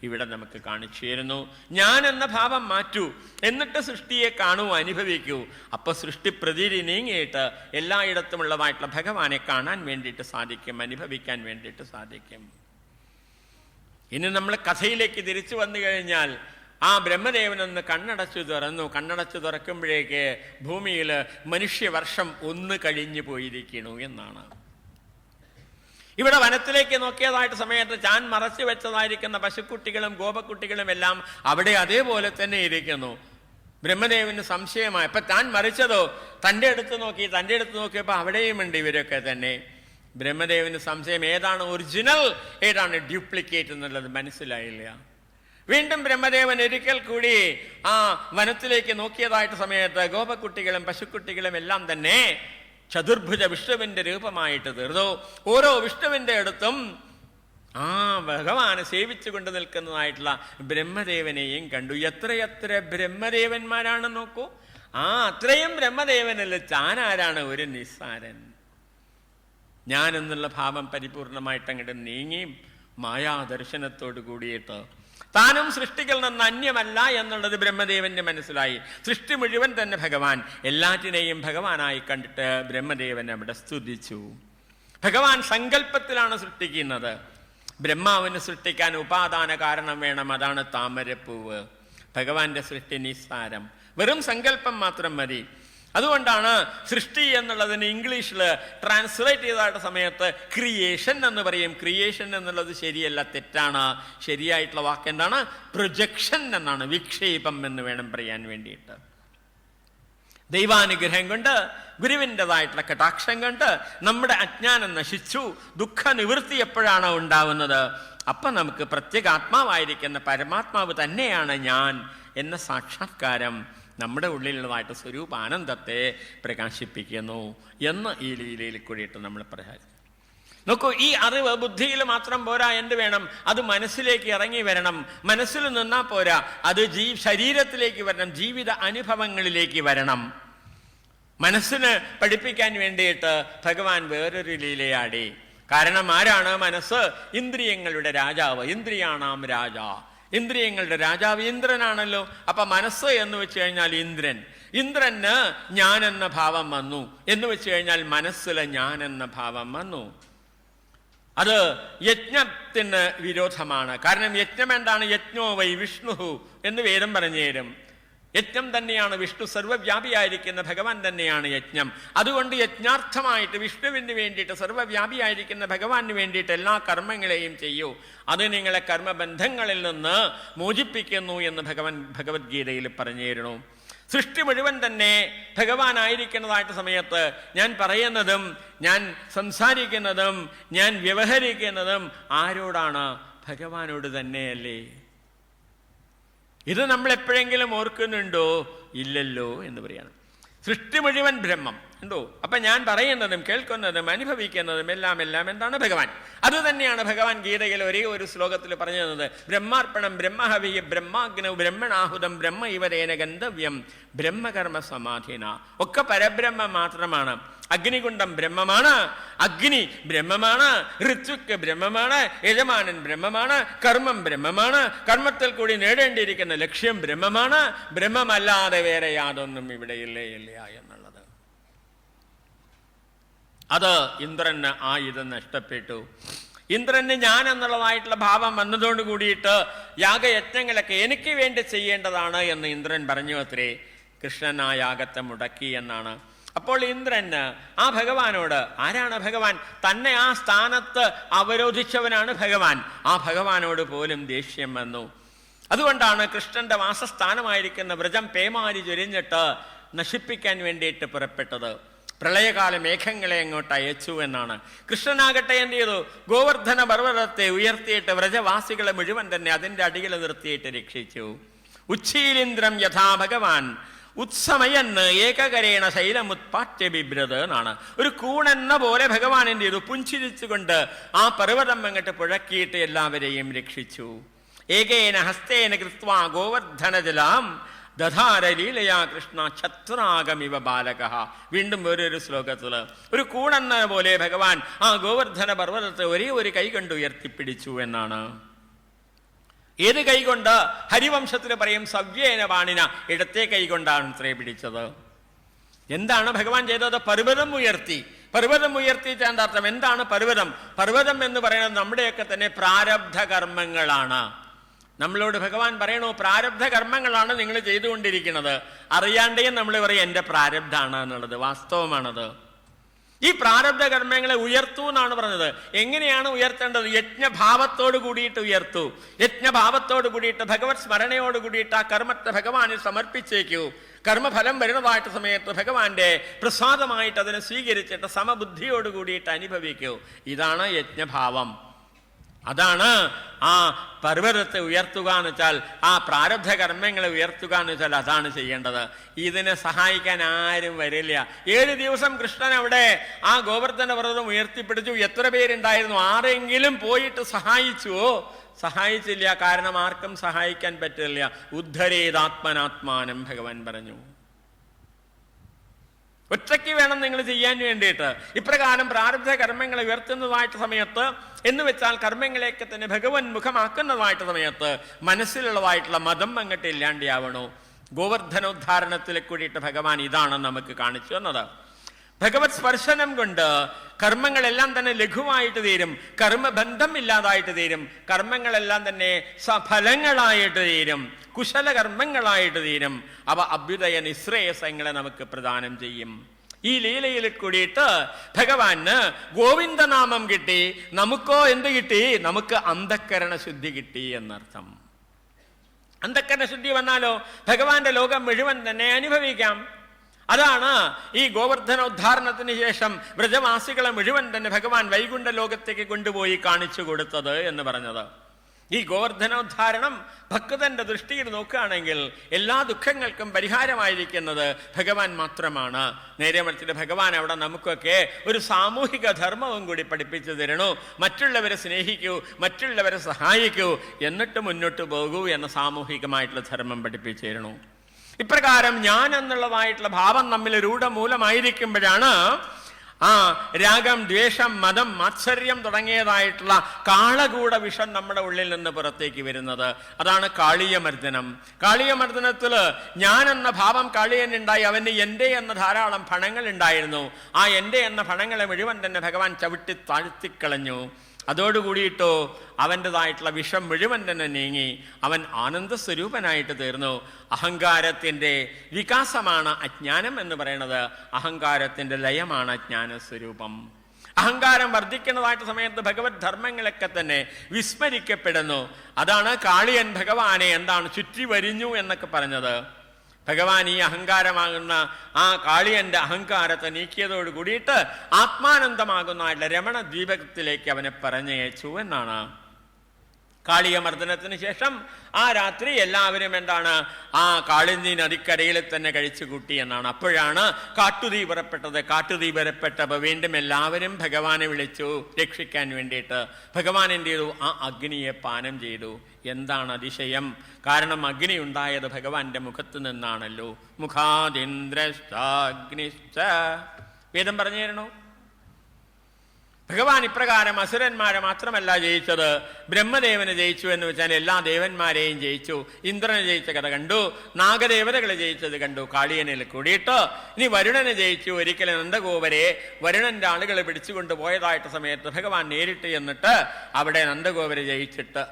ഇവിടെ നമുക്ക് കാണിച്ചു തരുന്നു. ഞാൻ എന്ന ഭാവം മാറ്റൂ, എന്നിട്ട് സൃഷ്ടിയെ കാണൂ, അനുഭവിക്കൂ. അപ്പൊ സൃഷ്ടി പ്രതീതി നീങ്ങിയിട്ട് എല്ലായിടത്തുമുള്ളതായിട്ടുള്ള ഭഗവാനെ കാണാൻ വേണ്ടിയിട്ട് സാധിക്കും, അനുഭവിക്കാൻ വേണ്ടിയിട്ട് സാധിക്കും. ഇനി നമ്മൾ കഥയിലേക്ക് തിരിച്ചു വന്നു കഴിഞ്ഞാൽ ആ ബ്രഹ്മദേവനൊന്ന് കണ്ണടച്ചു തുറന്നു. കണ്ണടച്ചു തുറക്കുമ്പോഴേക്ക് ഭൂമിയിൽ മനുഷ്യവർഷം 1 കഴിഞ്ഞു പോയിരിക്കണു എന്നാണ്. ഇവിടെ വനത്തിലേക്ക് നോക്കിയതായിട്ട് സമയത്ത് ചാൻ മറച്ചു വെച്ചതായിരിക്കുന്ന പശുക്കുട്ടികളും ഗോപക്കുട്ടികളും എല്ലാം അവിടെ അതേപോലെ തന്നെ ഇരിക്കുന്നു. ബ്രഹ്മദേവന് സംശയമായി. അപ്പൊ താൻ മറിച്ചതോ തൻ്റെ അടുത്ത് നോക്കിയപ്പോൾ അവിടെയുമുണ്ട് ഇവരൊക്കെ തന്നെ. ബ്രഹ്മദേവന് സംശയം, ഏതാണ് ഒറിജിനൽ, ഏതാണ് ഡ്യൂപ്ലിക്കേറ്റ് എന്നുള്ളത് മനസ്സിലായില്ല. വീണ്ടും ബ്രഹ്മദേവൻ ഒരിക്കൽ കൂടി ആ വനത്തിലേക്ക് നോക്കിയതായിട്ട് സമയത്ത് ഗോപക്കുട്ടികളും പശുക്കുട്ടികളും എല്ലാം തന്നെ ചതുർഭുജ വിഷ്ണുവിന്റെ രൂപമായിട്ട് തീർന്നു. ഓരോ വിഷ്ണുവിന്റെ അടുത്തും ആ ഭഗവാനെ സേവിച്ചു കൊണ്ട് നിൽക്കുന്നതായിട്ടുള്ള ബ്രഹ്മദേവനെയും കണ്ടു. എത്രയെത്ര ബ്രഹ്മദേവന്മാരാണ് നോക്കൂ. അത്രയും ബ്രഹ്മദേവനിൽ താനാരാണ് ഒരു നിസ്സാരൻ. ഞാൻ എന്നുള്ള ഭാവം പരിപൂർണമായിട്ട് അങ്ങോട്ട് നീങ്ങി മായാദർശനത്തോട് കൂടിയിട്ട് താനും സൃഷ്ടികളിൽ നിന്ന് അന്യമല്ല എന്നുള്ളത് ബ്രഹ്മദേവന് മനസ്സിലായി. സൃഷ്ടി മുഴുവൻ തന്നെ ഭഗവാൻ, എല്ലാറ്റിനെയും ഭഗവാനായി കണ്ടിട്ട് ബ്രഹ്മദേവൻ അവിടെ സ്തുതിച്ചു. ഭഗവാൻ സങ്കല്പത്തിലാണ് സൃഷ്ടിക്കുന്നത്. ബ്രഹ്മാവിന് സൃഷ്ടിക്കാൻ ഉപാദാന കാരണം വേണം, അതാണ് താമരപ്പൂവ്. ഭഗവാന്റെ സൃഷ്ടി നിസ്സാരം, വെറും സങ്കല്പം മാത്രം മതി. അതുകൊണ്ടാണ് സൃഷ്ടി എന്നുള്ളതിന് ഇംഗ്ലീഷിൽ ട്രാൻസ്ലേറ്റ് ചെയ്ത സമയത്ത് ക്രിയേഷൻ എന്ന് പറയും. ക്രിയേഷൻ എന്നുള്ളത് ശരിയല്ല, തെറ്റാണ്. ശരിയായിട്ടുള്ള വാക്ക് എന്താണ്? പ്രൊജക്ഷൻ എന്നാണ്, വിക്ഷേപം എന്ന് വേണം പറയാൻ വേണ്ടിയിട്ട്. ദൈവാനുഗ്രഹം കൊണ്ട്, ഗുരുവിൻ്റെതായിട്ടുള്ള കടാക്ഷം കൊണ്ട് നമ്മുടെ അജ്ഞാനം നശിച്ചു. ദുഃഖ നിവൃത്തി എപ്പോഴാണ് ഉണ്ടാവുന്നത്? അപ്പം നമുക്ക് പ്രത്യേകാത്മാവായിരിക്കുന്ന പരമാത്മാവ് തന്നെയാണ് ഞാൻ എന്ന സാക്ഷാത്കാരം നമ്മുടെ ഉള്ളിലുള്ളതായിട്ട് സ്വരൂപാനന്ദത്തെ പ്രകാശിപ്പിക്കുന്നു എന്ന് ഈ ലീലയിൽ കൂടിയിട്ട് നമ്മൾ പറയാം. നോക്കൂ, ഈ അറിവ് ബുദ്ധിയിൽ മാത്രം പോരാ, എന്ത് വേണം? അത് മനസ്സിലേക്ക് ഇറങ്ങി വരണം. മനസ്സിൽ നിന്നാ പോരാ, അത് ശരീരത്തിലേക്ക് വരണം, ജീവിത അനുഭവങ്ങളിലേക്ക് വരണം. മനസ്സിന് പഠിപ്പിക്കാൻ വേണ്ടിയിട്ട് ഭഗവാൻ വേറൊരു ലീലയാടി. കാരണം ആരാണ് മനസ്സ്? ഇന്ദ്രിയങ്ങളുടെ രാജാവ്, ഇന്ദ്രിയാണാം രാജ. ഇന്ദ്രിയങ്ങളുടെ രാജാവ് ഇന്ദ്രനാണല്ലോ. അപ്പൊ മനസ്സ് എന്ന് വെച്ച് കഴിഞ്ഞാൽ ഇന്ദ്രൻ. ഇന്ദ്രന് ഞാൻ എന്ന ഭാവം വന്നു എന്ന് വെച്ച് കഴിഞ്ഞാൽ മനസ്സിലെ ഞാൻ എന്ന ഭാവം വന്നു. അത് യജ്ഞത്തിന് വിരോധമാണ്. കാരണം യജ്ഞം എന്താണ്? യജ്ഞോ വൈ വിഷ്ണു എന്ന് വേദം പറഞ്ഞു തരും. യജ്ഞം തന്നെയാണ് വിഷ്ണു, സർവ്വവ്യാപിയായിരിക്കുന്ന ഭഗവാൻ തന്നെയാണ് യജ്ഞം. അതുകൊണ്ട് യജ്ഞാർത്ഥമായിട്ട് വിഷ്ണുവിന് വേണ്ടിയിട്ട്, സർവ്വവ്യാപിയായിരിക്കുന്ന ഭഗവാന് വേണ്ടിയിട്ട് എല്ലാ കർമ്മങ്ങളെയും ചെയ്യൂ. അത് നിങ്ങളെ കർമ്മബന്ധങ്ങളിൽ നിന്ന് മോചിപ്പിക്കുന്നു എന്ന് ഭഗവത്ഗീതയിൽ പറഞ്ഞു തരുന്നു. സൃഷ്ടി മുഴുവൻ തന്നെ ഭഗവാനായിരിക്കുന്നതായിട്ട് സമയത്ത് ഞാൻ പറയുന്നതും ഞാൻ സംസാരിക്കുന്നതും ഞാൻ വ്യവഹരിക്കുന്നതും ആരോടാണ്? ഭഗവാനോട് തന്നെയല്ലേ? ഇത് നമ്മൾ എപ്പോഴെങ്കിലും ഓർക്കുന്നുണ്ടോ? ഇല്ലല്ലോ എന്ന് പറയാണ്. സൃഷ്ടി മുഴുവൻ ബ്രഹ്മം ഉണ്ടോ? അപ്പൊ ഞാൻ പറയുന്നതും കേൾക്കുന്നതും അനുഭവിക്കുന്നതും എല്ലാം എന്താണ്? ഭഗവാൻ. അത് തന്നെയാണ് ഭഗവാൻ ഗീതയിൽ ഒരേ ഒരു ശ്ലോകത്തിൽ പറഞ്ഞു തന്നത്. ബ്രഹ്മാർപ്പണം ബ്രഹ്മഹവി ബ്രഹ്മാഗ്നൗ ബ്രഹ്മണാഹുതം ബ്രഹ്മ ഇവരേന ഗന്ധവ്യം ബ്രഹ്മകർമ്മ സമാധിന. ഒക്കെ പരബ്രഹ്മ മാത്രമാണ്. അഗ്നികുണ്ഡം ബ്രഹ്മമാണ്, അഗ്നി ബ്രഹ്മമാണ്, ഋത്വിക്ക് ബ്രഹ്മമാണ്, യജമാനൻ ബ്രഹ്മമാണ്, കർമ്മം ബ്രഹ്മമാണ്, കർമ്മത്തിൽ കൂടി നേടേണ്ടിയിരിക്കുന്ന ലക്ഷ്യം ബ്രഹ്മമാണ്. ബ്രഹ്മമല്ലാതെ വേറെ യാതൊന്നും ഇവിടെ ഇല്ല എന്നുള്ളത്. അത് ഇന്ദ്രന് ഇത് നഷ്ടപ്പെട്ടു. ഇന്ദ്രന് ഞാൻ എന്നുള്ളതായിട്ടുള്ള ഭാവം വന്നതോട് കൂടിയിട്ട് യാഗയജ്ഞങ്ങളൊക്കെ എനിക്ക് വേണ്ടി ചെയ്യേണ്ടതാണ് എന്ന് ഇന്ദ്രൻ പറഞ്ഞു അത്രേ. കൃഷ്ണൻ ആ യാഗത്തെ മുടക്കി എന്നാണ്. അപ്പോൾ ഇന്ദ്രന് ആ ഭഗവാനോട്, ആരാണ് ഭഗവാൻ? തന്നെ ആ സ്ഥാനത്ത് അവരോധിച്ചവനാണ് ഭഗവാൻ. ആ ഭഗവാനോട് പോലും ദേഷ്യം വന്നു. അതുകൊണ്ടാണ് കൃഷ്ണന്റെ വാസസ്ഥാനമായിരിക്കുന്ന വ്രജം പേമാരി ചൊരിഞ്ഞിട്ട് നശിപ്പിക്കാൻ വേണ്ടിയിട്ട് പുറപ്പെട്ടത്. പ്രളയകാല മേഘങ്ങളെ അങ്ങോട്ട് അയച്ചു എന്നാണ്. കൃഷ്ണനാകട്ടെ എന്ത് ചെയ്തു? ഗോവർദ്ധന പർവ്വതത്തെ ഉയർത്തിയിട്ട് വ്രജവാസികളെ മുഴുവൻ തന്നെ അതിൻ്റെ അടിയിൽ നിർത്തിയിട്ട് രക്ഷിച്ചു. ഉച്ചീലിന്ദ്രം യഥാ ഭഗവാൻ ഉത്സമയെന്ന് ഏകകരേണ ശൈലമുത്പാറ്റ്യ ബിഭ്രത് എന്നാണ്. ഒരു കൂണെന്ന പോലെ ഭഗവാൻ എന്ത് ചെയ്തു? പുഞ്ചിരിച്ചുകൊണ്ട് ആ പർവ്വതം അങ്ങോട്ട് പുഴക്കിയിട്ട് എല്ലാവരെയും രക്ഷിച്ചു. ഏകേന ഹസ്തേന കൃത്വാ ഗോവർദ്ധനജലാം ദധാര ലീലയാ കൃഷ്ണ ഛത്രാഗമിവ ബാലക. വീണ്ടും വേറൊരു ശ്ലോകത്തില് ഒരു കൂണെന്ന പോലെ ഭഗവാൻ ആ ഗോവർദ്ധന പർവ്വതത്തെ ഒരേ ഒരു കൈ കൊണ്ട് ഉയർത്തിപ്പിടിച്ചു എന്നാണ്. ഏത് കൈകൊണ്ട്? ഹരിവംശത്തിൽ പറയും സവ്യേന പാണിന, ഇടത്തെ കൈകൊണ്ടാണ് ഇത്രേ പിടിച്ചത്. എന്താണ് ഭഗവാൻ ചെയ്തത്? പർവ്വതം ഉയർത്തി. പർവ്വതം ഉയർത്തിയിട്ട് എന്താർത്ഥം? എന്താണ് പർവ്വതം? പർവ്വതം എന്ന് പറയുന്നത് നമ്മുടെയൊക്കെ തന്നെ പ്രാരബ്ധ കർമ്മങ്ങളാണ്. നമ്മളോട് ഭഗവാൻ പറയണു, പ്രാരബ്ധ കർമ്മങ്ങളാണ് നിങ്ങൾ ചെയ്തുകൊണ്ടിരിക്കുന്നത്. അറിയാണ്ടേയും നമ്മൾ പറയും എൻ്റെ പ്രാരബ്ധാണ് എന്നുള്ളത്. വാസ്തവമാണത്. ഈ പ്രാരബ്ധ കർമ്മങ്ങളെ ഉയർത്തൂ എന്നാണ് പറഞ്ഞത്. എങ്ങനെയാണ് ഉയർത്തേണ്ടത്? യജ്ഞഭാവത്തോട് കൂടിയിട്ട് ഉയർത്തൂ. യജ്ഞഭാവത്തോട് കൂടിയിട്ട് ഭഗവത് സ്മരണയോട് കൂടിയിട്ട് ആ കർമ്മത്തെ ഭഗവാന് സമർപ്പിച്ചേക്കൂ. കർമ്മഫലം വരുന്നതായിട്ട് സമയത്ത് ഭഗവാന്റെ പ്രസാദമായിട്ട് അതിനെ സ്വീകരിച്ചിട്ട് സമബുദ്ധിയോട് കൂടിയിട്ട് അനുഭവിക്കൂ. ഇതാണ് യജ്ഞഭാവം. അതാണ് ആ പർവ്വതത്തെ ഉയർത്തുക എന്ന് വെച്ചാൽ, ആ പ്രാരബ്ധ കർമ്മങ്ങളെ ഉയർത്തുക എന്ന് വെച്ചാൽ അതാണ് ചെയ്യേണ്ടത്. ഇതിനെ സഹായിക്കാൻ ആരും വരില്ല. 7 ദിവസം കൃഷ്ണൻ അവിടെ ആ ഗോവർദ്ധന പർവ്വതം ഉയർത്തിപ്പിടിച്ചു. എത്ര പേരുണ്ടായിരുന്നു? ആരെങ്കിലും പോയിട്ട് സഹായിച്ചുവോ? സഹായിച്ചില്ല. കാരണം ആർക്കും സഹായിക്കാൻ പറ്റില്ല. ഉദ്ധരേതാത്മനാത്മാനം ഭഗവാൻ പറഞ്ഞു. ഒറ്റയ്ക്ക് വേണം നിങ്ങൾ ചെയ്യാൻ വേണ്ടിയിട്ട്. ഇപ്രകാരം പ്രാരബ്ധ കർമ്മങ്ങളെ ഉയർത്തുന്നതായിട്ട് സമയത്ത് എന്ന് വെച്ചാൽ കർമ്മങ്ങളെയൊക്കെ തന്നെ ഭഗവൻ മുഖമാക്കുന്നതായിട്ട് സമയത്ത് മനസ്സിലുള്ളതായിട്ടുള്ള മതം അങ്ങോട്ട് ഇല്ലാണ്ടിയാവണോ. ഗോവർദ്ധനോദ്ധാരണത്തിലെ കൂടിയിട്ട് ഭഗവാൻ ഇതാണ് നമുക്ക് കാണിച്ചു തന്നത്. ഭഗവത് സ്പർശനം കൊണ്ട് കർമ്മങ്ങളെല്ലാം തന്നെ ലഘുവായിട്ട് തീരും. കർമ്മബന്ധം ഇല്ലാതായിട്ട് തീരും. കർമ്മങ്ങളെല്ലാം തന്നെ സഫലങ്ങളായിട്ട് തീരും. കുശല കർമ്മങ്ങളായിട്ട് തീരും. അവ അഭ്യുദയ നിശ്രേയസങ്ങളെ നമുക്ക് പ്രദാനം ചെയ്യും. ഈ ലീലയിൽ കൂടിയിട്ട് ഭഗവാന് ഗോവിന്ദനാമം കിട്ടി. നമുക്കോ എന്ത് കിട്ടി? നമുക്ക് അന്ധക്കരണ ശുദ്ധി കിട്ടി എന്നർത്ഥം. അന്ധക്കരണ ശുദ്ധി വന്നാലോ ഭഗവാന്റെ ലോകം മുഴുവൻ തന്നെ അനുഭവിക്കാം. അതാണ് ഈ ഗോവർദ്ധനോദ്ധാരണത്തിന് ശേഷം വ്രജവാസികളെ മുഴുവൻ തന്നെ ഭഗവാൻ വൈകുണ്ഠ ലോകത്തേക്ക് കൊണ്ടുപോയി കാണിച്ചു കൊടുത്തത് എന്ന് പറഞ്ഞത്. ഈ ഗോവർദ്ധനോദ്ധാരണം ഭക്തന്റെ ദൃഷ്ടിയിൽ നോക്കുകയാണെങ്കിൽ എല്ലാ ദുഃഖങ്ങൾക്കും പരിഹാരമായിരിക്കുന്നത് ഭഗവാൻ മാത്രമാണ്. നേരെ മറിച്ചിട്ട് ഭഗവാൻ അവിടെ നമുക്കൊക്കെ ഒരു സാമൂഹിക ധർമ്മവും കൂടി പഠിപ്പിച്ചു തരണു. മറ്റുള്ളവരെ സ്നേഹിക്കൂ, മറ്റുള്ളവരെ സഹായിക്കൂ, എന്നിട്ട് മുന്നോട്ട് പോകൂ എന്ന സാമൂഹികമായിട്ടുള്ള ധർമ്മം പഠിപ്പിച്ചു തരണു. ഇപ്രകാരം ഞാൻ എന്നുള്ളതായിട്ടുള്ള ഭാവം നമ്മിൽ രൂഢമൂലമായിരിക്കുമ്പോഴാണ് ആ രാഗം, ദ്വേഷം, മതം, മാത്സര്യം തുടങ്ങിയതായിട്ടുള്ള കാളകൂട വിഷം നമ്മുടെ ഉള്ളിൽ നിന്ന് പുറത്തേക്ക് വരുന്നത്. അതാണ് കാളീയമർദ്ദനം. കാളീയമർദ്ദനത്തില് ഞാൻ എന്ന ഭാവം കാളിയനുണ്ടായി. അവന് എൻ്റെ എന്ന ധാരാളം ഫണങ്ങൾ ഉണ്ടായിരുന്നു. ആ എൻ്റെ എന്ന ഫണങ്ങളെ മുഴുവൻ തന്നെ ഭഗവാൻ ചവിട്ടി താഴ്ത്തിക്കളഞ്ഞു. അതോടുകൂടിയിട്ടോ അവൻ്റെതായിട്ടുള്ള വിഷം മുഴുവൻ തന്നെ നീങ്ങി. അവൻ ആനന്ദസ്വരൂപനായിട്ട് തീർന്നു. അഹങ്കാരത്തിൻ്റെ വികാസമാണ് അജ്ഞാനം എന്ന് പറയുന്നത്. അഹങ്കാരത്തിൻ്റെ ലയമാണ് അജ്ഞാനസ്വരൂപം. അഹങ്കാരം വർദ്ധിക്കുന്നതായിട്ട് സമയത്ത് ഭഗവത് ധർമ്മങ്ങളൊക്കെ തന്നെ വിസ്മരിക്കപ്പെടുന്നു. അതാണ് കാളിയൻ ഭഗവാനെ എന്താണ് ചുറ്റി വരിഞ്ഞു എന്നൊക്കെ പറഞ്ഞത്. ഭഗവാൻ ഈ അഹങ്കാരമാകുന്ന ആ കാളിയന്റെ അഹങ്കാരത്തെ നീക്കിയതോട് കൂടിയിട്ട് ആത്മാനന്ദമാകുന്ന രമണ ദ്വീപത്തിലേക്ക് അവനെ പറഞ്ഞയച്ചു എന്നാണ്. കാളിയമർദ്ദനത്തിന് ശേഷം ആ രാത്രി എല്ലാവരും എന്താണ് ആ കാളിന്തി നദിക്കരയിൽ തന്നെ കഴിച്ചു കൂട്ടി എന്നാണ്. അപ്പോഴാണ് കാട്ടുതീ പുറപ്പെട്ടത്. കാട്ടുതീ പുറപ്പെട്ടപ്പോൾ വീണ്ടും എല്ലാവരും ഭഗവാനെ വിളിച്ചു രക്ഷിക്കാൻ വേണ്ടിയിട്ട്. ഭഗവാൻ എന്ത് ചെയ്തു? ആ അഗ്നിയെ പാനം ചെയ്തു. എന്താണ് അതിശയം? കാരണം അഗ്നി ഉണ്ടായത് ഭഗവാന്റെ മുഖത്ത് നിന്നാണല്ലോ. മുഖാദിന്ദ്രശ്ചാഗ്നിശ്ച വേദം പറഞ്ഞു തരണോ? ഭഗവാൻ ഇപ്രകാരം അസുരന്മാരെ മാത്രമല്ല ജയിച്ചത്, ബ്രഹ്മദേവനെ ജയിച്ചു എന്ന് വെച്ചാൽ എല്ലാ ദേവന്മാരെയും ജയിച്ചു. ഇന്ദ്രനെ ജയിച്ച കഥ കണ്ടു, നാഗദേവതകളെ ജയിച്ചത് കണ്ടു കാളിയനിൽ കൂടിയിട്ട്. ഇനി വരുണനെ ജയിച്ചു. ഒരിക്കലും നന്ദഗോപരെ വരുണന്റെ ആളുകളെ പിടിച്ചുകൊണ്ട് പോയതായിട്ട് സമയത്ത് ഭഗവാൻ നേരിട്ട് എന്നിട്ട് അവിടെ നന്ദഗോപരെ ജയിച്ചിട്ട്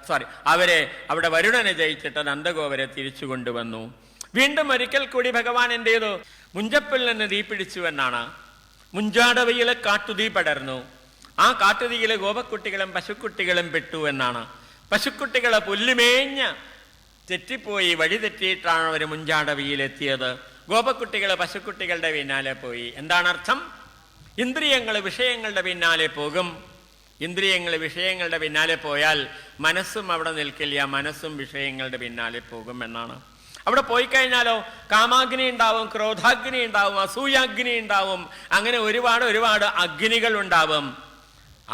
അവിടെ വരുണനെ ജയിച്ചിട്ട് നന്ദഗോപരെ തിരിച്ചു കൊണ്ടുവന്നു. വീണ്ടും ഒരിക്കൽ കൂടി ഭഗവാൻ എന്ത് ചെയ്തു? മുഞ്ചപ്പിൽ നിന്ന് തീ പിടിച്ചു എന്നാണ്. മുഞ്ചാടവയിലെ കാട്ടുതീ പടർന്നു. ആ കാട്ടുതീയിലെ ഗോപക്കുട്ടികളും പശുക്കുട്ടികളും പെട്ടു എന്നാണ്. പശുക്കുട്ടികളെ പുല്ലുമേഞ്ഞ് തെറ്റിപ്പോയി, വഴി തെറ്റിയിട്ടാണ് അവർ മുഞ്ചാടവിയിലെത്തിയത്. ഗോപക്കുട്ടികൾ പശുക്കുട്ടികളുടെ പിന്നാലെ പോയി. എന്താണ് അർത്ഥം? ഇന്ദ്രിയങ്ങൾ വിഷയങ്ങളുടെ പിന്നാലെ പോകും. ഇന്ദ്രിയങ്ങൾ വിഷയങ്ങളുടെ പിന്നാലെ പോയാൽ മനസ്സും അവിടെ നിൽക്കില്ല. മനസ്സും വിഷയങ്ങളുടെ പിന്നാലെ പോകും എന്നാണ്. അവിടെ പോയി കഴിഞ്ഞാലോ കാമാഗ്നി ഉണ്ടാവും, ക്രോധാഗ്നി ഉണ്ടാവും, അസൂയാഗ്നി ഉണ്ടാവും. അങ്ങനെ ഒരുപാട് അഗ്നികൾ ഉണ്ടാവും.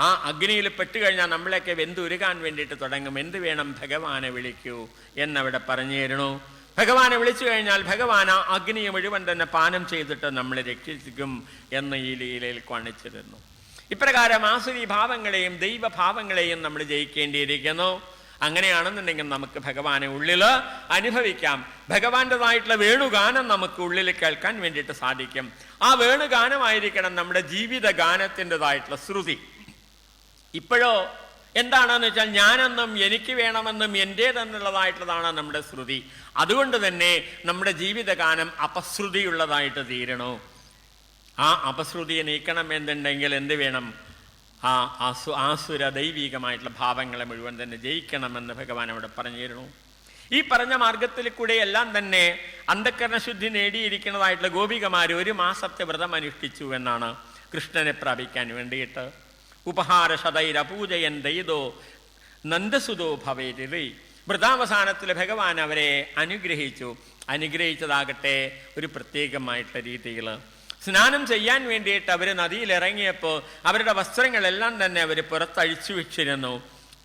ആ അഗ്നിയിൽ പെട്ടുകഴിഞ്ഞാൽ നമ്മളെയൊക്കെ വെന്തുരുകാൻ വേണ്ടിയിട്ട് തുടങ്ങും. എന്ത് വേണം? ഭഗവാനെ വിളിക്കൂ എന്നവിടെ പറഞ്ഞു തരണു. ഭഗവാനെ വിളിച്ചു കഴിഞ്ഞാൽ ഭഗവാൻ ആ അഗ്നിയെ മുഴുവൻ തന്നെ പാനം ചെയ്തിട്ട് നമ്മളെ രക്ഷിക്കും എന്ന് ഈ ലീലയിൽ കാണിച്ചിരുന്നു. ഇപ്രകാരം ആസുരി ഭാവങ്ങളെയും ദൈവഭാവങ്ങളെയും നമ്മൾ ജയിക്കേണ്ടിയിരിക്കുന്നു. അങ്ങനെയാണെന്നുണ്ടെങ്കിൽ നമുക്ക് ഭഗവാനെ ഉള്ളിൽ അനുഭവിക്കാം. ഭഗവാന്റേതായിട്ടുള്ള വേണുഗാനം നമുക്ക് ഉള്ളിൽ കേൾക്കാൻ വേണ്ടിയിട്ട് സാധിക്കും. ആ വേണുഗാനമായിരിക്കണം നമ്മുടെ ജീവിത ഗാനത്തിൻ്റെതായിട്ടുള്ള ശ്രുതി. ഇപ്പോഴോ എന്താണെന്ന് വെച്ചാൽ ഞാനെന്നും എനിക്ക് വേണമെന്നും എൻ്റേതെന്നുള്ളതായിട്ടുള്ളതാണ് നമ്മുടെ ശ്രുതി. അതുകൊണ്ട് തന്നെ നമ്മുടെ ജീവിതഗാനം അപശ്രുതിയുള്ളതായിട്ട് തീരണോ. ആ അപശ്രുതിയെ നീക്കണമെന്നുണ്ടെങ്കിൽ എന്ത് വേണം? ആ ആസുര ദൈവികമായിട്ടുള്ള ഭാവങ്ങളെ മുഴുവൻ തന്നെ ജയിക്കണമെന്ന് ഭഗവാൻ അവിടെ പറഞ്ഞിരുന്നു. ഈ പറഞ്ഞ മാർഗത്തിൽ കൂടെ എല്ലാം തന്നെ അന്ധകരണശുദ്ധി നേടിയിരിക്കുന്നതായിട്ടുള്ള ഗോപികമാർ 1 മാസത്തെ വ്രതം അനുഷ്ഠിച്ചു എന്നാണ് കൃഷ്ണനെ പ്രാപിക്കാൻ വേണ്ടിയിട്ട്. ഉപഹാര ശതൈരപൂജയൻ ദയിതോ നന്ദസുതോ ഭവേരി. വ്രതാവസാനത്തിൽ ഭഗവാൻ അവരെ അനുഗ്രഹിച്ചതാകട്ടെ ഒരു പ്രത്യേകമായിട്ടുള്ള രീതിയിൽ. സ്നാനം ചെയ്യാൻ വേണ്ടിയിട്ട് അവർ നദിയിലിറങ്ങിയപ്പോൾ അവരുടെ വസ്ത്രങ്ങളെല്ലാം തന്നെ അവർ പുറത്തഴിച്ചു വെച്ചിരുന്നു.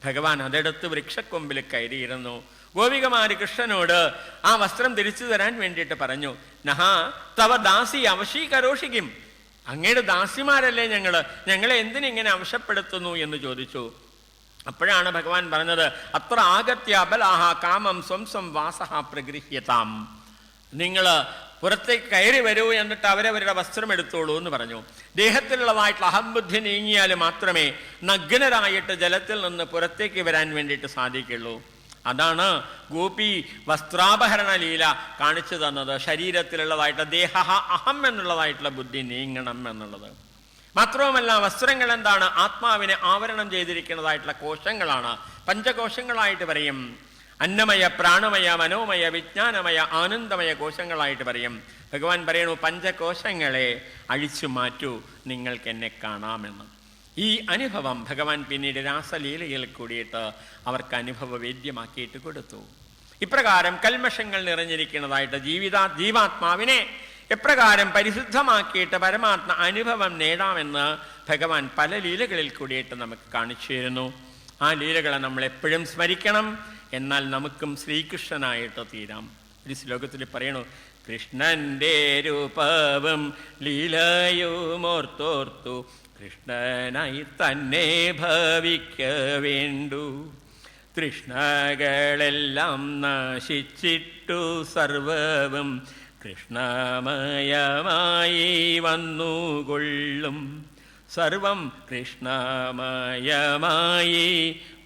ഭഗവാൻ അതെടുത്ത് വൃക്ഷക്കൊമ്പിൽ കയറിയിരുന്നു. ഗോപികമാര് കൃഷ്ണനോട് ആ വസ്ത്രം തിരിച്ചു തരാൻ വേണ്ടിയിട്ട് പറഞ്ഞു. നഹാ തവ ദാസി അവശീകരോഷിക്കും, അങ്ങയുടെ ദാസിമാരല്ലേ ഞങ്ങളെ എന്തിനിങ്ങനെ ആവശ്യപ്പെടുത്തുന്നു എന്ന് ചോദിച്ചു. അപ്പോഴാണ് ഭഗവാൻ പറഞ്ഞത്, അത്ര ആഗത്യ അബലാഹ കാമം സ്വം വാസഹ പ്രഗൃഹ്യതാം. നിങ്ങൾ പുറത്തേക്ക് കയറി വരൂ, എന്നിട്ട് അവരവരുടെ വസ്ത്രം എടുത്തോളൂ എന്ന് പറഞ്ഞു. ദേഹത്തിലുള്ളതായിട്ടുള്ള അഹംബുദ്ധി നീങ്ങിയാൽ മാത്രമേ നഗ്നരായിട്ട് ജലത്തിൽ നിന്ന് പുറത്തേക്ക് വരാൻ വേണ്ടിയിട്ട് സാധിക്കുള്ളൂ. അതാണ് ഗോപി വസ്ത്രാപഹരണ ലീല കാണിച്ചു തന്നത്. ശരീരത്തിലുള്ളതായിട്ട് ദേഹ അഹം എന്നുള്ളതായിട്ടുള്ള ബുദ്ധി നീങ്ങണം എന്നുള്ളത് മാത്രവുമല്ല. വസ്ത്രങ്ങൾ എന്താണ്? ആത്മാവിനെ ആവരണം ചെയ്തിരിക്കുന്നതായിട്ടുള്ള കോശങ്ങളാണ്. പഞ്ചകോശങ്ങളായിട്ട് പറയും. അന്നമയ, പ്രാണമയ, മനോമയ, വിജ്ഞാനമയ, ആനന്ദമയ കോശങ്ങളായിട്ട് പറയും. ഭഗവാൻ പറയണു, പഞ്ചകോശങ്ങളെ അഴിച്ചു മാറ്റൂ, നിങ്ങൾക്ക് എന്നെ കാണാമെന്ന്. ഈ അനുഭവം ഭഗവാൻ പിന്നീട് രാസലീലയിൽ കൂടിയിട്ട് അവർക്ക് അനുഭവവേദ്യമാക്കിയിട്ട് കൊടുത്തു. ഇപ്രകാരം കൽമഷങ്ങൾ നിറഞ്ഞിരിക്കുന്നതായിട്ട് ജീവാത്മാവിനെ എപ്രകാരം പരിശുദ്ധമാക്കിയിട്ട് പരമാത്മ അനുഭവം നേടാമെന്ന് ഭഗവാൻ പല ലീലകളിൽ കൂടിയിട്ട് നമുക്ക് കാണിച്ചു തരുന്നു. ആ ലീലകളെ നമ്മൾ എപ്പോഴും സ്മരിക്കണം. എന്നാൽ നമുക്കും ശ്രീകൃഷ്ണനായിട്ട് തീരാം. ഒരു ശ്ലോകത്തിൽ പറയണു, കൃഷ്ണന്റെ രൂപവും ലീലയുമോർത്തോർത്തു കൃഷ്ണനായി തന്നെ ഭവിക്ക വേണ്ടു. തൃഷ്ണകളെല്ലാം നശിച്ചിട്ടു സർവവും കൃഷ്ണമയമായി വന്നുകൊള്ളും. സർവം കൃഷ്ണമയമായി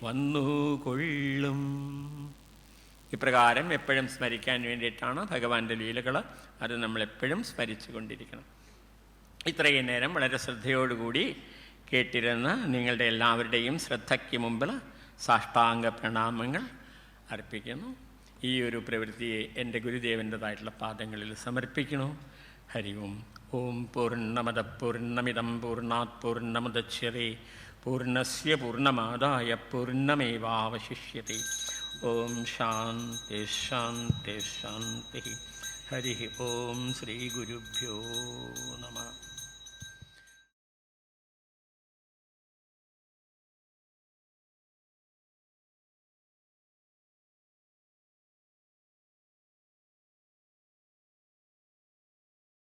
വന്നുകൊള്ളും. ഇപ്രകാരം എപ്പോഴും സ്മരിക്കാൻ വേണ്ടിയിട്ടാണ് ഭഗവാന്റെ ലീലകൾ. അത് നമ്മളെപ്പോഴും സ്മരിച്ചു കൊണ്ടിരിക്കണം. ഇത്രയും നേരം വളരെ ശ്രദ്ധയോടുകൂടി കേട്ടിരുന്ന നിങ്ങളുടെ എല്ലാവരുടെയും ശ്രദ്ധയ്ക്ക് മുമ്പിൽ സാഷ്ടാംഗ പ്രണാമങ്ങൾ അർപ്പിക്കുന്നു. ഈ ഒരു പ്രവൃത്തിയെ എൻ്റെ ഗുരുദേവൻ്റെതായിട്ടുള്ള പാദങ്ങളിൽ സമർപ്പിക്കുന്നു. ഹരി ഓം. ഓം പൂർണ്ണമദ പൂർണ്ണമിദം പൂർണ്ണാത് പൂർണ്ണമുദച്യതേ പൂർണ്ണസ്യ പൂർണ്ണമാദായ പൂർണ്ണമേവാവശിഷ്യതേ. ഓം ശാന്തി ശാന്തി ശാന്തി. ഹരി ഓം. ശ്രീ ഗുരുഭ്യോ നമഃ.